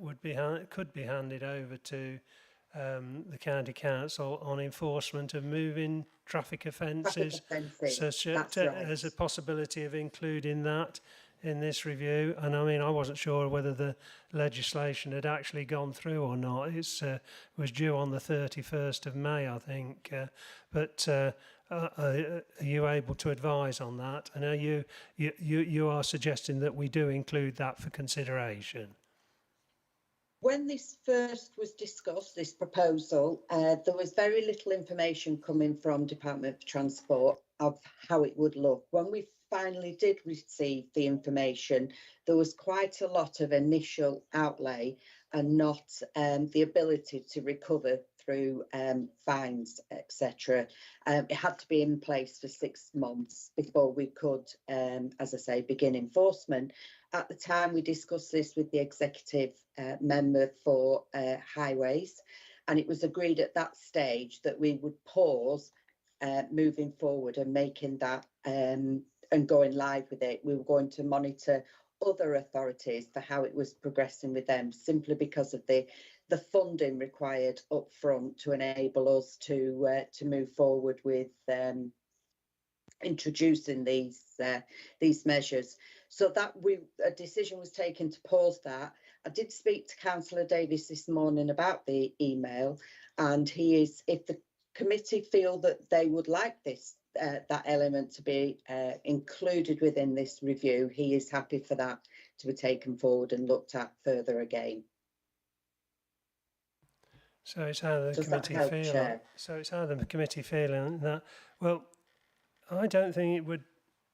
could be handed over to the county council on enforcement of moving traffic offences, such as a possibility of including that in this review. And I mean, I wasn't sure whether the legislation had actually gone through or not. It was due on the 31st of May, I think. But are you able to advise on that? And are you are suggesting that we do include that for consideration? When this first was discussed, this proposal, there was very little information coming from Department for Transport of how it would look. When we finally did receive the information, there was quite a lot of initial outlay and not the ability to recover through fines, etc. It had to be in place for 6 months before we could, as I say, begin enforcement. At the time, we discussed this with the executive member for highways, and it was agreed at that stage that we would pause moving forward and making that and going live with it. We were going to monitor other authorities for how it was progressing with them, simply because of the funding required up front to enable us to move forward with introducing these measures. So that a decision was taken to pause that. I did speak to Councillor Davies this morning about the email, and if the committee feel that they would like this that element to be included within this review, he is happy for that to be taken forward and looked at further again. So it's how the committee feel. So it's how the committee feel on that. Well, I don't think it would.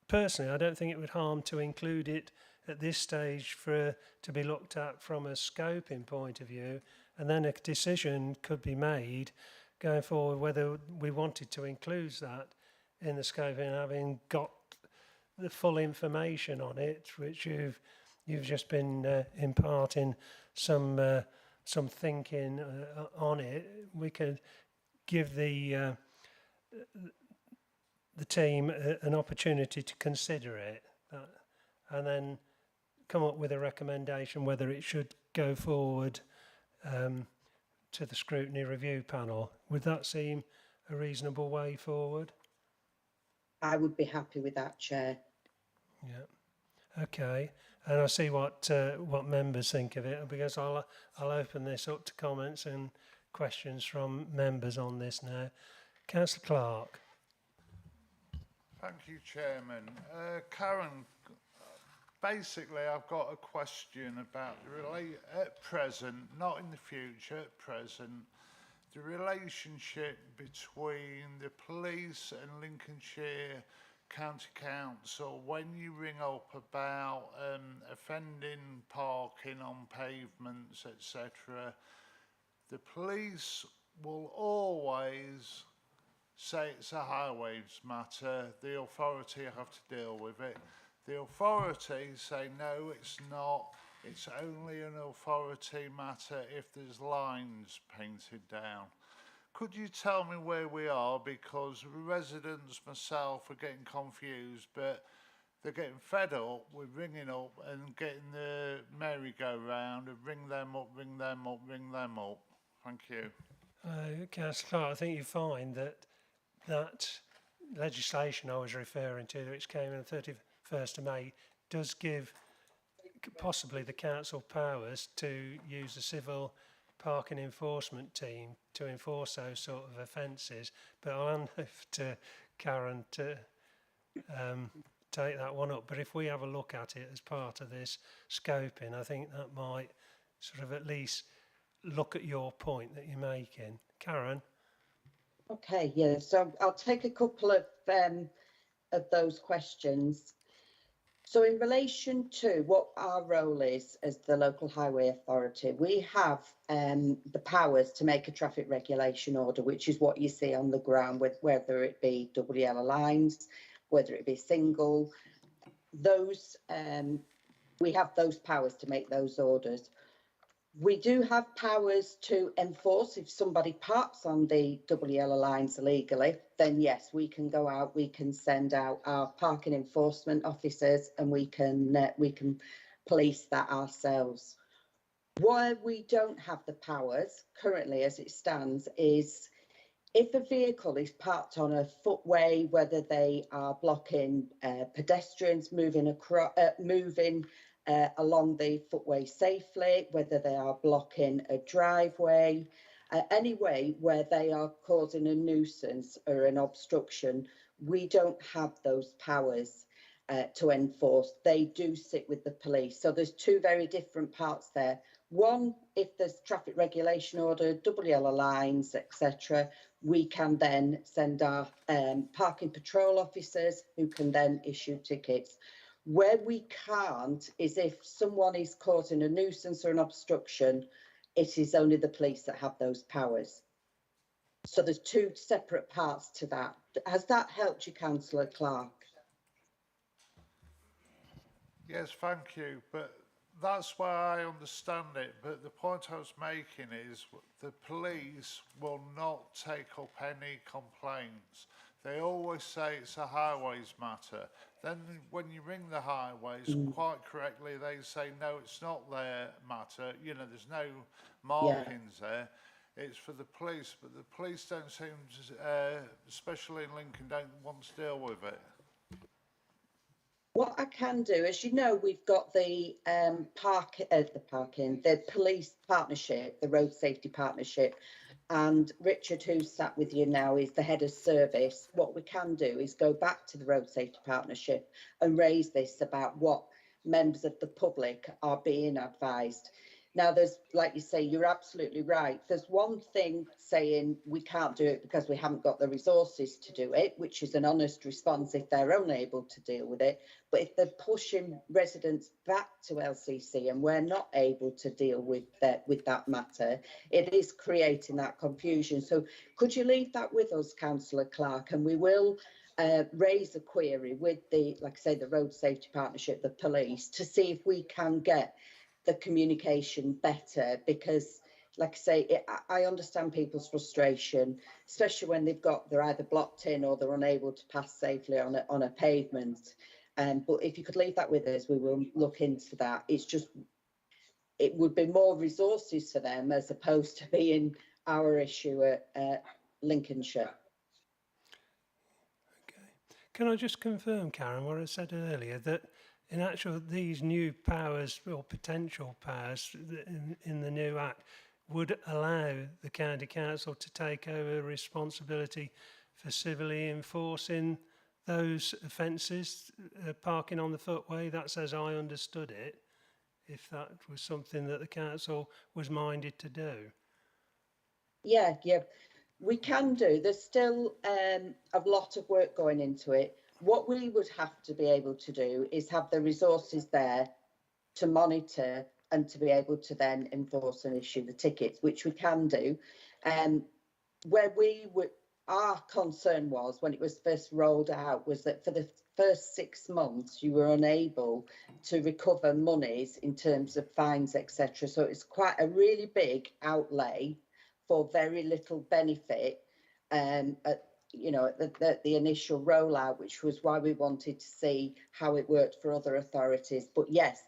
Personally, I don't think it would harm to include it at this stage to be looked at from a scoping point of view, and then a decision could be made going forward whether we wanted to include that in the scoping, having got the full information on it, which you've just been imparting some thinking on it. We could give the team an opportunity to consider it, and then come up with a recommendation whether it should go forward to the scrutiny review panel. Would that seem a reasonable way forward? I would be happy with that, Chair. Yeah. Okay. And I see what members think of it, because I'll open this up to comments and questions from members on this now. Councillor Clark. Thank you, Chairman. Karen, basically I've got a question about at present, not in the future, at present, the relationship between the police and Lincolnshire County Council when you ring up about offending parking on pavements, etc. The police will always say it's a highways matter, the authority have to deal with it. The authority say no, it's not, it's only an authority matter if there's lines painted down. Could you tell me where we are, because residents, myself, are getting confused, but they're getting fed up with ringing up and getting the merry-go-round and ring them up, ring them up, ring them up. Thank you. Councillor Clark, I think you find that legislation I was referring to, which came on the 31st of May, does give possibly the council powers to use the civil parking enforcement team to enforce those sort of offences. But I'll hand over to Karen to take that one up. But if we have a look at it as part of this scoping, I think that might sort of at least look at your point that you're making. Karen? Okay, yeah, so I'll take a couple of those questions. So in relation to what our role is as the local highway authority, we have the powers to make a traffic regulation order, which is what you see on the ground, whether it be double yellow lines, whether it be single. Those we have those powers to make those orders. We do have powers to enforce. If somebody parks on the double yellow lines illegally, then yes, we can go out, we can send out our parking enforcement officers, and we can police that ourselves. Why we don't have the powers currently as it stands is if a vehicle is parked on a footway, whether they are blocking pedestrians moving along the footway safely, whether they are blocking a driveway, any way where they are causing a nuisance or an obstruction, we don't have those powers to enforce. They do sit with the police. So there's two very different parts there. One, if there's traffic regulation order, double yellow lines, etc., we can then send our parking patrol officers who can then issue tickets. Where we can't is if someone is causing a nuisance or an obstruction, it is only the police that have those powers. So there's two separate parts to that. Has that helped you, Councillor Clark? Yes, thank you, but that's why I understand it, but the point I was making is the police will not take up any complaints. They always say it's a highways matter. Then when you ring the highways, quite correctly, they say, no, it's not their matter. You know, there's no markings there. It's for the police, but the police don't seem to, especially in Lincoln, don't want to deal with it. What I can do, as you know, we've got the the police partnership, the road safety partnership, and Richard, who's sat with you now, is the head of service. What we can do is go back to the road safety partnership and raise this about what members of the public are being advised. Now, there's, like you say, you're absolutely right. There's one thing saying we can't do it because we haven't got the resources to do it, which is an honest response if they're only able to deal with it. But if they're pushing residents back to LCC and we're not able to deal with that matter, it is creating that confusion. So could you leave that with us, Councillor Clark, and we will raise a query with the, like I say, the road safety partnership, the police, to see if we can get the communication better, because like I say, I understand people's frustration, especially when they're either blocked in or they're unable to pass safely on a pavement. But if you could leave that with us, we will look into that. It's just, it would be more resources for them as opposed to being our issue at Lincolnshire. Okay. Can I just confirm, Karen, what I said earlier, that in actual, these new powers or potential powers in the new Act would allow the County Council to take over responsibility for civilly enforcing those offences, parking on the footway? That's as I understood it, if that was something that the Council was minded to do. Yeah, we can do. There's still a lot of work going into it. What we would have to be able to do is have the resources there to monitor and to be able to then enforce and issue the tickets, which we can do. Where our concern was when it was first rolled out was that for the first 6 months you were unable to recover monies in terms of fines, etc. So it's quite a really big outlay for very little benefit at the initial rollout, which was why we wanted to see how it worked for other authorities. But yes,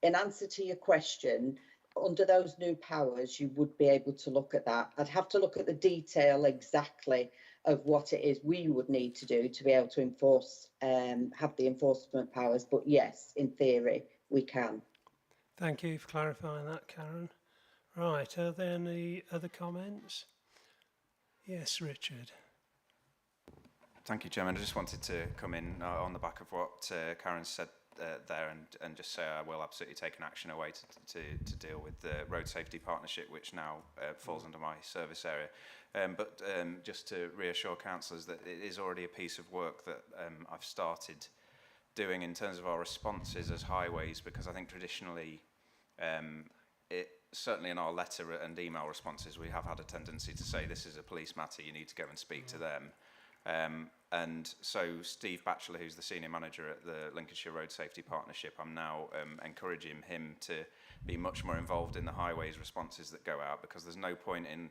in answer to your question, under those new powers, you would be able to look at that. I'd have to look at the detail exactly of what it is we would need to do to be able to enforce, have the enforcement powers. But yes, in theory, we can. Thank you for clarifying that, Karen. Right, are there any other comments? Yes, Richard. Thank you, Chairman. I just wanted to come in on the back of what Karen said there and just say I will absolutely take an action away to deal with the road safety partnership, which now falls under my service area. But just to reassure councillors that it is already a piece of work that I've started doing in terms of our responses as highways, because I think traditionally, certainly in our letter and email responses, we have had a tendency to say this is a police matter, you need to go and speak to them. And so Steve Batchelor, who's the senior manager at the Lincolnshire Road Safety Partnership, I'm now encouraging him to be much more involved in the highways responses that go out, because there's no point in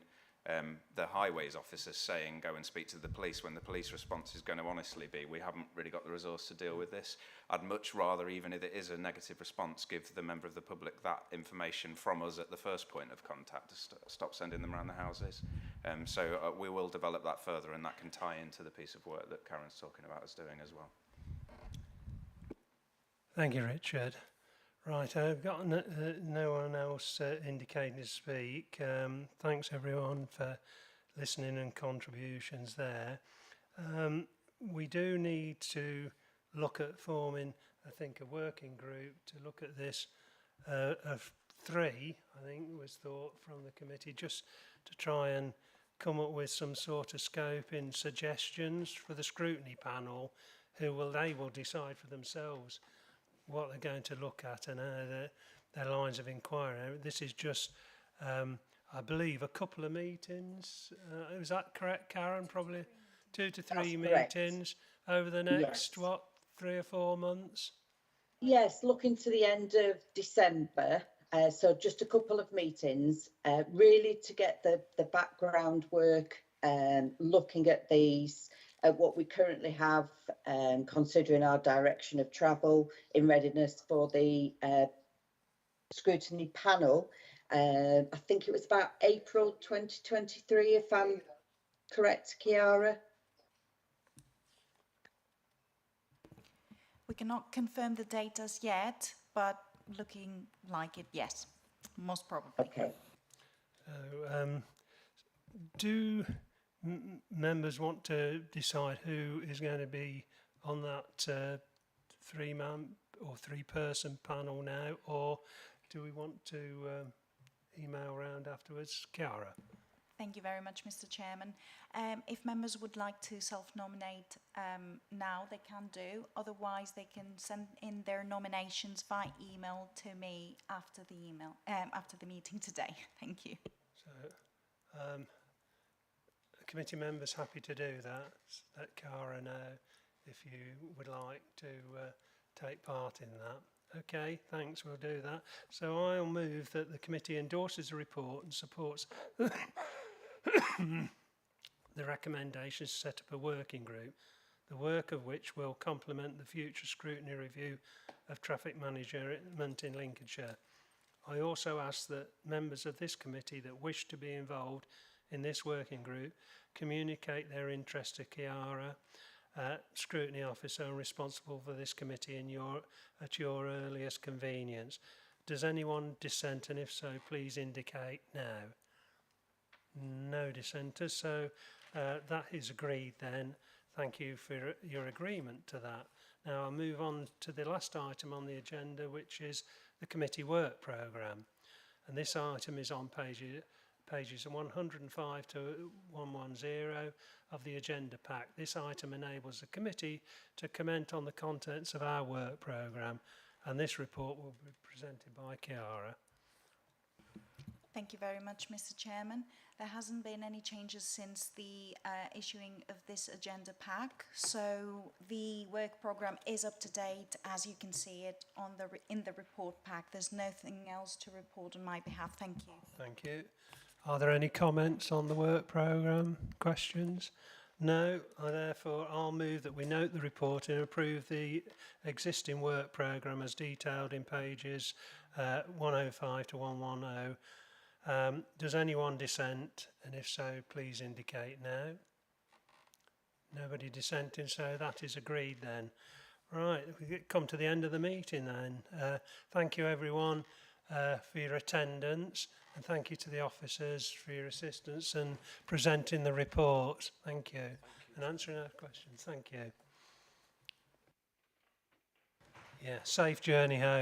the highways officers saying go and speak to the police when the police response is going to honestly be we haven't really got the resource to deal with this. I'd much rather, even if it is a negative response, give the member of the public that information from us at the first point of contact to stop sending them around the houses. So we will develop that further, and that can tie into the piece of work that Karen's talking about us doing as well. Thank you, Richard. Right, I've got no one else indicating to speak. Thanks everyone for listening and contributions there. We do need to look at forming, I think, a working group to look at this. Of 3, I think, was thought from the committee, just to try and come up with some sort of scope in suggestions for the scrutiny panel, they will decide for themselves what they're going to look at and how their lines of inquiry. This is just, I believe, a couple of meetings. Is that correct, Karen? Probably 2 to 3 meetings over the next, what, 3 or 4 months? Yes, looking to the end of December. So just a couple of meetings, really to get the background work, looking at these, at what we currently have, considering our direction of travel in readiness for the scrutiny panel. I think it was about April 2023, if I'm correct, Chiara? We cannot confirm the date as yet, but looking like it, yes, most probably. Okay. Do members want to decide who is going to be on that 3-man or 3-person panel now, or do we want to email round afterwards? Chiara? Thank you very much, Mr. Chairman. If members would like to self-nominate now, they can do. Otherwise, they can send in their nominations by email to me after the meeting today. Thank you. So, committee members happy to do that. Let Cara know if you would like to take part in that. Okay, thanks, we'll do that. So I'll move that the committee endorses the report and supports the recommendations to set up a working group, the work of which will complement the future scrutiny review of traffic management in Lincolnshire. I also ask that members of this committee that wish to be involved in this working group communicate their interest to Chiara, scrutiny officer and responsible for this committee at your earliest convenience. Does anyone dissent, and if so, please indicate now. No dissenters, so that is agreed then. Thank you for your agreement to that. Now I'll move on to the last item on the agenda, which is the committee work programme. And this item is on pages 105 to 110 of the agenda pack. This item enables the committee to comment on the contents of our work programme, and this report will be presented by Chiara. Thank you very much, Mr. Chairman. There hasn't been any changes since the issuing of this agenda pack, so the work programme is up to date, as you can see it on in the report pack. There's nothing else to report on my behalf. Thank you. Thank you. Are there any comments on the work programme? Questions? No. Therefore, I'll move that we note the report and approve the existing work programme as detailed in pages 105 to 110. Does anyone dissent? And if so, please indicate now. Nobody dissenting, so that is agreed then. Right, we come to the end of the meeting then. Thank you everyone for your attendance, and thank you to the officers for your assistance and presenting the report. Thank you. And answering our questions. Thank you. Yeah, safe journey home.